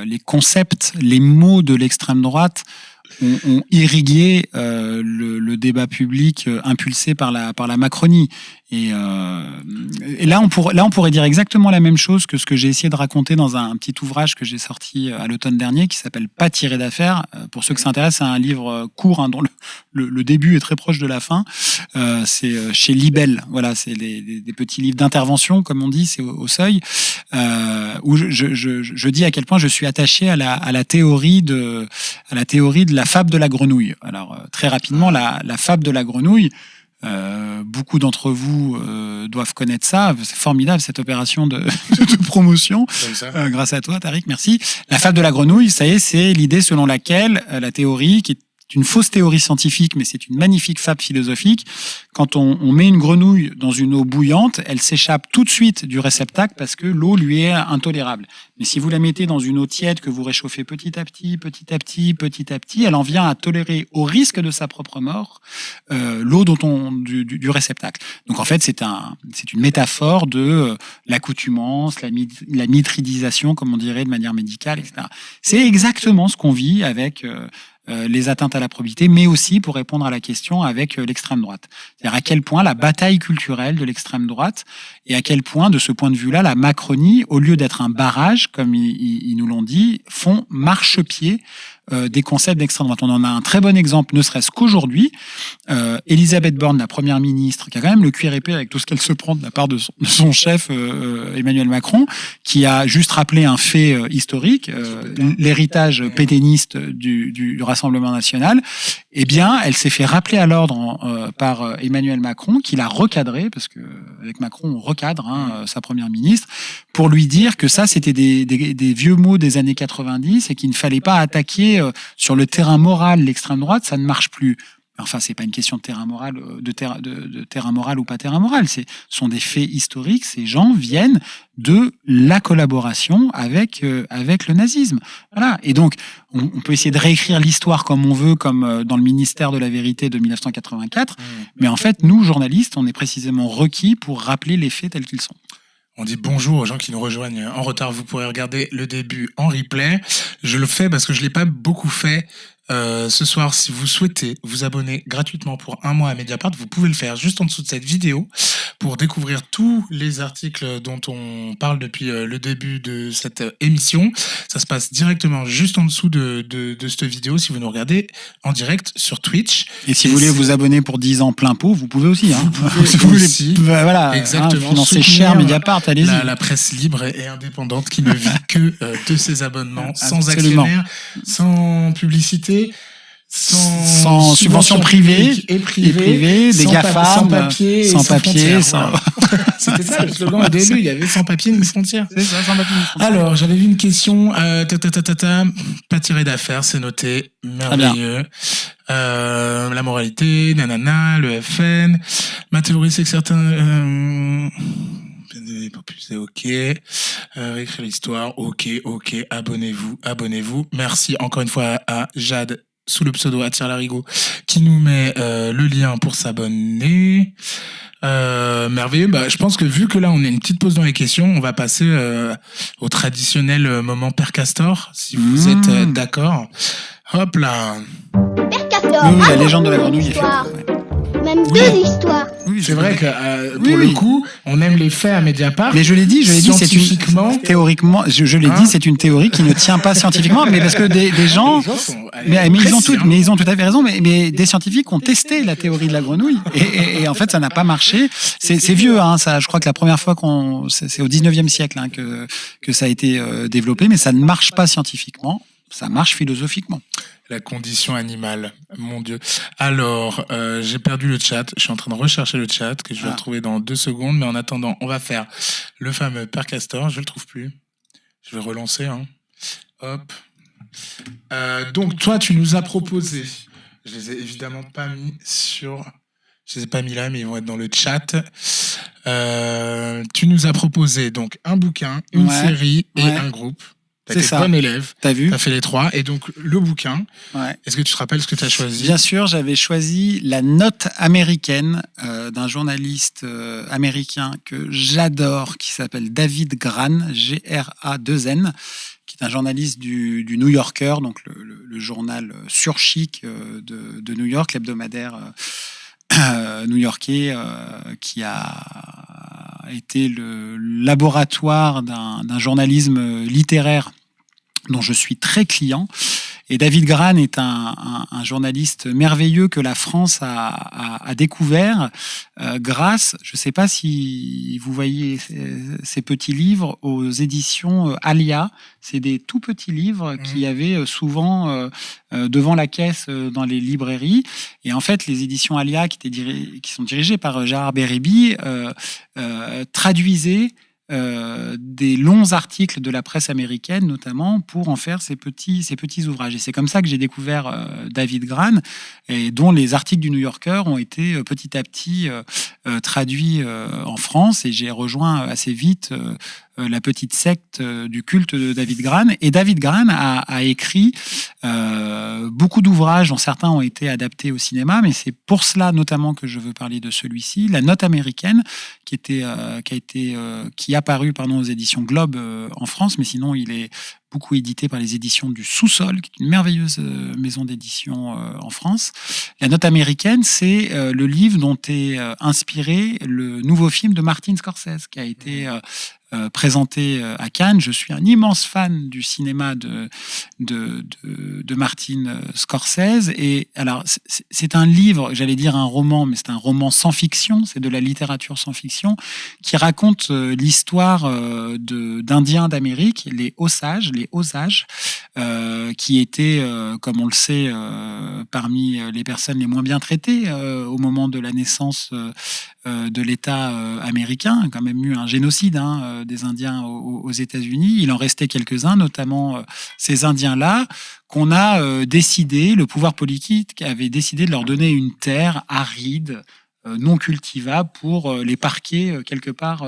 les concepts, les mots de l'extrême droite ont irrigué le débat public impulsé par la Macronie. Et là, on pourrait dire exactement la même chose que ce que j'ai essayé de raconter dans un petit ouvrage que j'ai sorti à l'automne dernier, qui s'appelle Pas tiré d'affaires. Pour ceux que ça intéresse, c'est un livre court, dont le début est très proche de la fin. C'est chez Libelle. Voilà, c'est des petits livres d'intervention, comme on dit, c'est au Seuil, où je dis à quel point je suis attaché à la théorie de la fable de la grenouille. Alors, très rapidement, la fable de la grenouille, beaucoup d'entre vous doivent connaître ça. C'est formidable, cette opération de promotion. Grâce à toi, Tariq, merci. La fable de la grenouille, ça y est, c'est l'idée selon laquelle la théorie, qui est une fausse théorie scientifique, mais c'est une magnifique fable philosophique. Quand on met une grenouille dans une eau bouillante, elle s'échappe tout de suite du réceptacle parce que l'eau lui est intolérable. Mais si vous la mettez dans une eau tiède que vous réchauffez petit à petit, elle en vient à tolérer, au risque de sa propre mort, l'eau du réceptacle. Donc en fait, c'est une métaphore de l'accoutumance, la mithridisation, comme on dirait de manière médicale, etc. C'est exactement ce qu'on vit avec les atteintes à la probité, mais aussi, pour répondre à la question, avec l'extrême droite. C'est-à-dire à quel point la bataille culturelle de l'extrême droite, et à quel point, de ce point de vue-là, la Macronie, au lieu d'être un barrage, comme ils nous l'ont dit, font marchepied des concepts d'extrême droite. On en a un très bon exemple, ne serait-ce qu'aujourd'hui. Elisabeth Borne, la première ministre, qui a quand même le cuir épais avec tout ce qu'elle se prend de la part de son chef, Emmanuel Macron, qui a juste rappelé un fait historique, l'héritage pétainiste du Rassemblement national, Eh bien, elle s'est fait rappeler à l'ordre par Emmanuel Macron, qui l'a recadré, parce que avec Macron, on recadre sa première ministre, pour lui dire que ça, c'était des vieux mots des années 90 et qu'il ne fallait pas attaquer sur le terrain moral l'extrême droite, ça ne marche plus. Enfin, c'est pas une question de terrain moral, de terrain moral ou pas terrain moral. Ce sont des faits historiques. Ces gens viennent de la collaboration avec le nazisme. Voilà. Et donc, on peut essayer de réécrire l'histoire comme on veut, comme dans le ministère de la Vérité de 1984. Mais en fait, nous, journalistes, on est précisément requis pour rappeler les faits tels qu'ils sont. On dit bonjour aux gens qui nous rejoignent en retard. Vous pourrez regarder le début en replay. Je le fais parce que je l'ai pas beaucoup fait. Ce soir, si vous souhaitez vous abonner gratuitement pour 1 mois à Mediapart, vous pouvez le faire juste en dessous de cette vidéo pour découvrir tous les articles dont on parle depuis le début de cette émission. Ça se passe directement juste en dessous de cette vidéo si vous nous regardez en direct sur Twitch. Et si vous voulez vous abonner pour 10 ans plein pot, vous pouvez aussi. Vous pouvez aussi. Voilà, exactement. Financer cher Mediapart, allez-y. La presse libre et indépendante qui ne vit que de ses abonnements, sans Absolument. actionnaire, sans publicité. Sans subvention privée et privée, des sans GAFAM, sans papier, sans papier, sans... C'était ça le slogan au début, il y avait sans papier ni frontières. C'est ça, sans papier. Alors, j'avais vu une question, pas tiré d'affaire, c'est noté, merveilleux. La moralité, nanana, le FN. Ma théorie, c'est que certains... Propulser, ok. Écrire l'histoire, ok. Abonnez-vous. Merci encore une fois à Jade sous le pseudo @Larigot qui nous met le lien pour s'abonner. Merveilleux. Bah, je pense que vu que là on a une petite pause dans les questions, on va passer au traditionnel moment Père Castor, si vous êtes d'accord. Hop là. Père Castor, Oui, la légende de la grenouille est faite. Ouais. Même deux histoires. Oui, C'est vrai que pour le coup, on aime les faits à Mediapart. Mais je l'ai dit, c'est scientifiquement, une théoriquement, je l'ai dit, c'est une théorie qui ne tient pas scientifiquement, mais parce que des gens, mais ils ont tout à fait raison, mais des scientifiques ont testé la théorie de la grenouille et en fait ça n'a pas marché. C'est vieux, hein, ça. Je crois que la première fois c'est au 19e siècle que ça a été développé, mais ça ne marche pas scientifiquement, ça marche philosophiquement. La condition animale, mon Dieu. Alors, j'ai perdu le chat. Je suis en train de rechercher le chat que je vais retrouver dans 2 secondes. Mais en attendant, on va faire le fameux Père Castor. Je le trouve plus. Je vais relancer. Hein. Hop. Donc, toi, tu nous as proposé. Je les ai évidemment pas mis sur. Je les ai pas mis là, mais ils vont être dans le chat. Tu nous as proposé donc un bouquin, une série et un groupe. T'as été bon élève. T'as vu? T'as fait les 3. Et donc, le bouquin. Ouais. Est-ce que tu te rappelles ce que tu as choisi? Bien sûr, j'avais choisi La Note américaine d'un journaliste américain que j'adore, qui s'appelle David Grann, G-R-A-2-N, qui est un journaliste du New Yorker, donc le journal surchic de New York, l'hebdomadaire new-yorkais, qui a été le laboratoire d'un journalisme littéraire dont je suis très client. Et David Grann est un journaliste merveilleux que la France a découvert grâce, je ne sais pas si vous voyez ces petits livres, aux éditions Alia. C'est des tout petits livres qu'il y avait souvent devant la caisse dans les librairies. Et en fait, les éditions Alia, qui sont dirigées par Gérard Bérébi, traduisaient des longs articles de la presse américaine, notamment, pour en faire ces petits ouvrages. Et c'est comme ça que j'ai découvert David Grann, et dont les articles du New Yorker ont été petit à petit traduits en France, et j'ai rejoint assez vite la petite secte du culte de David Grann. Et David Grann a écrit beaucoup d'ouvrages, dont certains ont été adaptés au cinéma, mais c'est pour cela notamment que je veux parler de celui-ci, La Note américaine, qui a paru aux éditions Globe en France, mais sinon il est beaucoup édité par les éditions du Sous-Sol, qui est une merveilleuse maison d'édition en France. La Note américaine, c'est le livre dont est inspiré le nouveau film de Martin Scorsese, qui a été présenté à Cannes. Je suis un immense fan du cinéma de Martin Scorsese. Et alors, c'est un livre, j'allais dire un roman, mais c'est un roman sans fiction, c'est de la littérature sans fiction, qui raconte l'histoire d'Indiens d'Amérique, les Osages, qui était, comme on le sait, parmi les personnes les moins bien traitées au moment de la naissance de l'État américain. Il y a quand même eu un génocide des Indiens aux États-Unis. Il en restait quelques-uns, notamment ces Indiens-là, qu'on a décidé, le pouvoir politique avait décidé de leur donner une terre aride, non cultivables pour les parquer quelque part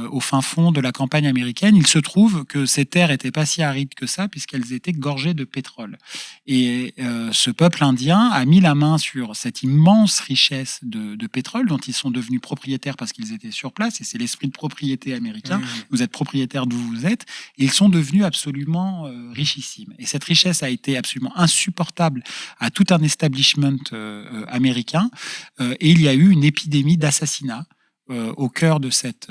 au fin fond de la campagne américaine. Il se trouve que ces terres n'étaient pas si arides que ça puisqu'elles étaient gorgées de pétrole. Et ce peuple indien a mis la main sur cette immense richesse de pétrole dont ils sont devenus propriétaires parce qu'ils étaient sur place, et c'est l'esprit de propriété américain. Vous êtes propriétaire d'où vous êtes, et ils sont devenus absolument richissimes. Et cette richesse a été absolument insupportable à tout un establishment américain, et il y a eu une épidémie d'assassinats au cœur de cette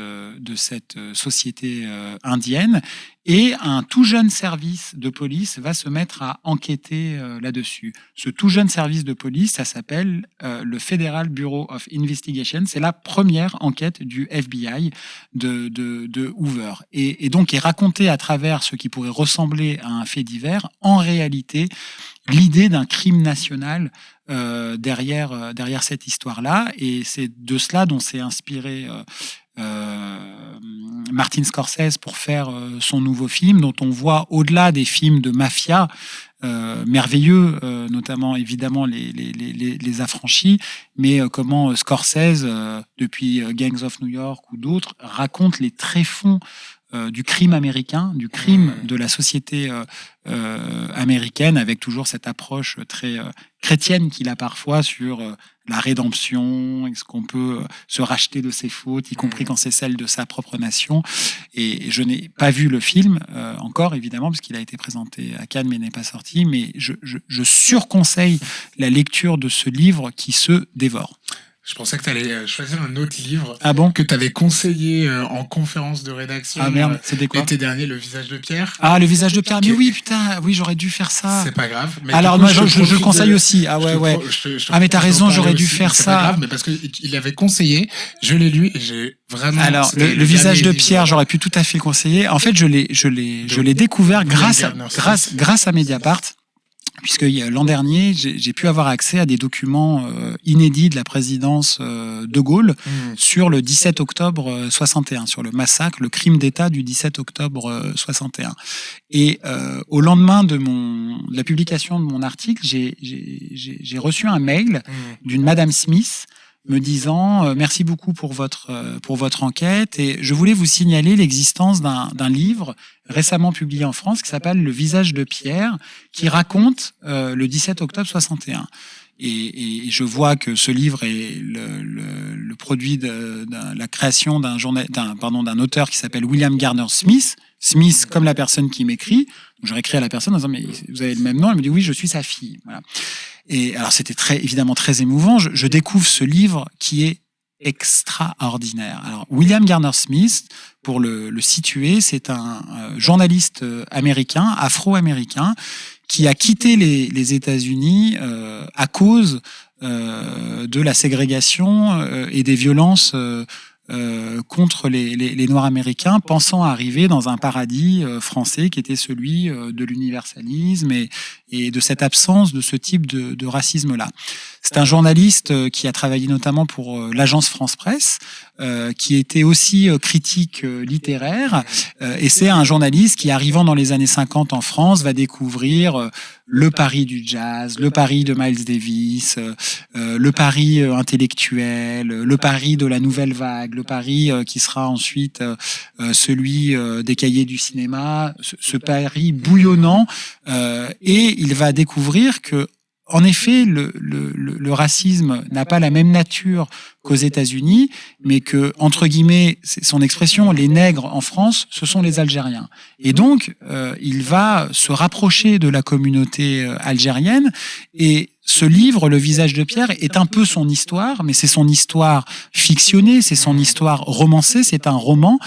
société indienne, et un tout jeune service de police va se mettre à enquêter là-dessus. Ce tout jeune service de police, ça s'appelle le Federal Bureau of Investigation. C'est la première enquête du FBI de Hoover, et donc est raconté à travers ce qui pourrait ressembler à un fait divers, en réalité l'idée d'un crime national derrière cette histoire-là, et c'est de cela dont s'est inspiré Martin Scorsese pour faire son nouveau film, dont on voit au-delà des films de mafia merveilleux, notamment évidemment les Affranchis, mais comment Scorsese, depuis Gangs of New York ou d'autres, raconte les tréfonds du crime américain, du crime de la société américaine, avec toujours cette approche très chrétienne qu'il a parfois sur la rédemption, est-ce qu'on peut se racheter de ses fautes, y compris quand c'est celle de sa propre nation. Et je n'ai pas vu le film encore, évidemment, parce qu'il a été présenté à Cannes mais n'est pas sorti, mais je surconseille la lecture de ce livre qui se dévore. Je pensais que tu allais choisir un autre livre que tu avais conseillé en conférence de rédaction. Ah merde, c'était quoi? L'été dernier, Le visage de Pierre. Ah, Le visage de Pierre. Mais oui, putain, oui, j'aurais dû faire ça. C'est pas grave. Mais alors, moi, je le conseille aussi. Ah ouais, ouais. Ah, mais t'as raison, j'aurais dû faire ça. C'est pas grave, mais parce qu'il avait conseillé, je l'ai lu et j'ai vraiment... Alors, le visage de Pierre, j'aurais pu tout à fait le conseiller. En fait, je l'ai découvert grâce à Mediapart. Puisque l'an dernier, j'ai pu avoir accès à des documents inédits de la présidence de Gaulle sur le 17 octobre 61, sur le massacre, le crime d'État du 17 octobre 61. Et au lendemain de la publication de mon article, j'ai reçu un mail d'une Madame Smith me disant merci beaucoup pour votre enquête, et je voulais vous signaler l'existence d'un livre récemment publié en France qui s'appelle Le visage de Pierre, qui raconte le 17 octobre 61. Et je vois que ce livre est le produit de la création d'un auteur qui s'appelle William Gardner Smith. Smith comme la personne qui m'écrit. Donc j'aurais écrit à la personne en disant mais vous avez le même nom. Elle me dit oui, je suis sa fille. Voilà. Et alors c'était évidemment très émouvant. Je découvre ce livre qui est extraordinaire. Alors William Gardner Smith, pour le situer, c'est un journaliste américain, afro-américain, qui a quitté les États-Unis à cause de la ségrégation et des violences contre les Noirs américains, pensant arriver dans un paradis français qui était celui de l'universalisme et de cette absence de ce type de racisme-là. C'est un journaliste qui a travaillé notamment pour l'agence France-Presse, qui était aussi critique littéraire, et c'est un journaliste qui, arrivant dans les années 50 en France, va découvrir le Paris du jazz, le Paris de Miles Davis, le Paris intellectuel, le Paris de la nouvelle vague, le Paris qui sera ensuite celui des cahiers du cinéma, ce Paris bouillonnant, et il va découvrir que en effet, le racisme n'a pas la même nature qu'aux États-Unis, mais que, entre guillemets, c'est son expression, les nègres en France, ce sont les Algériens. Et donc, il va se rapprocher de la communauté algérienne, et ce livre, Le visage de Pierre, est un peu son histoire, mais c'est son histoire fictionnée, c'est son histoire romancée, c'est un roman,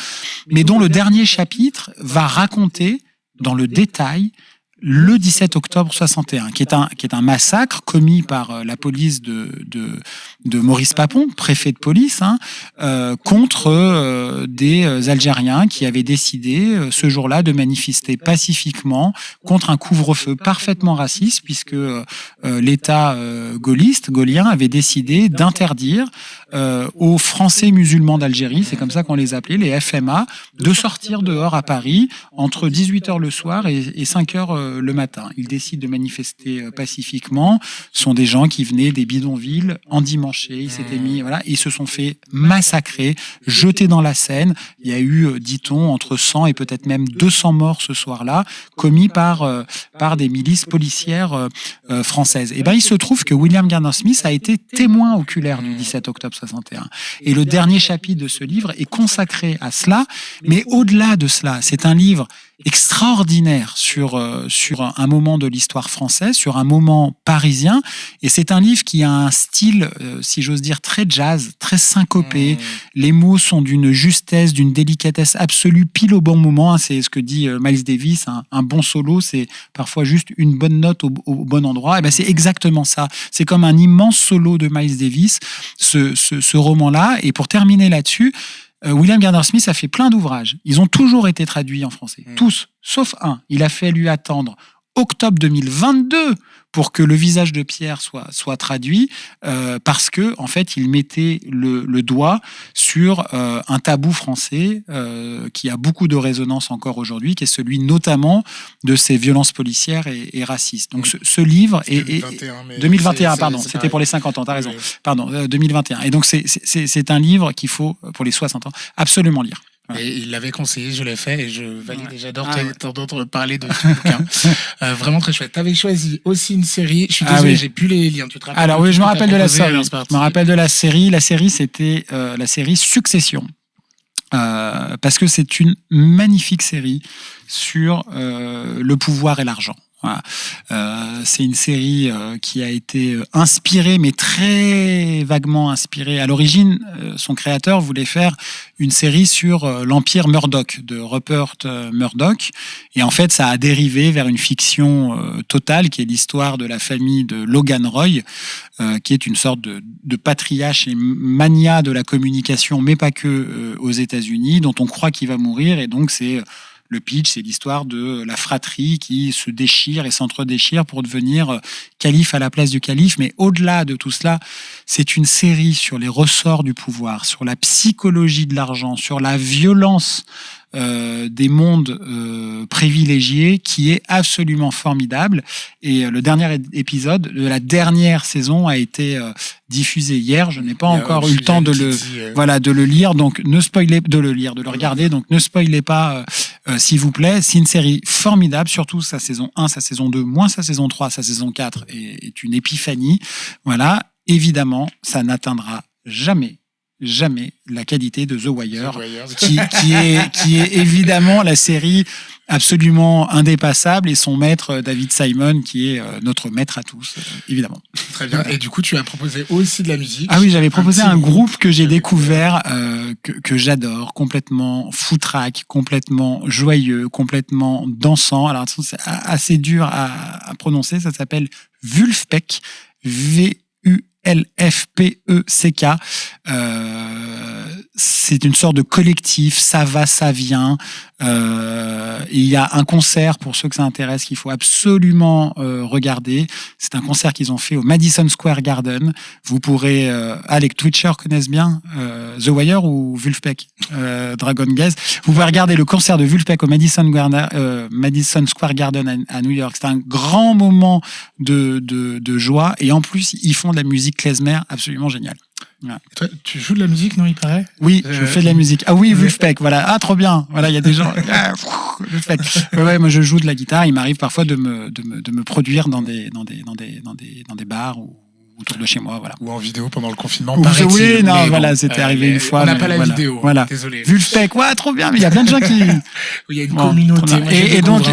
mais dont le dernier chapitre va raconter, dans le détail, le 17 octobre 61, qui est un massacre commis par la police de Maurice Papon, préfet de police, contre des Algériens qui avaient décidé ce jour-là de manifester pacifiquement contre un couvre-feu parfaitement raciste, puisque l'État gaullien avait décidé d'interdire aux Français musulmans d'Algérie, c'est comme ça qu'on les appelait, les FMA, de sortir dehors à Paris entre 18h le soir et 5h le matin. Ils décident de manifester pacifiquement. Ce sont des gens qui venaient des bidonvilles endimanchés. Ils s'étaient mis, voilà, ils se sont fait massacrer, jeter dans la Seine. Il y a eu, dit-on, entre 100 et peut-être même 200 morts ce soir-là, commis par des milices policières françaises. Et ben, il se trouve que William Gardner Smith a été témoin oculaire du 17 octobre 61. Et le dernier chapitre de ce livre est consacré à cela. Mais au-delà de cela, c'est un livre extraordinaire sur un moment de l'histoire française, sur un moment parisien, et c'est un livre qui a un style, si j'ose dire, très jazz, très syncopé. Les mots sont d'une justesse, d'une délicatesse absolue, pile au bon moment. C'est ce que dit Miles Davis, un bon solo, c'est parfois juste une bonne note au bon endroit. Et ben c'est exactement ça. C'est comme un immense solo de Miles Davis, ce roman-là. Et pour terminer là-dessus, William Gardner Smith a fait plein d'ouvrages. Ils ont toujours été traduits en français. Tous, sauf un. Il a fallu attendre octobre 2022 pour que Le visage de Pierre soit traduit, parce que en fait, il mettait le doigt sur un tabou français qui a beaucoup de résonance encore aujourd'hui, qui est celui notamment de ces violences policières et racistes. Donc ce livre est 2021, pardon, c'était pour les 50 ans, t'as raison. Pardon, 2021. Et donc c'est un livre qu'il faut, pour les 60 ans, absolument lire. Et il l'avait conseillé, je l'ai fait et je valide. Et j'adore t'entendre parler de ce bouquin. Vraiment très chouette. T'avais choisi aussi une série. Je suis désolé, j'ai plus les liens. Tu te rappelles? Alors oui, je me rappelle de la série. Je me rappelle de la série. La série, c'était la série Succession. Parce que c'est une magnifique série sur le pouvoir et l'argent. Voilà. C'est une série qui a été inspirée, mais très vaguement inspirée. À l'origine, son créateur voulait faire une série sur l'empire Murdoch, de Rupert Murdoch. Et en fait, ça a dérivé vers une fiction totale, qui est l'histoire de la famille de Logan Roy, qui est une sorte de patriarche et mania de la communication, mais pas que aux États-Unis, dont on croit qu'il va mourir. Et donc, c'est... Le pitch, c'est l'histoire de la fratrie qui se déchire et s'entre-déchire pour devenir calife à la place du calife. Mais au-delà de tout cela, c'est une série sur les ressorts du pouvoir, sur la psychologie de l'argent, sur la violence des mondes privilégiés, qui est absolument formidable. Et le dernier épisode de la dernière saison a été diffusé hier. Je n'ai pas encore eu le temps de le lire, donc ne spoilez, de le regarder. Donc ne spoilez pas, s'il vous plaît. C'est une série formidable, surtout sa saison 1, sa saison 2, moins sa saison 3, sa saison 4 est une épiphanie. Voilà. Évidemment, ça n'atteindra jamais la qualité de The Wire, qui est évidemment la série absolument indépassable, et son maître David Simon, qui est notre maître à tous, évidemment. Très bien. Et du coup, tu as proposé aussi de la musique. Ah oui, j'avais proposé un groupe que j'ai découvert, que j'adore, complètement foutraque, complètement joyeux, complètement dansant. Alors attention, c'est assez dur à prononcer. Ça s'appelle Vulfpeck, LFPECK. C'est une sorte de collectif, ça va, ça vient. Il y a un concert, pour ceux que ça intéresse, qu'il faut absolument regarder. C'est un concert qu'ils ont fait au Madison Square Garden. Vous pourrez... les Twitchers connaissent bien The Wire ou Vulfpeck, Dragon Gaze. Vous pouvez regarder le concert de Vulfpeck au Madison Square Garden à New York. C'est un grand moment de joie. Et en plus, ils font de la musique klezmer absolument géniale. Voilà. Toi, tu joues de la musique, non, il paraît? Oui, je fais de la musique. Ah oui, Vulfpeck, voilà. Ah, trop bien. Voilà, il y a des gens. Vulfpeck. Ouais, moi je joue de la guitare. Il m'arrive parfois de me produire dans des bars ou autour de chez moi, voilà. Ou en vidéo pendant le confinement. Oui, non, voilà, c'était arrivé une fois. On n'a pas la vidéo. Voilà. Désolé. Vulfpeck, ouais, trop bien. Mais il y a plein de gens qui. Il y a une communauté. Moi, et donc,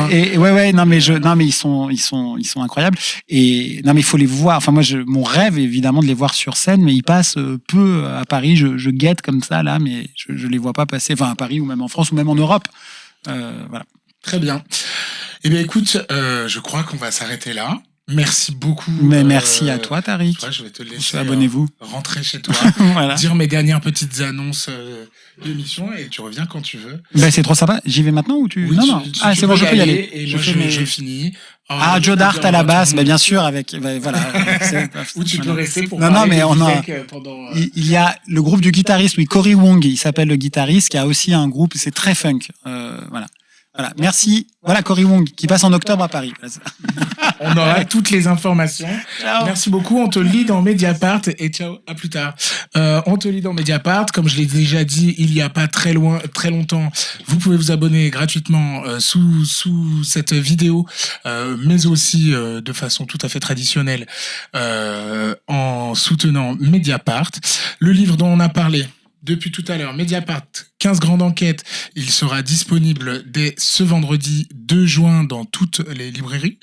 mais ils sont incroyables. Et non, mais il faut les voir. Enfin, moi, mon rêve, évidemment, de les voir sur scène, mais ils passent peu à Paris. Je guette comme ça, là, mais je les vois pas passer. Enfin, à Paris ou même en France ou même en Europe. Voilà. Très bien. Eh bien, écoute, je crois qu'on va s'arrêter là. Merci beaucoup. Mais merci à toi, Tariq. Je vais te laisser Abonnez-vous. rentrer chez toi, Voilà. dire mes dernières petites annonces d'émission et tu reviens quand tu veux. Ben, c'est trop sympa. J'y vais maintenant ou tu... Oui, non. Ah, c'est bon, je peux y aller. Et moi, je finis. Ah, Joe Dart à la basse, ben, bien sûr, avec, ben, voilà. Où tu peux rester pour Non, parler mais de on a, Vivek pendant... il y a le groupe du guitariste, oui, Cory Wong, il s'appelle le guitariste, qui a aussi un groupe, c'est très funk, voilà. Voilà, merci. Voilà, Cory Wong, qui passe en octobre à Paris. On aura toutes les informations. Ciao. Merci beaucoup. On te lit dans Mediapart et ciao, à plus tard. On te lit dans Mediapart. Comme je l'ai déjà dit, il y a pas très longtemps, vous pouvez vous abonner gratuitement sous cette vidéo, mais aussi de façon tout à fait traditionnelle en soutenant Mediapart. Le livre dont on a parlé depuis tout à l'heure, Mediapart, 15 grandes enquêtes, il sera disponible dès ce vendredi 2 juin dans toutes les librairies.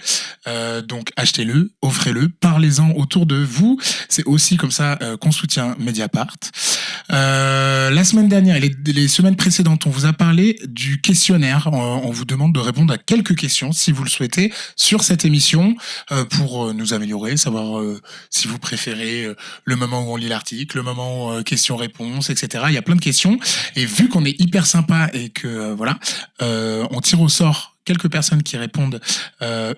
Donc achetez-le, offrez-le, parlez-en autour de vous. C'est aussi comme ça qu'on soutient Mediapart. La semaine dernière et les semaines précédentes, on vous a parlé du questionnaire. On vous demande de répondre à quelques questions, si vous le souhaitez, sur cette émission pour nous améliorer, savoir si vous préférez le moment où on lit l'article, le moment où questions-réponses, etc. Il y a plein de questions. Et vu qu'on est hyper sympa et que on tire au sort quelques personnes qui répondent,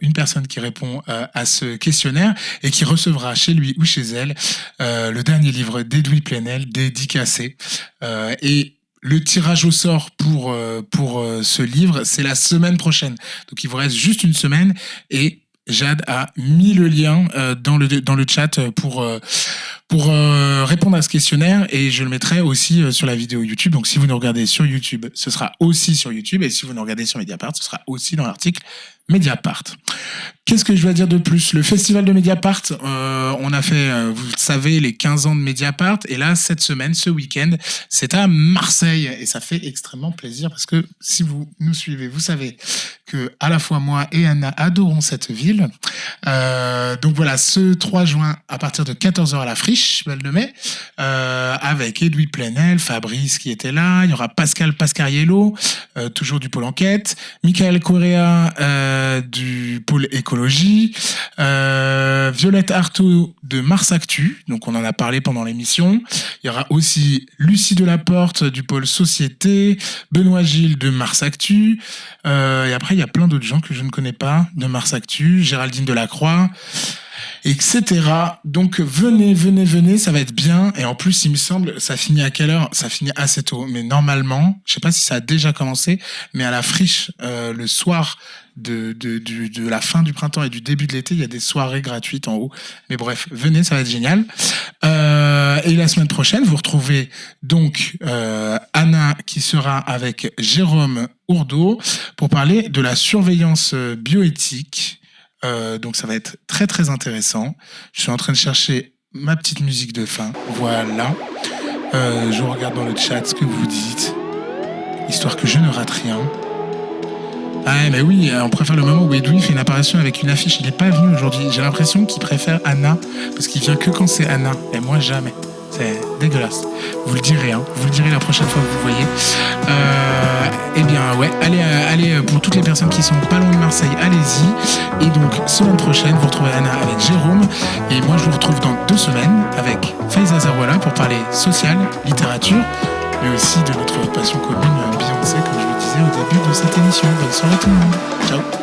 une personne qui répond à ce questionnaire et qui recevra chez lui ou chez elle le dernier livre d'Edoui Plenel, dédicacé. Et le tirage au sort pour ce livre, c'est la semaine prochaine. Donc il vous reste juste une semaine et Jade a mis le lien dans le chat pour répondre à ce questionnaire et je le mettrai aussi sur la vidéo YouTube. Donc si vous nous regardez sur YouTube, ce sera aussi sur YouTube et si vous nous regardez sur Mediapart, ce sera aussi dans l'article Mediapart. Qu'est-ce que je vais dire de plus ? Le festival de Mediapart, on a fait, vous le savez, les 15 ans de Mediapart et là, cette semaine, ce week-end, c'est à Marseille et ça fait extrêmement plaisir parce que si vous nous suivez, vous savez que à la fois moi et Anna adorons cette ville. Donc voilà, ce 3 juin, à partir de 14h à la Friche, Belle de Mai, avec Edoui Plenel, Fabrice qui était là, il y aura Pascal Pascariello, toujours du pôle enquête, Michael Correa du pôle écologie, Violette Artaud de Mars Actu, donc on en a parlé pendant l'émission. Il y aura aussi Lucie Delaporte du pôle société, Benoît Gilles de Mars Actu, et après il y a plein d'autres gens que je ne connais pas de Mars Actu, Géraldine Delacroix, etc. Donc venez, ça va être bien. Et en plus, il me semble, ça finit à quelle heure ? Ça finit assez tôt. Mais normalement, je sais pas si ça a déjà commencé, mais à la Friche, le soir de la fin du printemps et du début de l'été, il y a des soirées gratuites en haut. Mais bref, venez, ça va être génial. Et la semaine prochaine, vous retrouvez donc Anna qui sera avec Jérôme Ourdeau pour parler de la surveillance bioéthique. Donc ça va être très très intéressant. Je suis en train de chercher ma petite musique de fin. Voilà. Je regarde dans le chat ce que vous dites, histoire que je ne rate rien. Ah mais oui, on préfère le moment où Edoui fait une apparition avec une affiche. Il n'est pas venu aujourd'hui. J'ai l'impression qu'il préfère Anna parce qu'il vient que quand c'est Anna et moi jamais. C'est dégueulasse. Vous le direz, hein. Vous le direz la prochaine fois que vous voyez. Eh bien, ouais, allez, pour toutes les personnes qui sont pas loin de Marseille, allez-y. Et donc, semaine prochaine, vous retrouvez Anna avec Jérôme. Et moi, je vous retrouve dans 2 semaines avec Faiza Zarouala pour parler social, littérature, mais aussi de notre passion commune, Beyoncé, comme je le disais au début de cette émission. Bonne soirée tout le monde. Ciao.